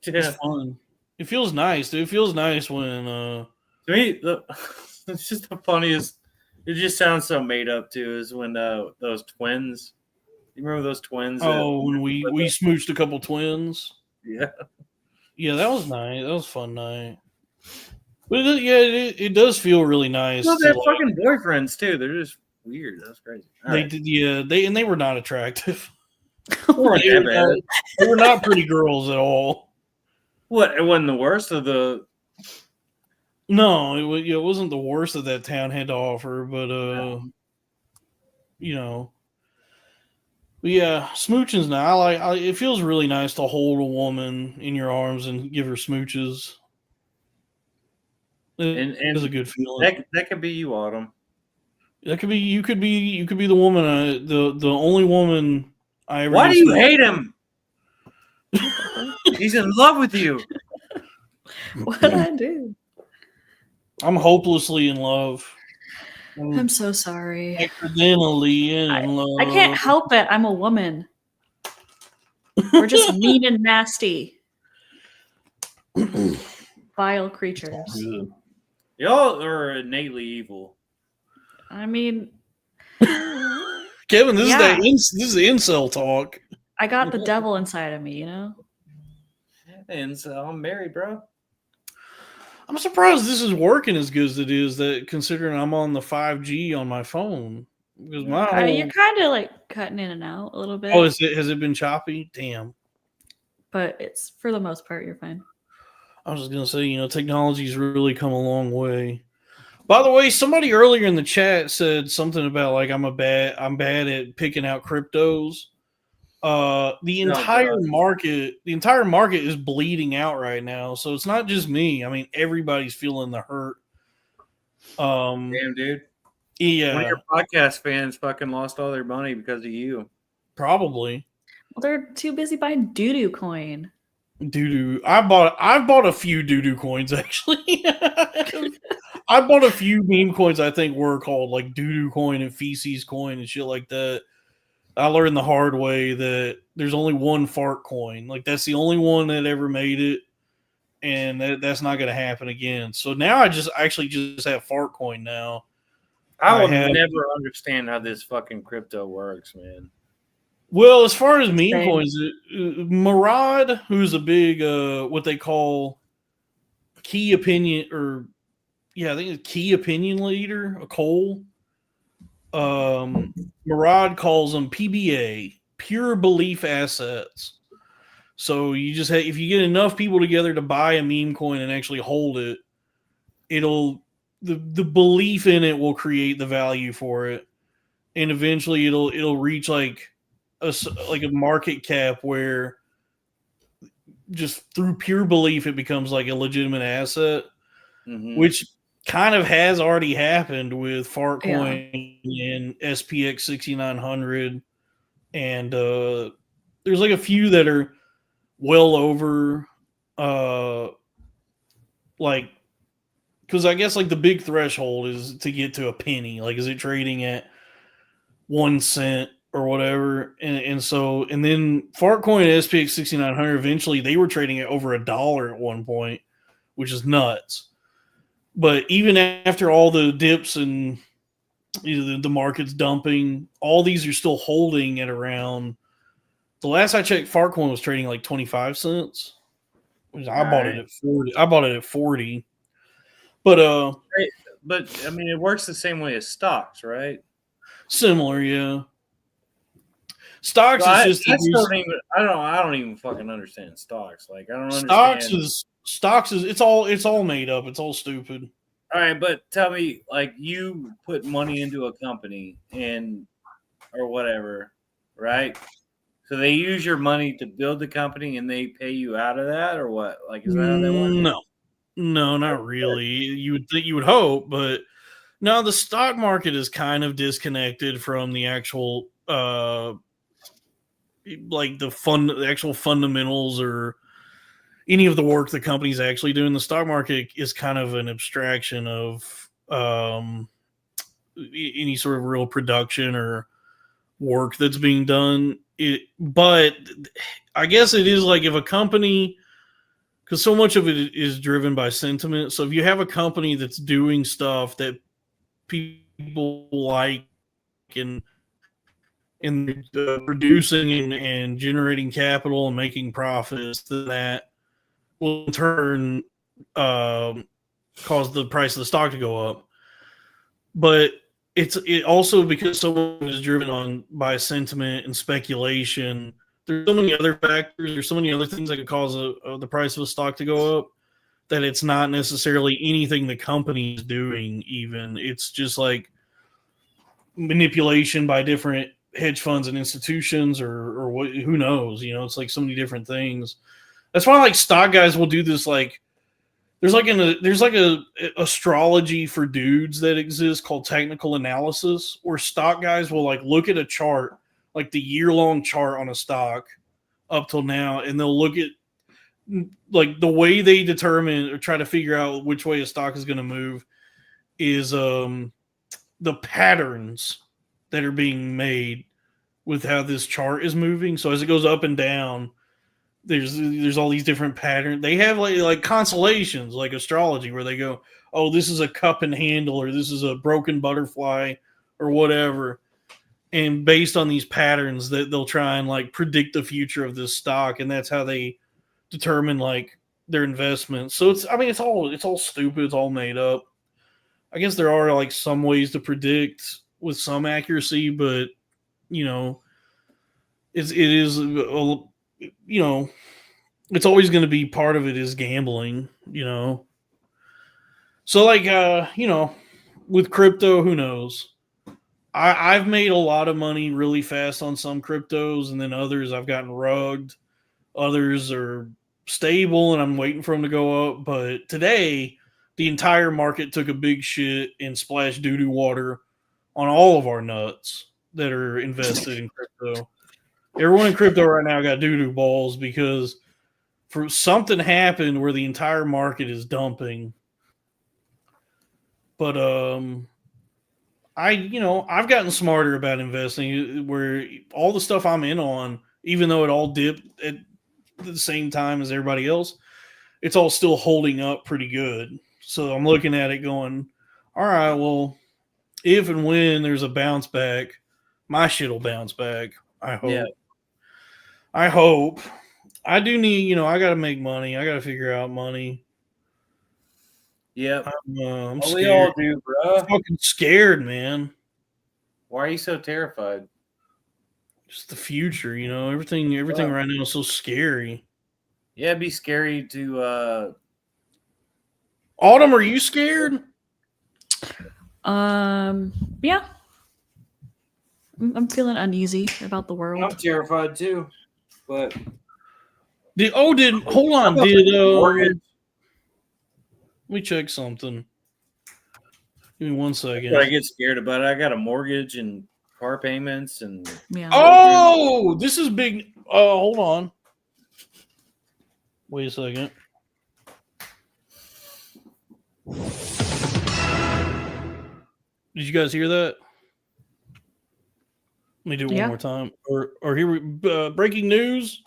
Yeah. It's fun. It feels nice, dude. It feels nice when To me, it's just the funniest. It just sounds so made up too. Is when those twins. You remember those twins? when we smooched a couple twins. Yeah. Yeah, that was nice. That was a fun night. But it does feel really nice. Well, they're fucking boyfriends too. They're just weird. That's crazy. They were not attractive. They were not pretty girls at all. What? It wasn't the worst of the. No, it wasn't the worst that town had to offer, but But yeah, smooching's now. It feels really nice to hold a woman in your arms and give her smooches. It is a good feeling. That could be you, Autumn. That could be you. Could be the woman. The only woman I ever. Why do you hate him? He's in love with you. What did I do? I'm hopelessly in love. I'm so sorry. Accidentally in love. I can't help it. I'm a woman. We're just mean and nasty. Vile creatures. Y'all are innately evil. I mean, Kevin, this is the incel talk. I got the devil inside of me, And so I'm married, bro. I'm surprised this is working as good as it is. That considering I'm on the 5G on my phone, because you're kind of like cutting in and out a little bit. Oh, has it been choppy? Damn. But it's for the most part, you're fine. I was just gonna say, technology's really come a long way. By the way, somebody earlier in the chat said something about like I'm bad at picking out cryptos. The entire market is bleeding out right now. So it's not just me. I mean, everybody's feeling the hurt. Damn, dude. Yeah. One of your podcast fans fucking lost all their money because of you. Probably. Well, they're too busy buying doo-doo coin. Doo-doo. I bought a few doo-doo coins actually. I bought a few meme coins I think were called like doo-doo coin and feces coin and shit like that. I learned the hard way that there's only one fart coin. Like that's the only one that ever made it, and that's not going to happen again. So now I just have fart coin now. I will never understand how this fucking crypto works, man. Well, as far as meme coins, Murad, who's a big what they call key opinion I think it's key opinion leader, a Cole. Murad calls them PBA, pure belief assets. So you just if you get enough people together to buy a meme coin and actually hold it, the belief in it will create the value for it, and eventually it'll reach like a market cap where just through pure belief it becomes like a legitimate asset, which kind of has already happened with Fartcoin and SPX 6900, and there's like a few that are well over like, because I guess like the big threshold is to get to a penny. Like, is it trading at 1 cent or whatever? And then Fartcoin and SPX 6900 eventually they were trading at over $1 at one point, which is nuts. But even after all the dips and the market's dumping, all these are still holding at around. The last I checked, Fartcoin was trading like 25 cents. Which I bought it at 40. But but I mean, it works the same way as stocks, right? Similar, yeah. Stocks So is I, just I still don't even. I don't even fucking understand stocks. Like I don't stocks understand. is stocks is it's all made up. It's all stupid. All right, but tell me, like you put money into a company and or whatever, right? So they use your money to build the company and they pay you out of that, or what? Like, is that how that works? No, no, not really. You would think, you would hope, but no. The stock market is kind of disconnected from the actual, like the actual fundamentals or any of the work the company's actually doing. The stock market is kind of an abstraction of any sort of real production or work that's being done. But I guess it is like if a company, because so much of it is driven by sentiment. So if you have a company that's doing stuff that people like and producing and generating capital and making profits, then that will in turn um, cause the price of the stock to go up. But it also, because so much is driven on by sentiment and speculation. There's so many other factors. There's so many other things that could cause the price of a stock to go up that it's not necessarily anything the company is doing. Even it's just like manipulation by different hedge funds and institutions, or what? Who knows? You know, it's like so many different things. That's why like stock guys will do this like there's like a astrology for dudes that exists called technical analysis, where stock guys will like look at a chart, like the year-long chart on a stock up till now, and they'll look at like the way they determine or try to figure out which way a stock is going to move is the patterns that are being made with how this chart is moving. So as it goes up and down, there's all these different patterns. They have like constellations, like astrology, where they go, oh, this is a cup and handle, or this is a broken butterfly, or whatever. And based on these patterns, that they'll try and like predict the future of this stock, and that's how they determine like their investments. So it's, I mean, it's all stupid. It's all made up. I guess there are like some ways to predict with some accuracy, but you know, it is you know, it's always going to be part of it is gambling, you know. So like you know, with crypto, who knows? I've made a lot of money really fast on some cryptos, and then others I've gotten rugged. Others are stable, and I'm waiting for them to go up. But today, the entire market took a big shit and splashed doo doo water on all of our nuts that are invested in crypto. Everyone in crypto right now got doo doo balls because for something happened where the entire market is dumping. But I've gotten smarter about investing where all the stuff I'm in on, even though it all dipped at the same time as everybody else, it's all still holding up pretty good. So I'm looking at it going, all right, well, if and when there's a bounce back, my shit will bounce back. I hope. Yeah. I hope. I do need, I got to make money. I got to figure out money. Yep. I'm We scared. all do, bro. I'm fucking scared, man. Why are you so terrified? Just the future, everything right now is so scary. Yeah, it'd be scary to Autumn, are you scared? Yeah. I'm feeling uneasy about the world. I'm terrified too. But hold on, mortgage? Let me check something. Give me 1 second. What I get scared about it. I got a mortgage and car payments and Yeah. Oh, this is big. Hold on. Wait a second. Did you guys hear that? Let me do it one more time. Or here we breaking news.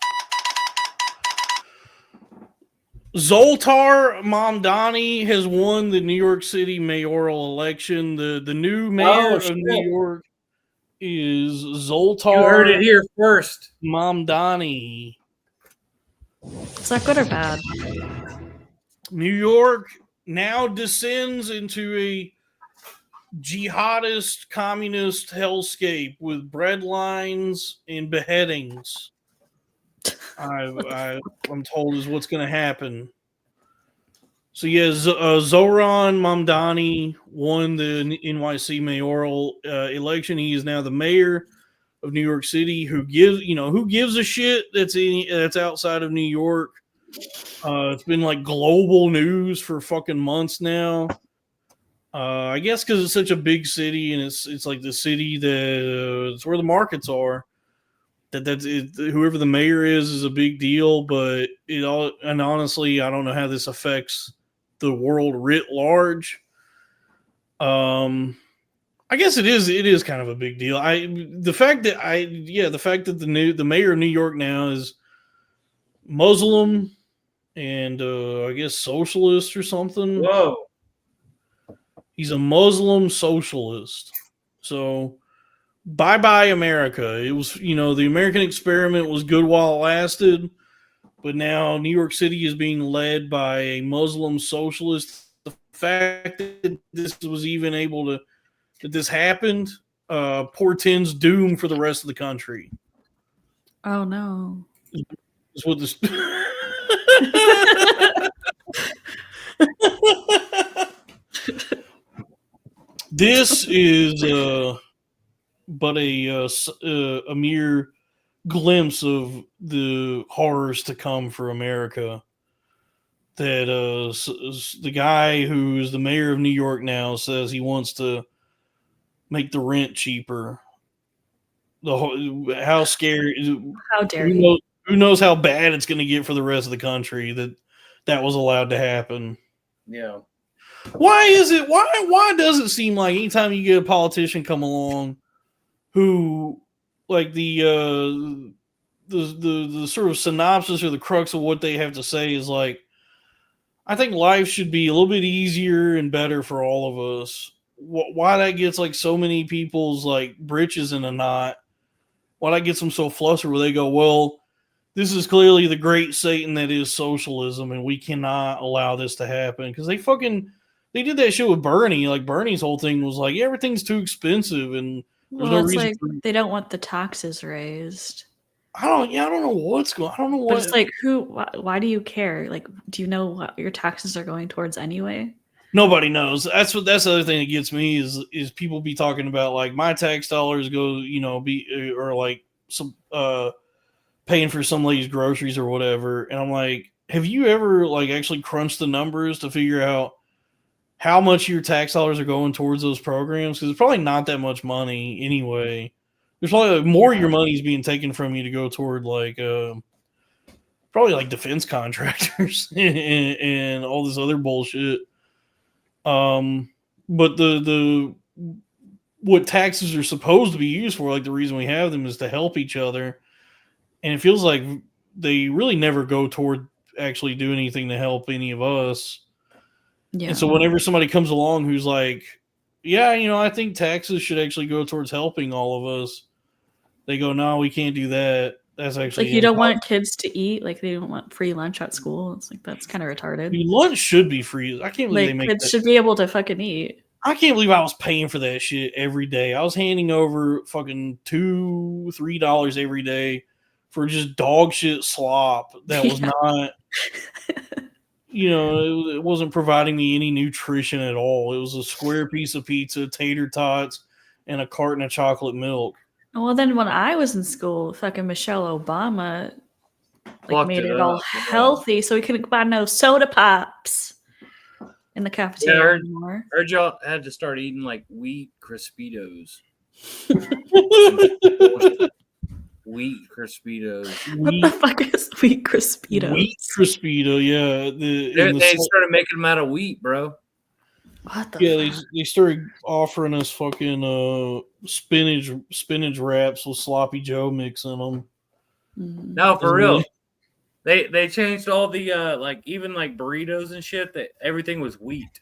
Zoltar Mamdani has won the New York City mayoral election. The new mayor of New York is Zoltar. You heard it here first. Mamdani. Is that good or bad? New York now descends into a jihadist communist hellscape with bread lines and beheadings. I'm told is what's going to happen. So yeah, Zoran Mamdani won the NYC mayoral election. He is now the mayor of New York City. Who gives a shit that's outside of New York? It's been like global news for fucking months now. I guess because it's such a big city and it's like the city that it's where the markets are. Whoever the mayor is a big deal, but and honestly, I don't know how this affects the world writ large. I guess it is kind of a big deal. The fact that the mayor of New York now is Muslim and I guess socialist or something. Whoa. He's a Muslim socialist. So bye bye America. It was, the American experiment was good while it lasted, but now New York City is being led by a Muslim socialist. The fact that this happened portends doom for the rest of the country. Oh no. Is what this This is but a mere glimpse of the horrors to come for America. That the guy who's the mayor of New York now says he wants to make the rent cheaper. How scary! How dare he? Who knows how bad it's going to get for the rest of the country that was allowed to happen. Yeah. Why is it? Why does it seem like anytime you get a politician come along who like the sort of synopsis or the crux of what they have to say is like, I think life should be a little bit easier and better for all of us. Why that gets like so many people's like britches in a knot? Why that gets them so flustered where they go, well, this is clearly the great Satan that is socialism, and we cannot allow this to happen because they did that shit with Bernie. Like Bernie's whole thing was like, yeah, everything's too expensive, and there's no it's reason like they don't want the taxes raised. I don't know what's going. I don't know what. But it's like, why do you care? Like, do you know what your taxes are going towards anyway? Nobody knows. That's the other thing that gets me is people be talking about like my tax dollars go, or like some paying for some lady's groceries or whatever. And I'm like, have you ever like actually crunched the numbers to figure out how much your tax dollars are going towards those programs? Because it's probably not that much money anyway. There's probably like more of your money is being taken from you to go toward like probably like defense contractors and all this other bullshit. But the what taxes are supposed to be used for, like the reason we have them is to help each other. And it feels like they really never go toward actually doing anything to help any of us. Yeah. And so whenever somebody comes along who's like, yeah, I think taxes should actually go towards helping all of us, they go, no, we can't do that. That's actually like you don't want kids to eat, like they don't want free lunch at school. It's like that's kind of retarded. I mean, lunch should be free. I can't believe they make kids should be able to fucking eat. I can't believe I was paying for that shit every day. I was handing over fucking $2-3 every day for just dog shit slop that was not, it wasn't providing me any nutrition at all. It was a square piece of pizza, tater tots, and a carton of chocolate milk. Well, then when I was in school, fucking Michelle Obama made it all healthy so we couldn't buy no soda pops in the cafeteria anymore. I heard y'all had to start eating like wheat Crispitos. Wheat Crispitos. What the fuck is wheat Crispitos? Wheat Crispito, yeah. They started making them out of wheat, bro. What the fuck? They started offering us fucking spinach wraps with sloppy Joe mix in them. No, for real. They changed all the even like burritos and shit. That everything was wheat.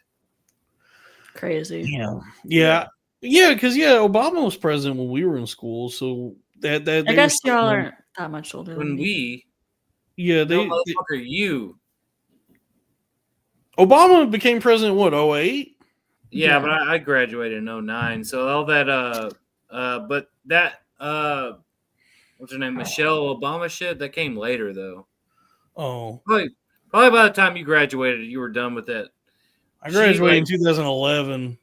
Crazy. Yeah. Because Obama was president when we were in school, so that I guess y'all aren't that much older when than me. motherfucker, you. Obama became president what, 2008? Yeah, but I graduated in 09. So all that but that what's her name? Michelle Obama shit, that came later though. Oh. Probably by the time you graduated, you were done with that. I graduated in 2011.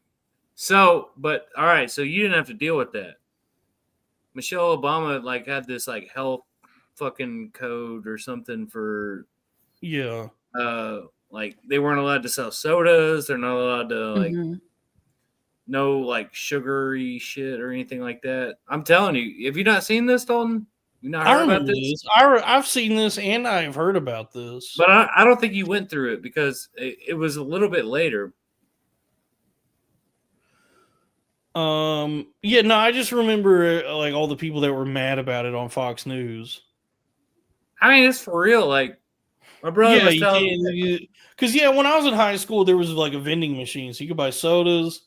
So, but all right, so you didn't have to deal with that. Michelle Obama like had this like health fucking code or something for like they weren't allowed to sell sodas, they're not allowed to like no like sugary shit or anything like that. I'm telling you, have you not seen this, Dalton? You not heard about this? I've seen this and I've heard about this. But I don't think you went through it because it was a little bit later. Yeah, no, I just remember like all the people that were mad about it on Fox News. I mean, it's for real. Like my brother was telling me, because when I was in high school, there was like a vending machine, so you could buy sodas,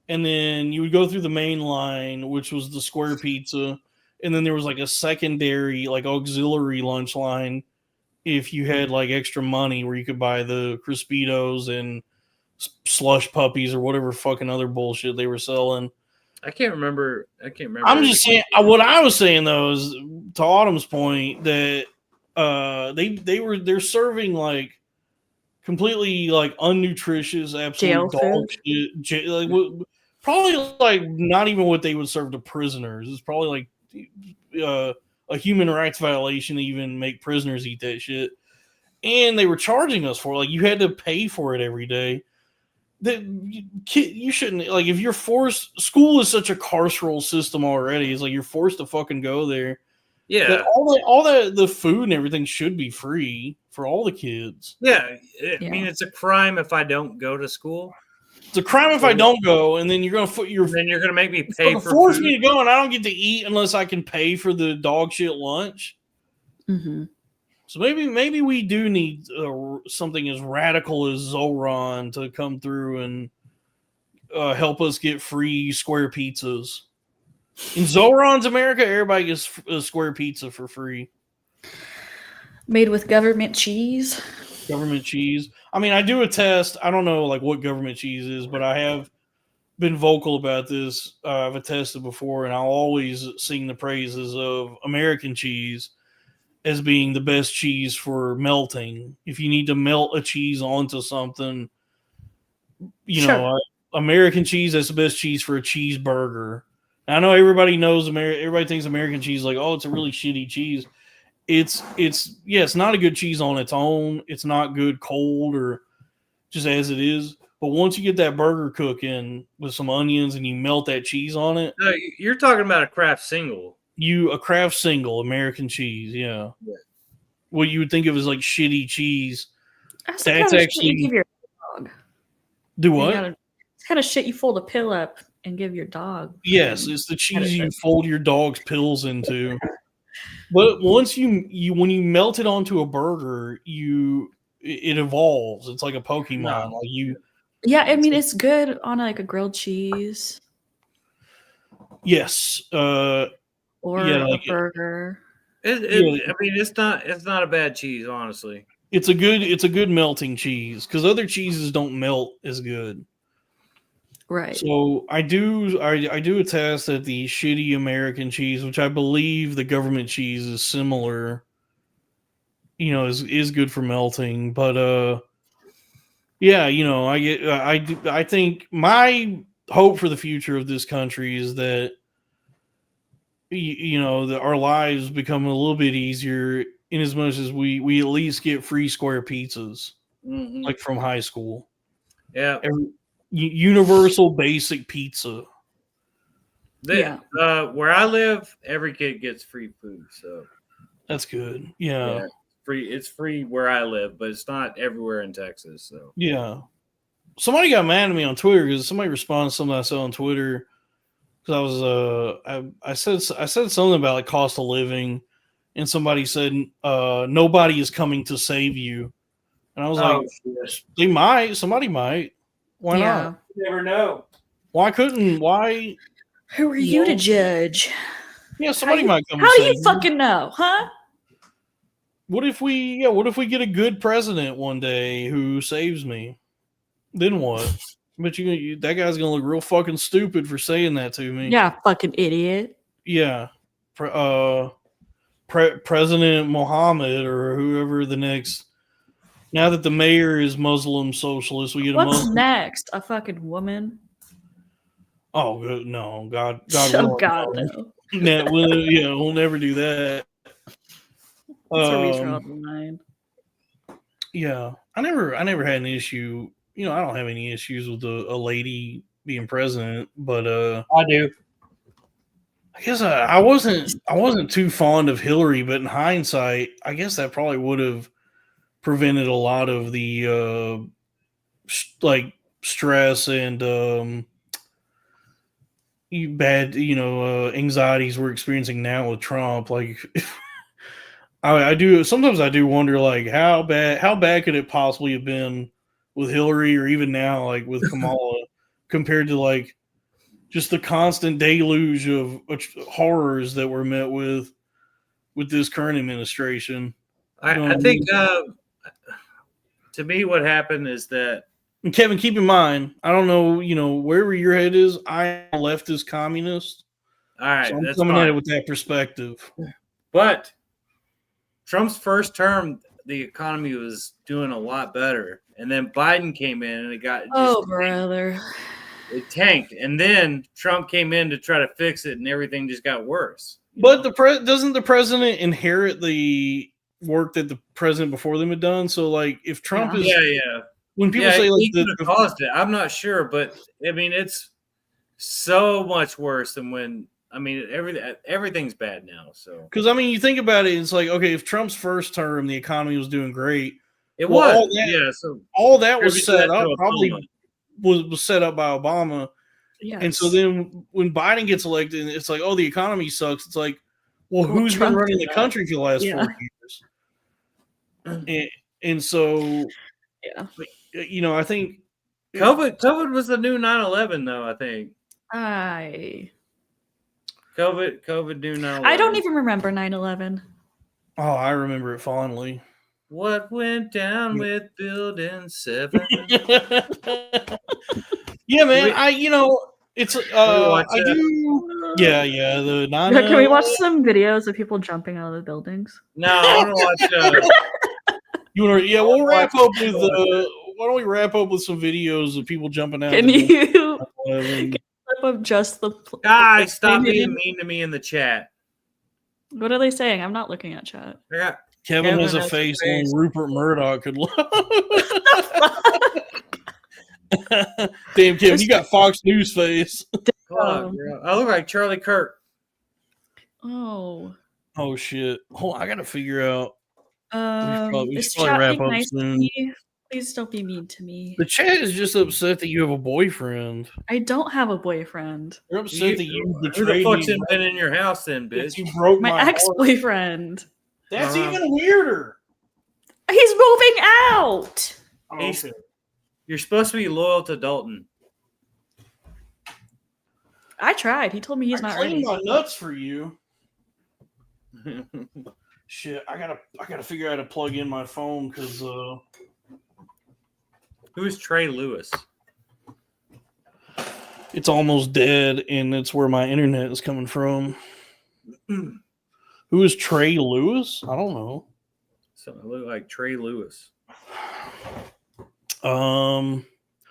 and then you would go through the main line, which was the square pizza, and then there was like a secondary, like auxiliary lunch line if you had like extra money, where you could buy the Crispitos and slush puppies or whatever fucking other bullshit they were selling. I can't remember. I'm just saying. What I was saying though is, to Autumn's point, that they're serving like completely like unnutritious, absolute dog shit. Like, probably like not even what they would serve to prisoners. It's probably like a human rights violation to even make prisoners eat that shit. And they were charging us for it. Like, you had to pay for it every day. That you shouldn't, like, if you're forced. School is such a carceral system already. It's like you're forced to fucking go there. Yeah, all the food and everything should be free for all the kids. Yeah, I mean, it's a crime if I don't go to school. It's a crime if I don't go, and then you're gonna then you're gonna make me pay for force food. me to go, and I don't get to eat unless I can pay for the dog shit lunch. Mm-hmm. So maybe we do need something as radical as Zoran to come through and help us get free square pizzas. In Zoran's America, everybody gets a square pizza for free. Made with government cheese. Government cheese. I mean, I do attest. I don't know like what government cheese is, but I have been vocal about this. I've attested before, and I'll always sing the praises of American cheese as being the best cheese for melting. If you need to melt a cheese onto something, you know, American cheese, that's the best cheese for a cheeseburger. I know everybody knows everybody thinks American cheese like, oh, it's a really shitty cheese. It's not a good cheese on its own. It's not good cold or just as it is. But once you get that burger cooking with some onions and you melt that cheese on it. No, you're talking about a Kraft single. A Kraft single American cheese, yeah. What you would think of as like shitty cheese. That's actually you give your dog. Do what? It's kind of shit you fold a pill up and give your dog. Yes, it's the cheese you fold your dog's pills into. But once when you melt it onto a burger, it evolves. It's like a Pokemon. Yeah, I mean, it's good on like a grilled cheese. Yes. Or a burger. I mean, it's not a bad cheese, honestly. It's a good melting cheese because other cheeses don't melt as good. Right. So I do attest that the shitty American cheese, which I believe the government cheese is similar, is good for melting. But I think my hope for the future of this country is that that our lives become a little bit easier in as much as we at least get free square pizzas, like from high school. Yeah. Universal basic pizza. Where I live, every kid gets free food, so that's good. Yeah. It's free where I live, but it's not everywhere in Texas. So yeah. Somebody got mad at me on Twitter because somebody responded to something I said on Twitter. Because I said something about like cost of living, and somebody said nobody is coming to save you, and I was somebody might. Why not? You never know. Why? Who are you to judge? Yeah, somebody might come. How do you fucking know, huh? What if we get a good president one day who saves me? Then what? But that guy's gonna look real fucking stupid for saying that to me. Yeah, fucking idiot. Yeah. President Mohammed or whoever the next. Now that the mayor is Muslim socialist, we get a What's Muslim. next? A fucking woman? Oh no, God Oh willing, God, no. no. We'll never do that. That's where we draw the line. Yeah, I never had an issue. I don't have any issues with a lady being president, but I do. I guess I wasn't too fond of Hillary, but in hindsight, I guess that probably would have prevented a lot of the stress and bad anxieties we're experiencing now with Trump. Like, I do sometimes I do wonder like how bad could it possibly have been with Hillary or even now like with Kamala compared to like just the constant deluge of horrors that we're met with this current administration. I think to me what happened is that, and Kevin, keep in mind, I don't know, wherever your head is, I am a leftist communist. All right, so I'm that's coming fine. at it with that perspective. But Trump's first term, the economy was doing a lot better, and then Biden came in and it got brother, it tanked, and then Trump came in to try to fix it, and everything just got worse. But doesn't the president inherit the work that the president before them had done? So, like, if Trump is when people say like he could have caused it, I'm not sure, but I mean it's so much worse than when. I mean, everything's bad now. So, because I mean, you think about it, it's like, okay, if Trump's first term the economy was doing great, so all that was set up probably was set up by Obama. Yes. And so then when Biden gets elected, it's like, oh, the economy sucks. It's like, well, who's been running the country for the last 4 years? And so, I think COVID was the new 9/11, though. I think COVID new 9/11. I don't even remember 9/11. Oh, I remember it fondly. What went down with Building 7? Yeah, man. It's I do. Yeah. The 9. Can we watch some videos of people jumping out of the buildings? No, I want to watch. You want to? Yeah, we'll wrap up with. Why don't we wrap up with some videos of people jumping out? Can you? Of just the guys, stop being mean to me in the chat. What are they saying? I'm not looking at chat. Kevin has a face only Rupert Murdoch could love. Damn, Kevin, you got Fox News face. I look like Charlie Kirk. Oh shit! Hold on, I gotta figure out. We should probably wrap up soon. Please don't be mean to me. The chat is just upset that you have a boyfriend. I don't have a boyfriend. They're upset that you betrayed me. Who the fuck's been in your house then, bitch? You broke my ex-boyfriend. That's even weirder. He's moving out. Okay. You're supposed to be loyal to Dalton. I tried. He told me he's not ready. I cleaned my nuts for you. Shit, I gotta figure out how to plug in my phone because who is Trey Lewis? It's almost dead, and it's where my internet is coming from. Who is Trey Lewis? I don't know. Something look like Trey Lewis. No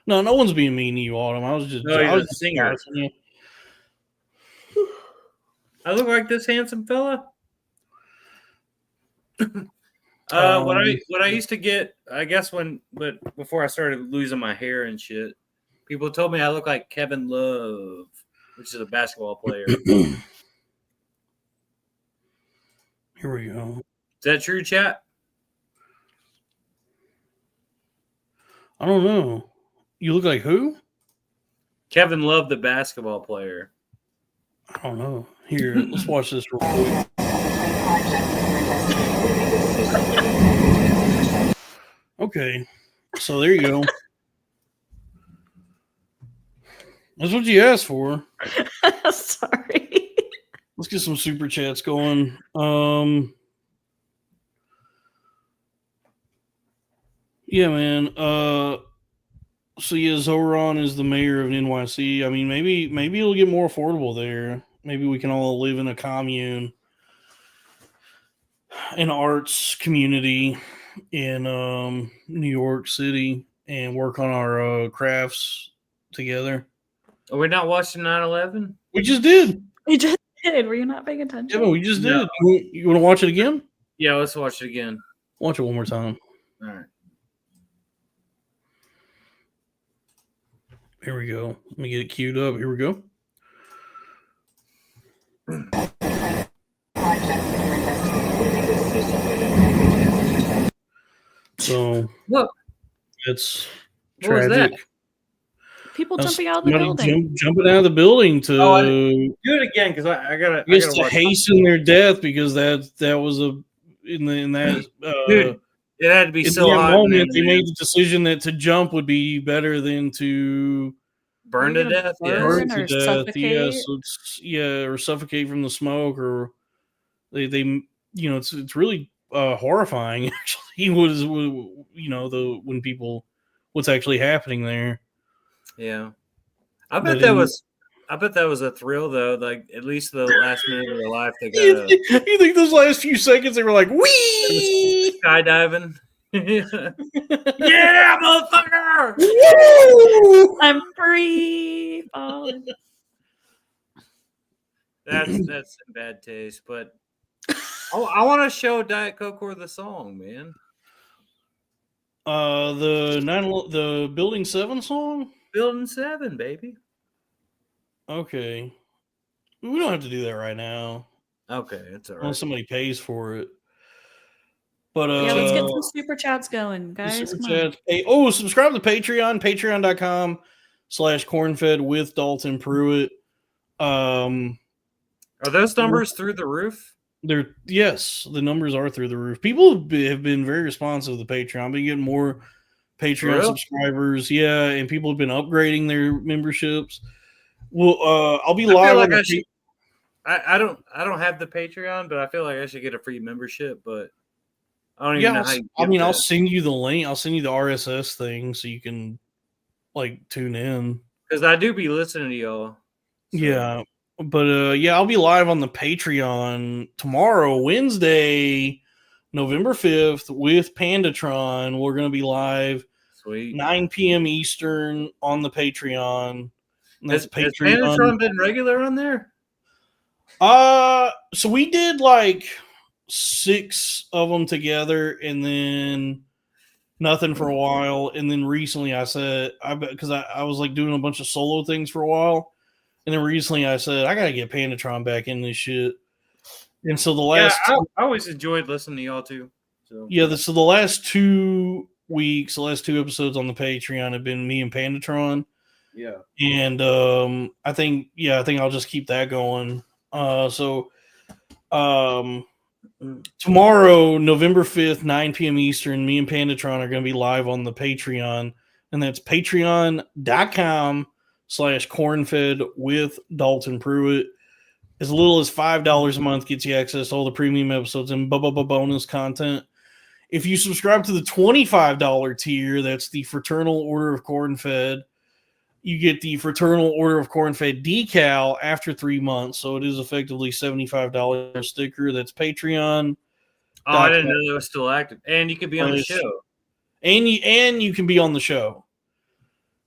one's being mean to you, Autumn. I was just a singer. I look like this handsome fella. What I used to get, I guess before I started losing my hair and shit, people told me I look like Kevin Love, which is a basketball player. Here we go. Is that true, chat? I don't know. You look like who? Kevin Love, the basketball player. I don't know. Here, let's watch this real quick. Okay, so there you go. That's what you asked for. Sorry. Let's get some super chats going. Yeah, man. So yeah, Zoran is the mayor of NYC. I mean, maybe it'll get more affordable there. Maybe we can all live in a commune, an arts community in New York City, and work on our crafts together. Are we not watching 9/11? We just did. You just did. Were you not paying attention? Yeah, we just No. did. You want to watch it again? Yeah, let's watch it again. Watch it one more time. All right. Here we go. Let me get it queued up. Here we go. So Look, it's what was that? tragic. People That's jumping out of the somebody building. jumping out of the building to Do it again because I gotta. I guess gotta to watch hasten their death because that was a in that Dude, it had to be in so that hot. moment they made the decision that to jump would be better than to burn You're to gonna death. burn Yes. or suffocate. So it's or suffocate from the smoke, or they it's really horrifying actually. When people what's actually happening there. Yeah. I But bet that was a thrill though. Like at least the last minute of their life, they got You think those last few seconds they were like wee skydiving. Yeah, motherfucker! Woo! I'm free. Falling. That's in bad taste, but I want to show Diet Coke or the song, man. The Building 7 song? Building 7, baby. Okay. We don't have to do that right now. Okay, it's all right. Unless somebody pays for it. But Yeah, let's get some super chats going, guys. Super chats. Hey, subscribe to Patreon, patreon.com/cornfed with Dalton Pruitt. Are those numbers through the roof? Yes, the numbers are through the roof. People have been very responsive to the Patreon. I've been getting more Patreon subscribers. Yeah, and people have been upgrading their memberships. Well, I'll be live on the I don't have the Patreon, but I feel like I should get a free membership, but I don't even know how you I'll send you the link. I'll send you the RSS thing so you can tune in. Because I do be listening to y'all. So. Yeah. But I'll be live on the Patreon tomorrow, Wednesday, November 5th with Pandatron. We're gonna be live 9 p.m. Eastern on the Patreon. Has Pandatron been regular on there? So we did 6 of them together, and then nothing for a while, and then recently I said because I was doing a bunch of solo things for a while, and then recently I said I gotta get Pandatron back in this shit, and so the last I always enjoyed listening to y'all too. So so the last 2 weeks, the last 2 episodes on the Patreon have been me and Pandatron. Yeah, and I think I'll just keep that going. Tomorrow, November 5th, 9 p.m. Eastern, me and Pandatron are going to be live on the Patreon, and that's patreon.com/cornfed with Dalton Pruitt. As little as $5 a month gets you access to all the premium episodes and bonus content. If you subscribe to the $25 tier, that's the Fraternal Order of Cornfed, you get the Fraternal Order of Cornfed decal after 3 months. So it is effectively $75 sticker. That's Patreon. Oh, I didn't know that was still active. And you could be on the show. And you can be on the show.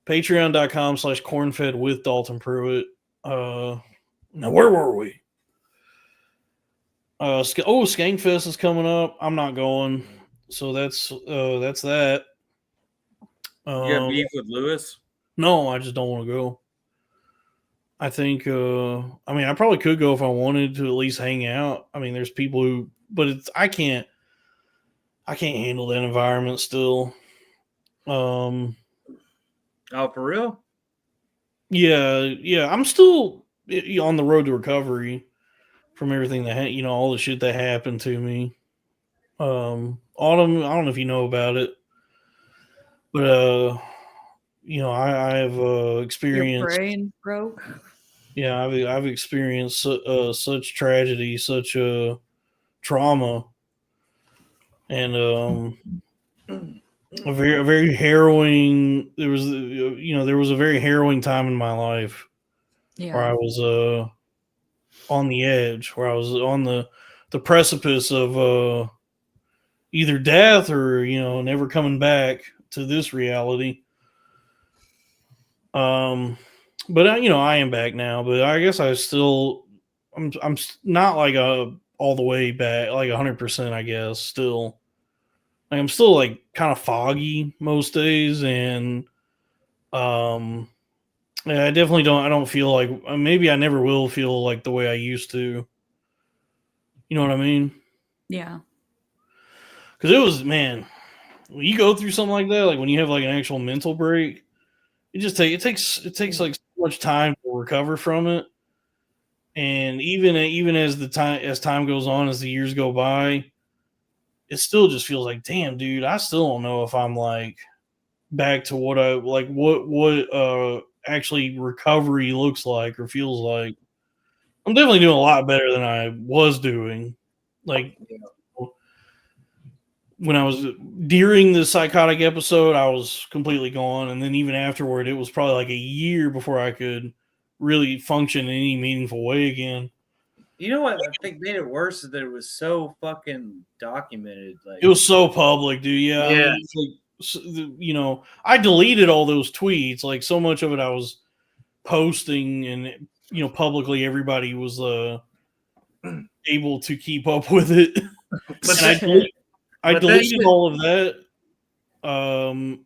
Patreon.com/cornfed with Dalton Pruitt. Now where were we? Skankfest is coming up. I'm not going. So that's that. You got beef with Lewis? No, I just don't want to go. I think, I probably could go if I wanted to at least hang out. I mean, there's people who, but I can't handle that environment still. Oh, for real? Yeah. I'm still on the road to recovery from everything that, all the shit that happened to me. Autumn, I don't know if you know about it, but, I have experienced. Your brain broke. Yeah, I've experienced such tragedy, such trauma, and a very harrowing. There was a very harrowing time in my life where I was on the edge, where I was on the precipice of either death or never coming back to this reality. But I am back now. But I guess I'm not like all the way back, like 100%. I guess still, like I'm still like kind of foggy most days, and yeah, I definitely don't. I don't feel like maybe I never will feel like the way I used to. You know what I mean? Yeah. Because it was, man, when you go through something like that, like when you have like an actual mental break, it takes like so much time to recover from it. And even as time goes on, as the years go by, it still just feels like, damn, dude, I still don't know if I'm like back to what I like what actually recovery looks like or feels like. I'm definitely doing a lot better than I was doing. Like when I was during the psychotic episode, I was completely gone, and then even afterward, it was probably like a year before I could really function in any meaningful way again. You know what I think made it worse is that it was so fucking documented. Like It was so public, dude. Yeah, I yeah, mean, it's like I deleted all those tweets. Like so much of it, I was posting, and publicly, everybody was able to keep up with it. but And that, I but that deleted shit, all of that.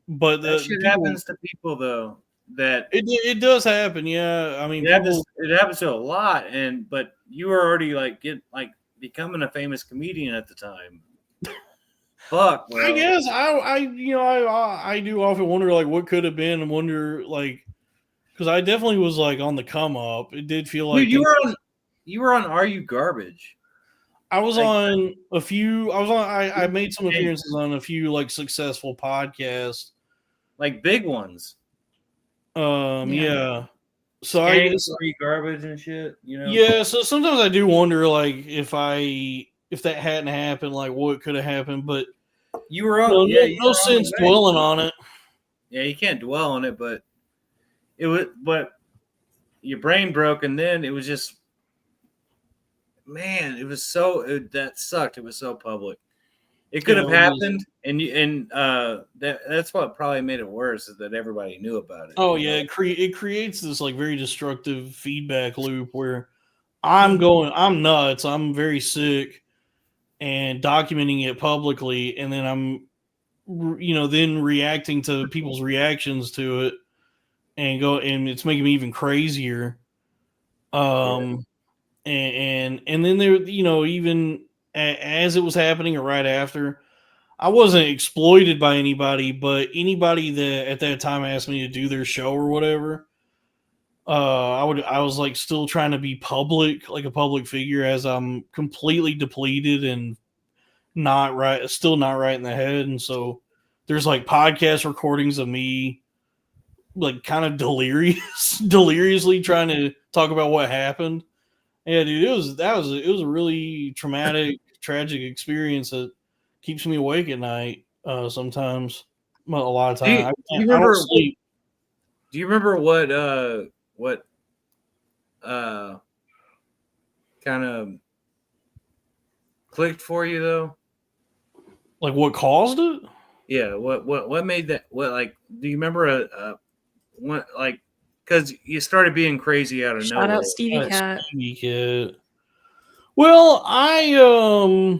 But that the shit people, happens to people though. That it does happen. Yeah, I mean, people. it happens to a lot, but you were already becoming a famous comedian at the time. Fuck, bro. I guess I do often wonder like what could have been, and wonder like because I definitely was like on the come up. It did feel Dude, like you were on Are You Garbage? I was Like, on a few. I made some appearances on a few like successful podcasts. like big ones. Yeah. So Skank, Are You Garbage and shit, yeah. So sometimes I do wonder like if that hadn't happened, like what could have happened. But You were on, you no were on sense the way. dwelling on it. Yeah, you can't dwell on it, but your brain broke, and then it was just, man, that sucked. It was so public. It could have happened, and that's what probably made it worse is that everybody knew about it. Oh yeah, it creates this like very destructive feedback loop where I'm nuts, I'm very sick, and documenting it publicly, and then I'm then reacting to people's reactions to it, and it's making me even crazier. And then there, even as it was happening or right after, I wasn't exploited by anybody, but anybody that at that time asked me to do their show or whatever, I was like still trying to be public, like a public figure, as I'm completely depleted and still not right in the head. And so there's like podcast recordings of me like kind of deliriously trying to talk about what happened. Yeah, dude, it was a really traumatic, tragic experience that keeps me awake at night. Sometimes, well, a lot of time, I don't sleep. Do you remember what kind of clicked for you though? Like what caused it? Yeah, what made that? Do you remember what because you started being crazy out of Shout nowhere? out Stevie Cat. Stevie Cat. Well, I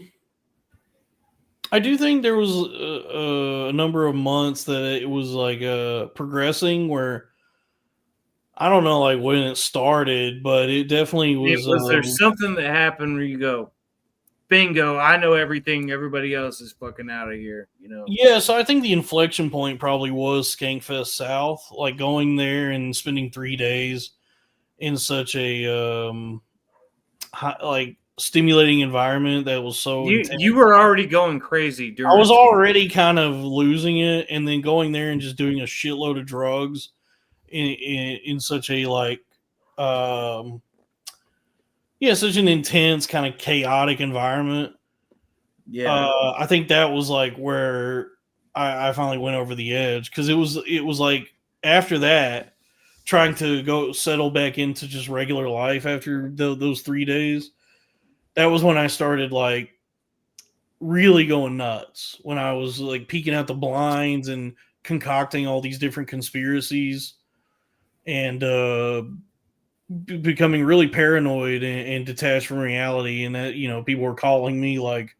do think there was a number of months that it was like progressing where I don't know like when it started, but it definitely was. Was there something that happened where you go, bingo, I know everything, everybody else is fucking out of here, Yeah, so I think the inflection point probably was Skankfest South, like going there and spending 3 days in such a like stimulating environment that was so intense. You were already going crazy during. I was already kind of losing it, and then going there and just doing a shitload of drugs in such a like such an intense kind of chaotic environment. Yeah, I think that was like where I finally went over the edge, because it was like after that, trying to go settle back into just regular life after those 3 days. That was when I started like really going nuts, when I was like peeking out the blinds and concocting all these different conspiracies, and becoming really paranoid and detached from reality. And that, people were calling me like,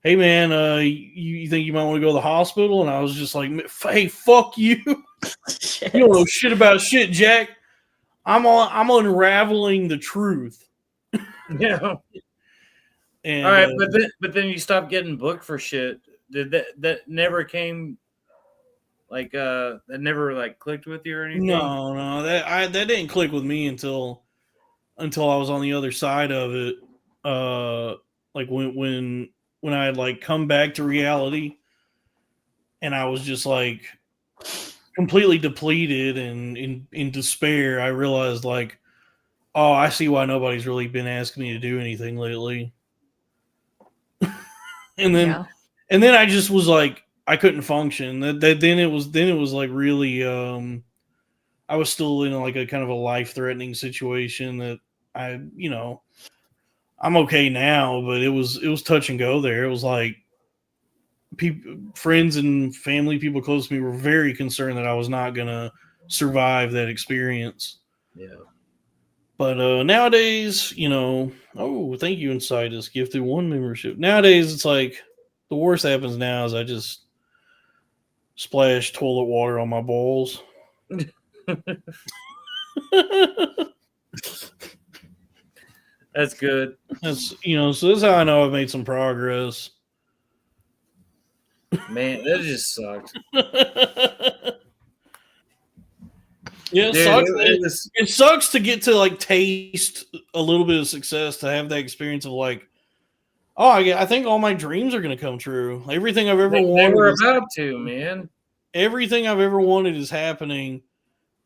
hey man, you think you might want to go to the hospital? And I was just like, hey, fuck you. You don't know shit about shit, Jack. I'm unraveling the truth. Yeah. And, all right, but then you stopped getting booked for shit. Did that never came like that never like clicked with you or anything? No, that didn't click with me until I was on the other side of it. Like when I had like come back to reality, and I was just like completely depleted and in despair, I realized like, oh, I see why nobody's really been asking me to do anything lately. and then I just was like, I couldn't function. Then it was like really, I was still in like a kind of a life threatening situation that I'm okay now, but it was touch and go there. It was like people, friends and family, people close to me were very concerned that I was not gonna survive that experience. Yeah. But nowadays, oh, thank you, Insidus, gifted 1 membership. Nowadays, it's like the worst happens now is I just splash toilet water on my balls. That's good. That's so this is how I know I've made some progress. Man, that just sucked. Yeah, Dude, it sucks to get to like taste a little bit of success, to have that experience of like, oh, I think all my dreams are going to come true. Everything I've ever wanted. They were about to, man. Everything I've ever wanted is happening,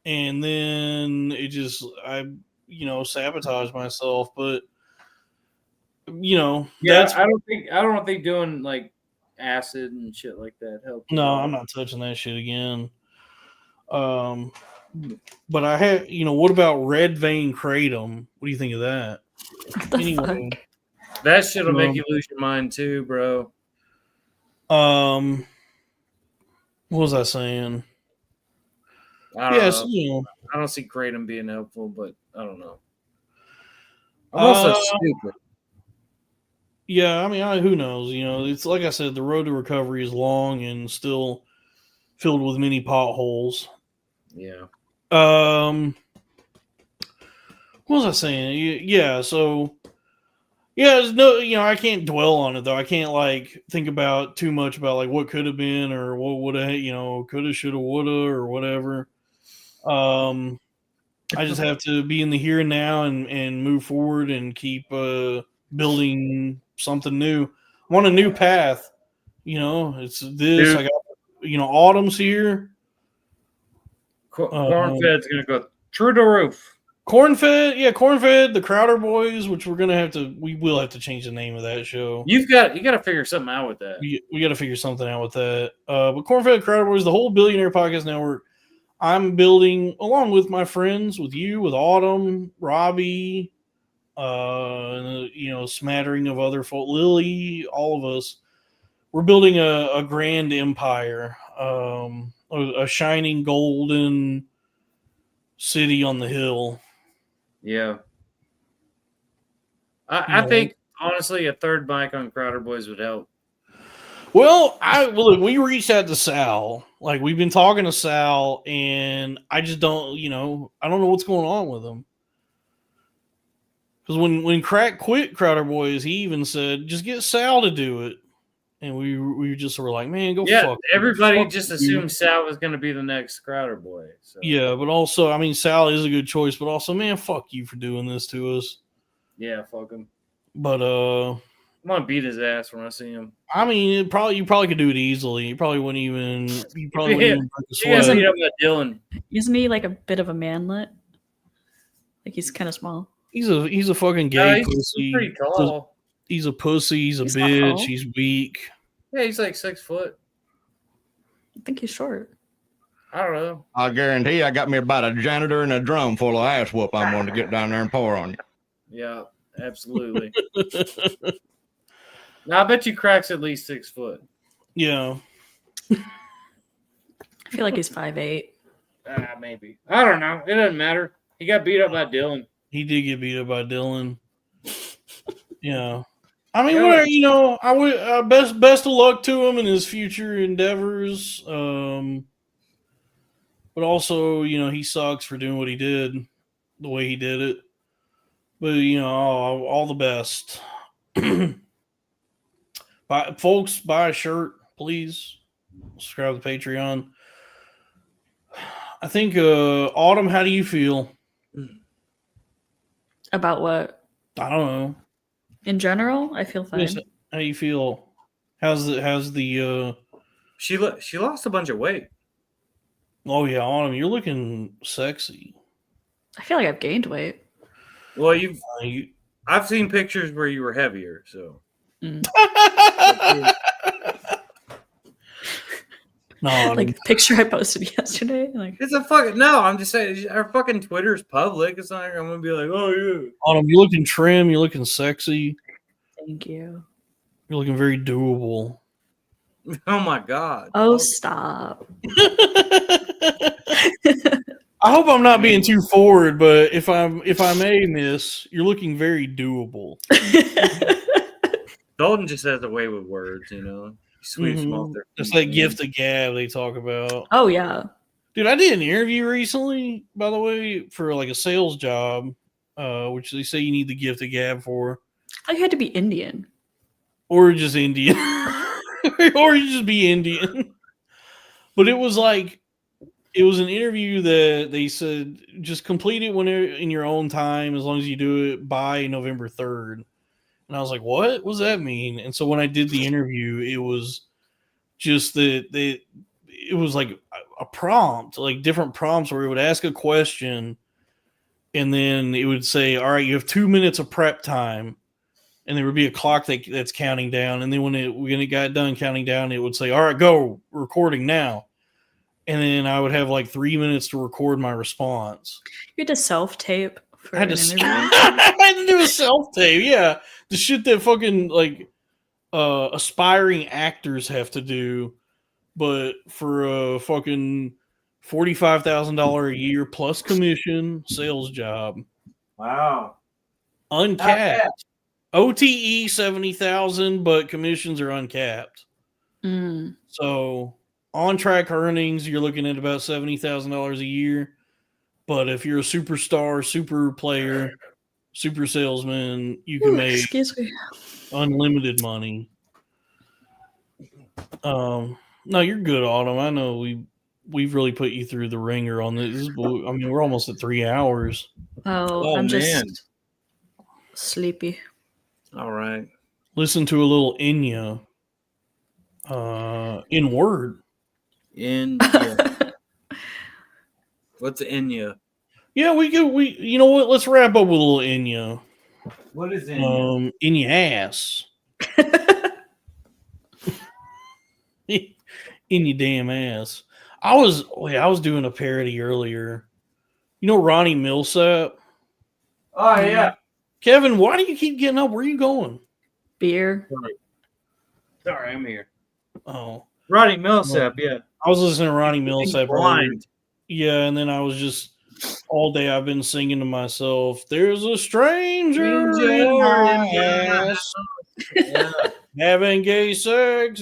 and then it just I sabotage myself. But yeah, that's I don't think doing like acid and shit like that helps. No, I'm not touching that shit again. But I had, what about red vein kratom? What do you think of that? Anyway, that shit'll make you lose your mind too, bro. What was I saying? I don't know. I don't see kratom being helpful, but I don't know. I'm also stupid. Yeah, I mean, who knows? It's like I said, the road to recovery is long and still filled with many potholes. Yeah. What was I saying? Yeah, so there's no, I can't dwell on it though. I can't like think about too much about like what could have been or what would have, coulda, shoulda, woulda, or whatever. I just have to be in the here and now and move forward and keep building something new. I'm on a new path. It's this. Dude. I got, autumn's here. Corn-fed's gonna go through the roof. Corn-fed, the Crowder Boys, which we will have to change the name of that show. You got to figure something out with that. We got to figure something out with that. But Corn-fed, Crowder Boys, the whole Billionaire Podcast Network, I'm building along with my friends, with you, with Autumn, Robbie, smattering of other folk, Lily, all of us. We're building a grand empire, a shining golden city on the hill. Yeah. I think honestly a third mic on Crowder Boys would help. Well, look, we reached out to Sal. Like, we've been talking to Sal, and I just don't, I don't know what's going on with him. Because when Crack quit Crowder Boys, he even said, just get Sal to do it. And we just were like, man, go fuck. Everybody just assumed Sal was going to be the next Crowder Boy. So. Yeah, but also, I mean, Sal is a good choice, but also, man, fuck you for doing this to us. Yeah, fuck him. But, I'm gonna beat his ass when I see him. I mean, you probably could do it easily. You probably wouldn't even. You probably wouldn't even break a sweat. Dylan. Isn't he like a bit of a manlet? Like he's kind of small. He's a fucking gay pussy. He's pretty tall. He's a pussy. He's a bitch. He's weak. Yeah, he's like 6 foot. I think he's short. I don't know. I guarantee I got me about a janitor and a drum full of ass whoop I'm going to get down there and pour on you. Yeah, absolutely. Now, I bet you Crack's at least 6 foot. Yeah. I feel like he's 5'8". Maybe. I don't know. It doesn't matter. He got beat up by Dylan. He did get beat up by Dylan. Yeah. I mean, whatever, you know, I would best of luck to him in his future endeavors. But also, you know, he sucks for doing what he did, the way he did it. But you know, all the best. Folks, buy a shirt, please. Subscribe to Patreon. I think, Autumn, how do you feel? About what? I don't know. In general, I feel fine. How do you feel? How's the She lost a bunch of weight. Oh yeah, Autumn, you're looking sexy. I feel like I've gained weight. Well, I've seen pictures where you were heavier, so. No, like the picture I posted yesterday. Like it's a fucking no. I'm just saying our fucking Twitter's public. It's not like I'm gonna be like, oh yeah. Autumn, you're looking trim. You're looking sexy. Thank you. You're looking very doable. Oh my god. Oh, stop. I hope I'm not being too forward, but if I may, miss, you're looking very doable. Dalton just has a way with words, you know. He sweeps them off their feet. It's that gift of gab they talk about. Oh yeah. Dude, I did an interview recently, by the way, for like a sales job, which they say you need the gift of gab for. I had to be Indian. Or just Indian. Or you just be Indian. But it was like, it was an interview that they said just complete it in your own time as long as you do it by November 3rd. And I was like, what does that mean? And so when I did the interview, it was just that it was like a prompt, like different prompts where it would ask a question and then it would say, all right, you have 2 minutes of prep time. And there would be a clock that's counting down. And then when it got done counting down, it would say, all right, go, recording now. And then I would have like 3 minutes to record my response. You had to self-tape for I had an to, interview? I had to do a self-tape, yeah. The shit that fucking like aspiring actors have to do, but for a fucking $45,000 a year plus commission sales job. Wow. Uncapped. OTE 70,000, but commissions are uncapped. So on track earnings, you're looking at about $70,000 a year. But if you're a superstar, super player, super salesman, you can make unlimited money. No, you're good, Autumn. I know we've really put you through the ringer on this. I mean, we're almost at 3 hours. Oh, I'm just sleepy. All right. Listen to a little Enya. In Word. What's Enya? Yeah, we you know what? Let's wrap up with a little Enya. What is Enya? In your ass. In your damn ass. I was doing a parody earlier. You know Ronnie Millsap? Oh yeah. Kevin, why do you keep getting up? Where are you going? Beer. Sorry, I'm here. Oh. Ronnie Millsap, yeah. I was listening to Ronnie Millsap earlier. Blind. Yeah, and then I was just all day I've been singing to myself, there's a stranger in my ass. Yeah. Having gay sex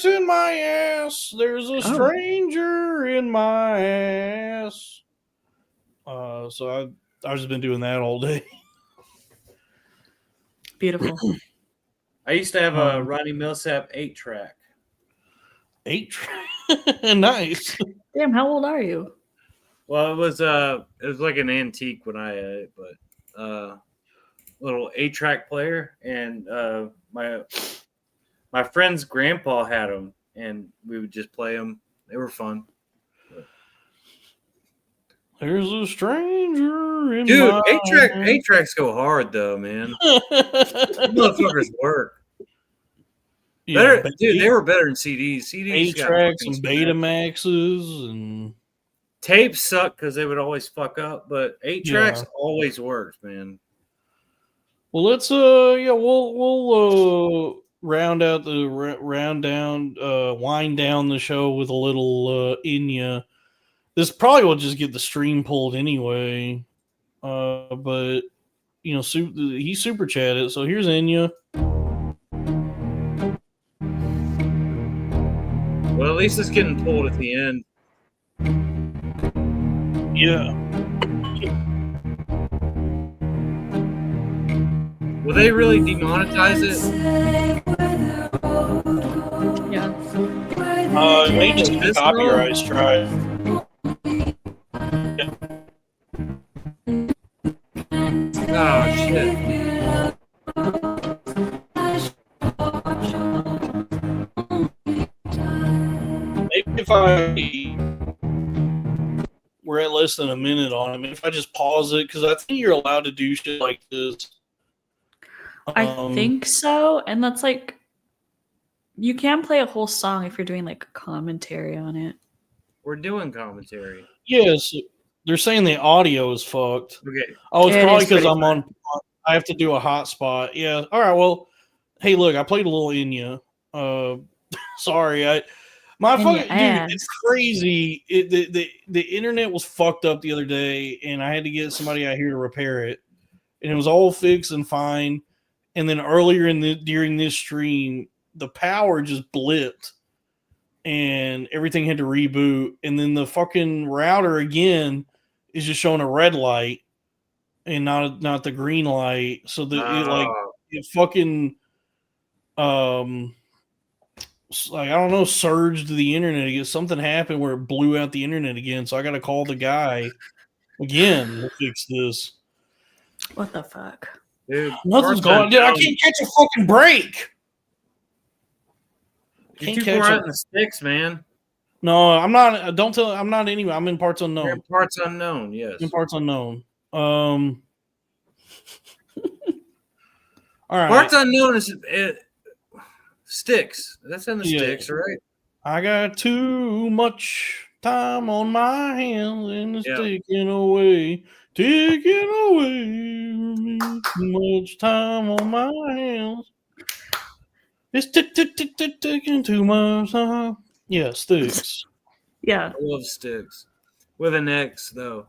in my ass. There's a stranger in my ass. So I've just been doing that all day. Beautiful. I used to have a Ronnie Millsap 8-track. 8-track? Nice. Damn, how old are you? Well, it was like an antique when I had it, but little 8-track player, and my friend's grandpa had them, and we would just play them. They were fun. There's a stranger in Dude, my 8-tracks go hard though, man. Motherfuckers work. Better, dude. They were better than CDs. CDs got 8-tracks fucking and smashed. Betamaxes and Tapes suck because they would always fuck up, but 8-tracks always worked, man. Well, let's we'll wind down the show with a little Enya. This probably will just get the stream pulled anyway. But you know, he super chatted, so here's Enya. Well, at least it's getting pulled at the end. Yeah. Will they really demonetize it? Yeah. They just get copyright strike. Oh shit! Maybe if we're at less than a minute on it, if I just pause it, because I think you're allowed to do shit like this. I think so, and that's like you can play a whole song if you're doing like a commentary on it. We're doing commentary. Yes, they're saying the audio is fucked. Okay. Oh, it's probably because I'm on. I have to do a hotspot. Yeah. All right. Well, hey, look, I played a little Enya. Sorry, my fucking dude, it's crazy. The internet was fucked up the other day, and I had to get somebody out here to repair it, and it was all fixed and fine. And then earlier during this stream, the power just blipped, and everything had to reboot. And then the fucking router again is just showing a red light and not the green light. So it fucking like I don't know, surged the internet again. Something happened where it blew out the internet again. So I got to call the guy again to fix this. What the fuck? Dude, nothing's going on. Dude, I can't catch a fucking break. You're too far out in the sticks, man. No, I'm not. Don't tell. I'm not anyway. I'm in parts unknown. You're in parts unknown. Yes. In parts unknown. All right. Parts unknown is sticks. That's in the sticks, right? I got too much time on my hands and it's taking away too much time on my hands. It's taking too much time. Yeah, sticks. Yeah. I love sticks. With an X, though.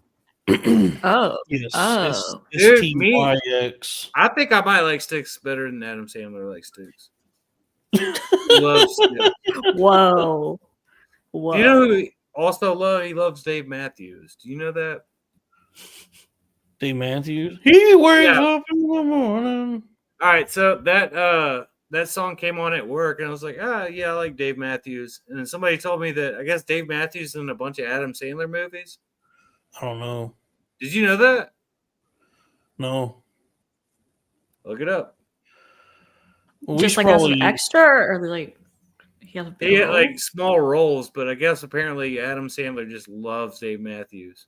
Oh. Yes. Oh. It's T-Y-X. I think I might like sticks better than Adam Sandler likes sticks. Love sticks. Whoa. Do you know who he also loves? He loves Dave Matthews. Do you know that? Dave Matthews? He wakes up in the morning. All right, so that song came on at work, and I was like, yeah, I like Dave Matthews. And then somebody told me that I guess Dave Matthews is in a bunch of Adam Sandler movies. I don't know. Did you know that? No. Look it up. Well, just like as an extra, or like he has a big role? Like small roles, but I guess apparently Adam Sandler just loves Dave Matthews.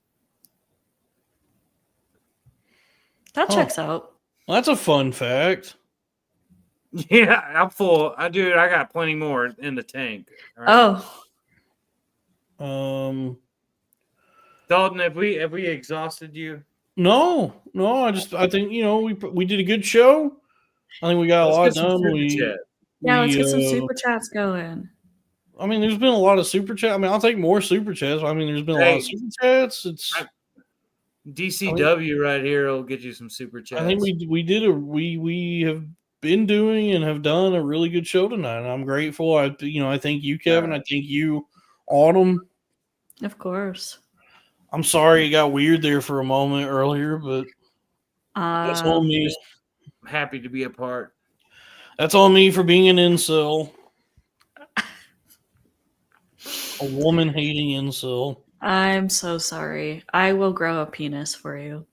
That checks out. Well, that's a fun fact. Yeah, I'm full. I got plenty more in the tank. Right. Oh. Dalton, have we exhausted you? No. I think we did a good show. I think we got a lot done. Let's get some super chats going. I mean, there's been a lot of super chats. I mean, I'll take more super chats. I mean, there's been a lot of super chats. DCW right here will get you some super chats. I think we have been doing and have done a really good show tonight, and I'm grateful. I thank you, Kevin. I thank you, Autumn. Of course. I'm sorry it got weird there for a moment earlier, but that's all me. I'm happy to be a part. That's all me for being an incel. A woman-hating incel. I'm so sorry. I will grow a penis for you.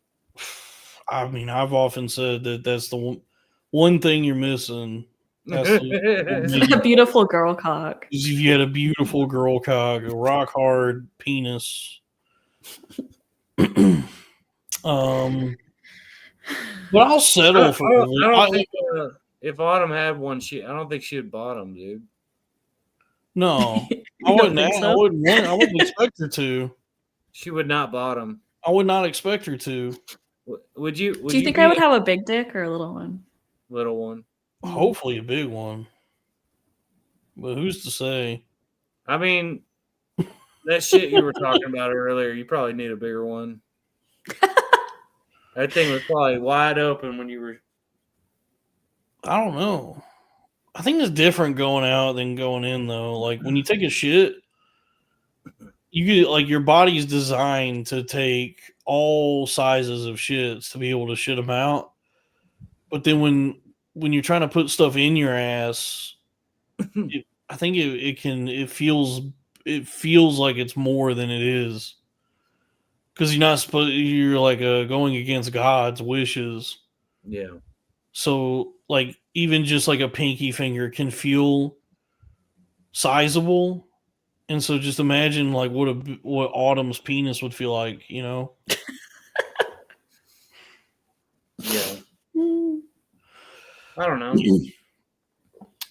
I mean, I've often said that that's the one thing you're missing. That's a beautiful girl cock. If you had a beautiful girl cock, a rock hard penis. But I'll settle for. if Autumn had one, I don't think she would bottom, dude. No, You I don't wouldn't. think I so? wouldn't want. I wouldn't expect her to. She would not bottom. I would not expect her to. Would you? Would Do you you think be I would have a big dick or a little one? little one? Hopefully, a big one. But who's to say? I mean, that shit you were talking about earlier, you probably need a bigger one. That thing was probably wide open when you were. I don't know. I think it's different going out than going in, though. Like when you take a shit, you get like your body's designed to take all sizes of shits to be able to shit them out. But then when you're trying to put stuff in your ass, I think it feels like it's more than it is, because you're not supposed, you're like going against God's wishes. Yeah. So like even just like a pinky finger can feel sizable, and so just imagine like what Autumn's penis would feel like, you know? Yeah. I don't know.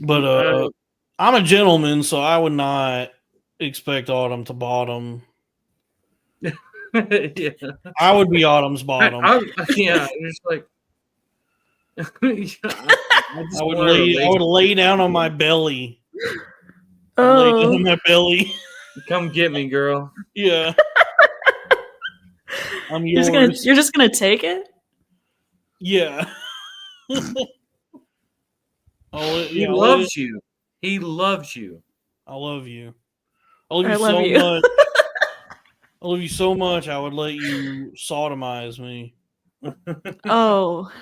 But I'm a gentleman, so I would not expect Autumn to bottom. Yeah. I would be Autumn's bottom. Yeah. It's like. I would lay down on my belly. Lay down on my belly. Come get me, girl. Yeah. I'm yours. You're just gonna take it? Yeah. He loves you. He loves you. I love you. I love you I love so you. much. I love you so much. I would let you sodomize me. Oh,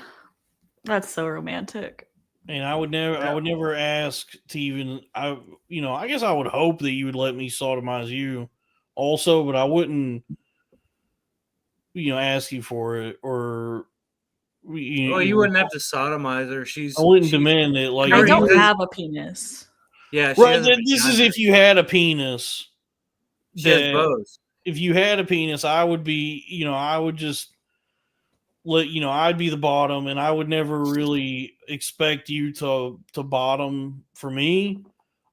that's so romantic. And I would never ask to even. I guess I would hope that you would let me sodomize you, also, but I wouldn't. Ask you for it, or you wouldn't have to sodomize her. I wouldn't demand it. Like, I don't have a penis. Yeah, right. This is if you had a penis. She has both. If you had a penis, I would be. I would just let I'd be the bottom, and I would never really expect you to bottom for me.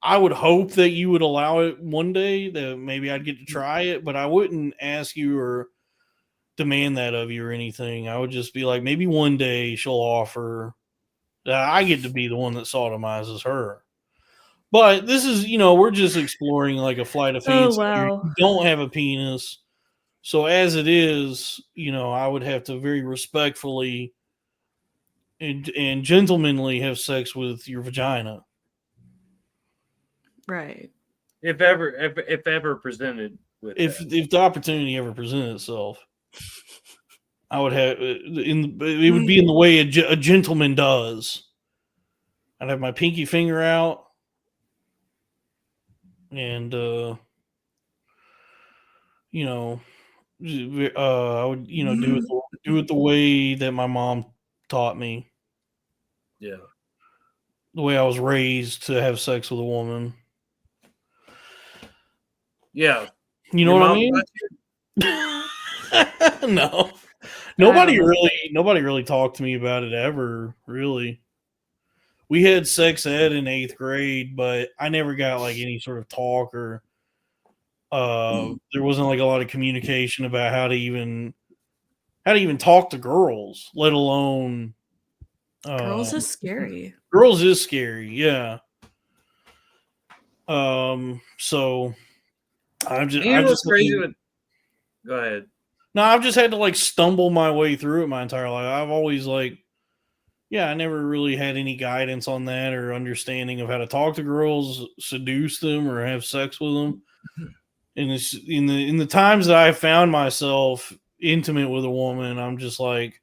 I would hope that you would allow it one day, that maybe I'd get to try it, but I wouldn't ask you or demand that of you or anything. I would just be like, maybe one day she'll offer that I get to be the one that sodomizes her. But this is, we're just exploring like a flight of fancy. Oh, wow. You don't have a penis. So as it is, I would have to very respectfully and gentlemanly have sex with your vagina. Right. If ever presented with if the opportunity ever presented itself, I would have it would be in the way a gentleman does. I'd have my pinky finger out, and I would do it the way that my mom taught me. Yeah. The way I was raised to have sex with a woman. Yeah. You know what I mean? No. Nobody really talked to me about it ever, really. We had sex ed in 8th grade, but I never got like any sort of talk, or there wasn't like a lot of communication about how to even talk to girls, let alone Girls is scary. Girls is scary, yeah. So I'm just crazy with. Go ahead. No, I've just had to like stumble my way through it my entire life. I've always I never really had any guidance on that or understanding of how to talk to girls, seduce them, or have sex with them. And it's in the times that I found myself intimate with a woman, I'm just like,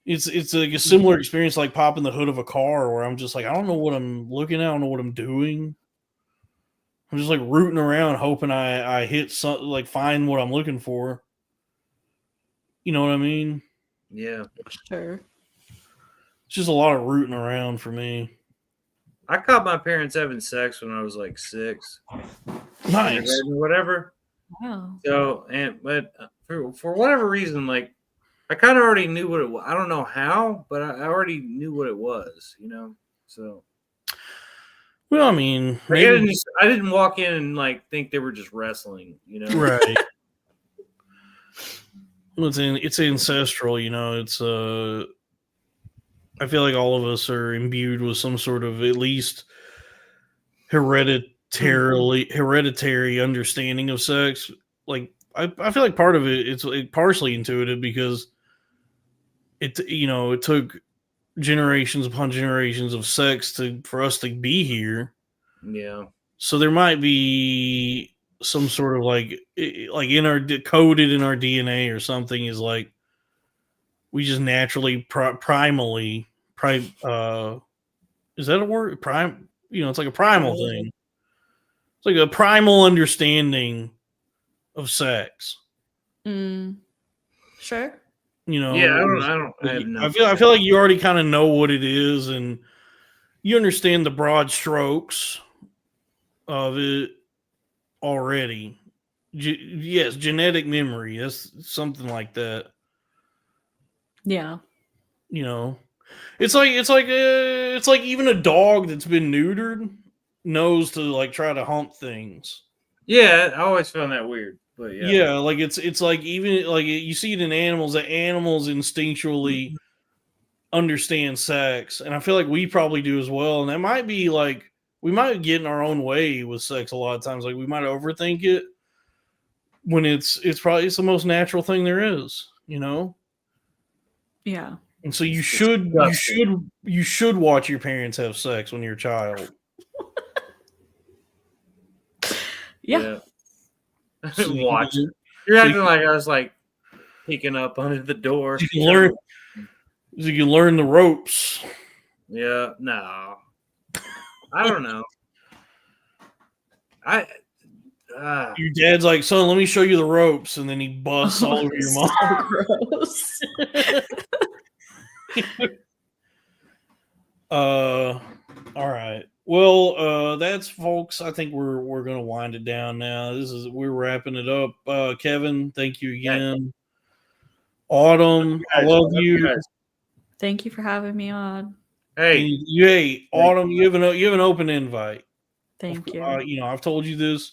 it's like a similar experience like popping the hood of a car, where I'm just like, I don't know what I'm looking at, I don't know what I'm doing. I'm just like rooting around, hoping I hit something, like find what I'm looking for. You know what I mean? Yeah. Sure. It's just a lot of rooting around for me. I caught my parents having sex when I was like 6. Nice. Whatever. Wow. So, but for whatever reason, like I kind of already knew what it was. I don't know how, but I already knew what it was, So, Well, I mean, like, maybe I didn't walk in and like think they were just wrestling, right. Well, it's ancestral, It's I feel like all of us are imbued with some sort of at least hereditary understanding of sex. Like I feel like part of it's partially intuitive because it took generations upon generations of sex for us to be here. Yeah. So there might be some sort of like in our coded in our DNA or something is like we just naturally primally is that a word? Prime, it's like a primal thing. It's like a primal understanding of sex. Sure. Yeah, I have no. I feel like you already kind of know what it is, and you understand the broad strokes of it already. Yes, genetic memory. That's something like that. Yeah. It's like even a dog that's been neutered knows to like try to hump things. Yeah, I always found that weird, but Yeah, like it's like even like you see it in animals that animals instinctually understand sex, and I feel like we probably do as well. And that might be like we might get in our own way with sex a lot of times. Like we might overthink it when it's probably the most natural thing there is, Yeah. And so you should watch your parents have sex when you're a child. Yeah. So watch. You're acting like I was like peeking up under the door. You can learn the ropes. Yeah, no. I don't know. Your dad's like, son, let me show you the ropes, and then he busts all over your mom. Gross. All right. Well, that's folks. I think we're gonna wind it down now. We're wrapping it up. Kevin, thank you again. Autumn, I love you. Thank you for having me on. Hey, Autumn, you have an open invite. Thank you. I've told you this.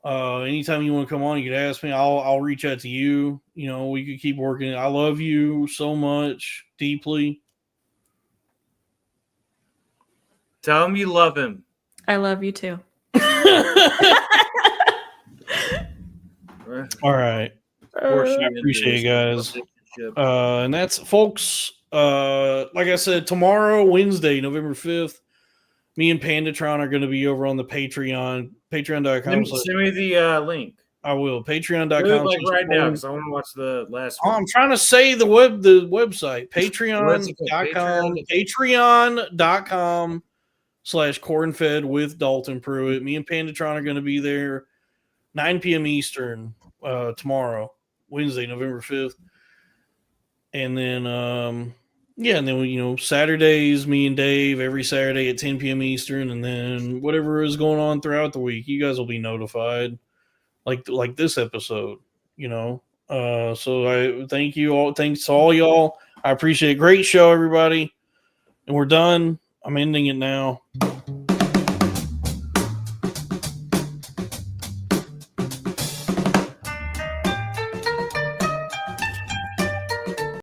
Anytime you want to come on, you could ask me. I'll reach out to you. We could keep working. I love you so much, deeply. Tell him you love him. I love you too. All right. I appreciate you guys. And that's folks. Like I said, tomorrow, Wednesday, November 5th, me and Pandatron are going to be over on the Patreon. Patreon.com. Send me the link. I will. Patreon.com. Like right now, because I want to watch the last one. I'm trying to say the website. Patreon.com. Patreon.com/cornfed with Dalton Pruitt. Me and Pandatron are going to be there 9 p.m. Eastern tomorrow, Wednesday, November 5th. And then Saturdays, me and Dave every Saturday at 10 p.m. Eastern, and then whatever is going on throughout the week, you guys will be notified, like this episode, So I thank you all. Thanks to all y'all. I appreciate it. Great show, everybody. And we're done. I'm ending it now.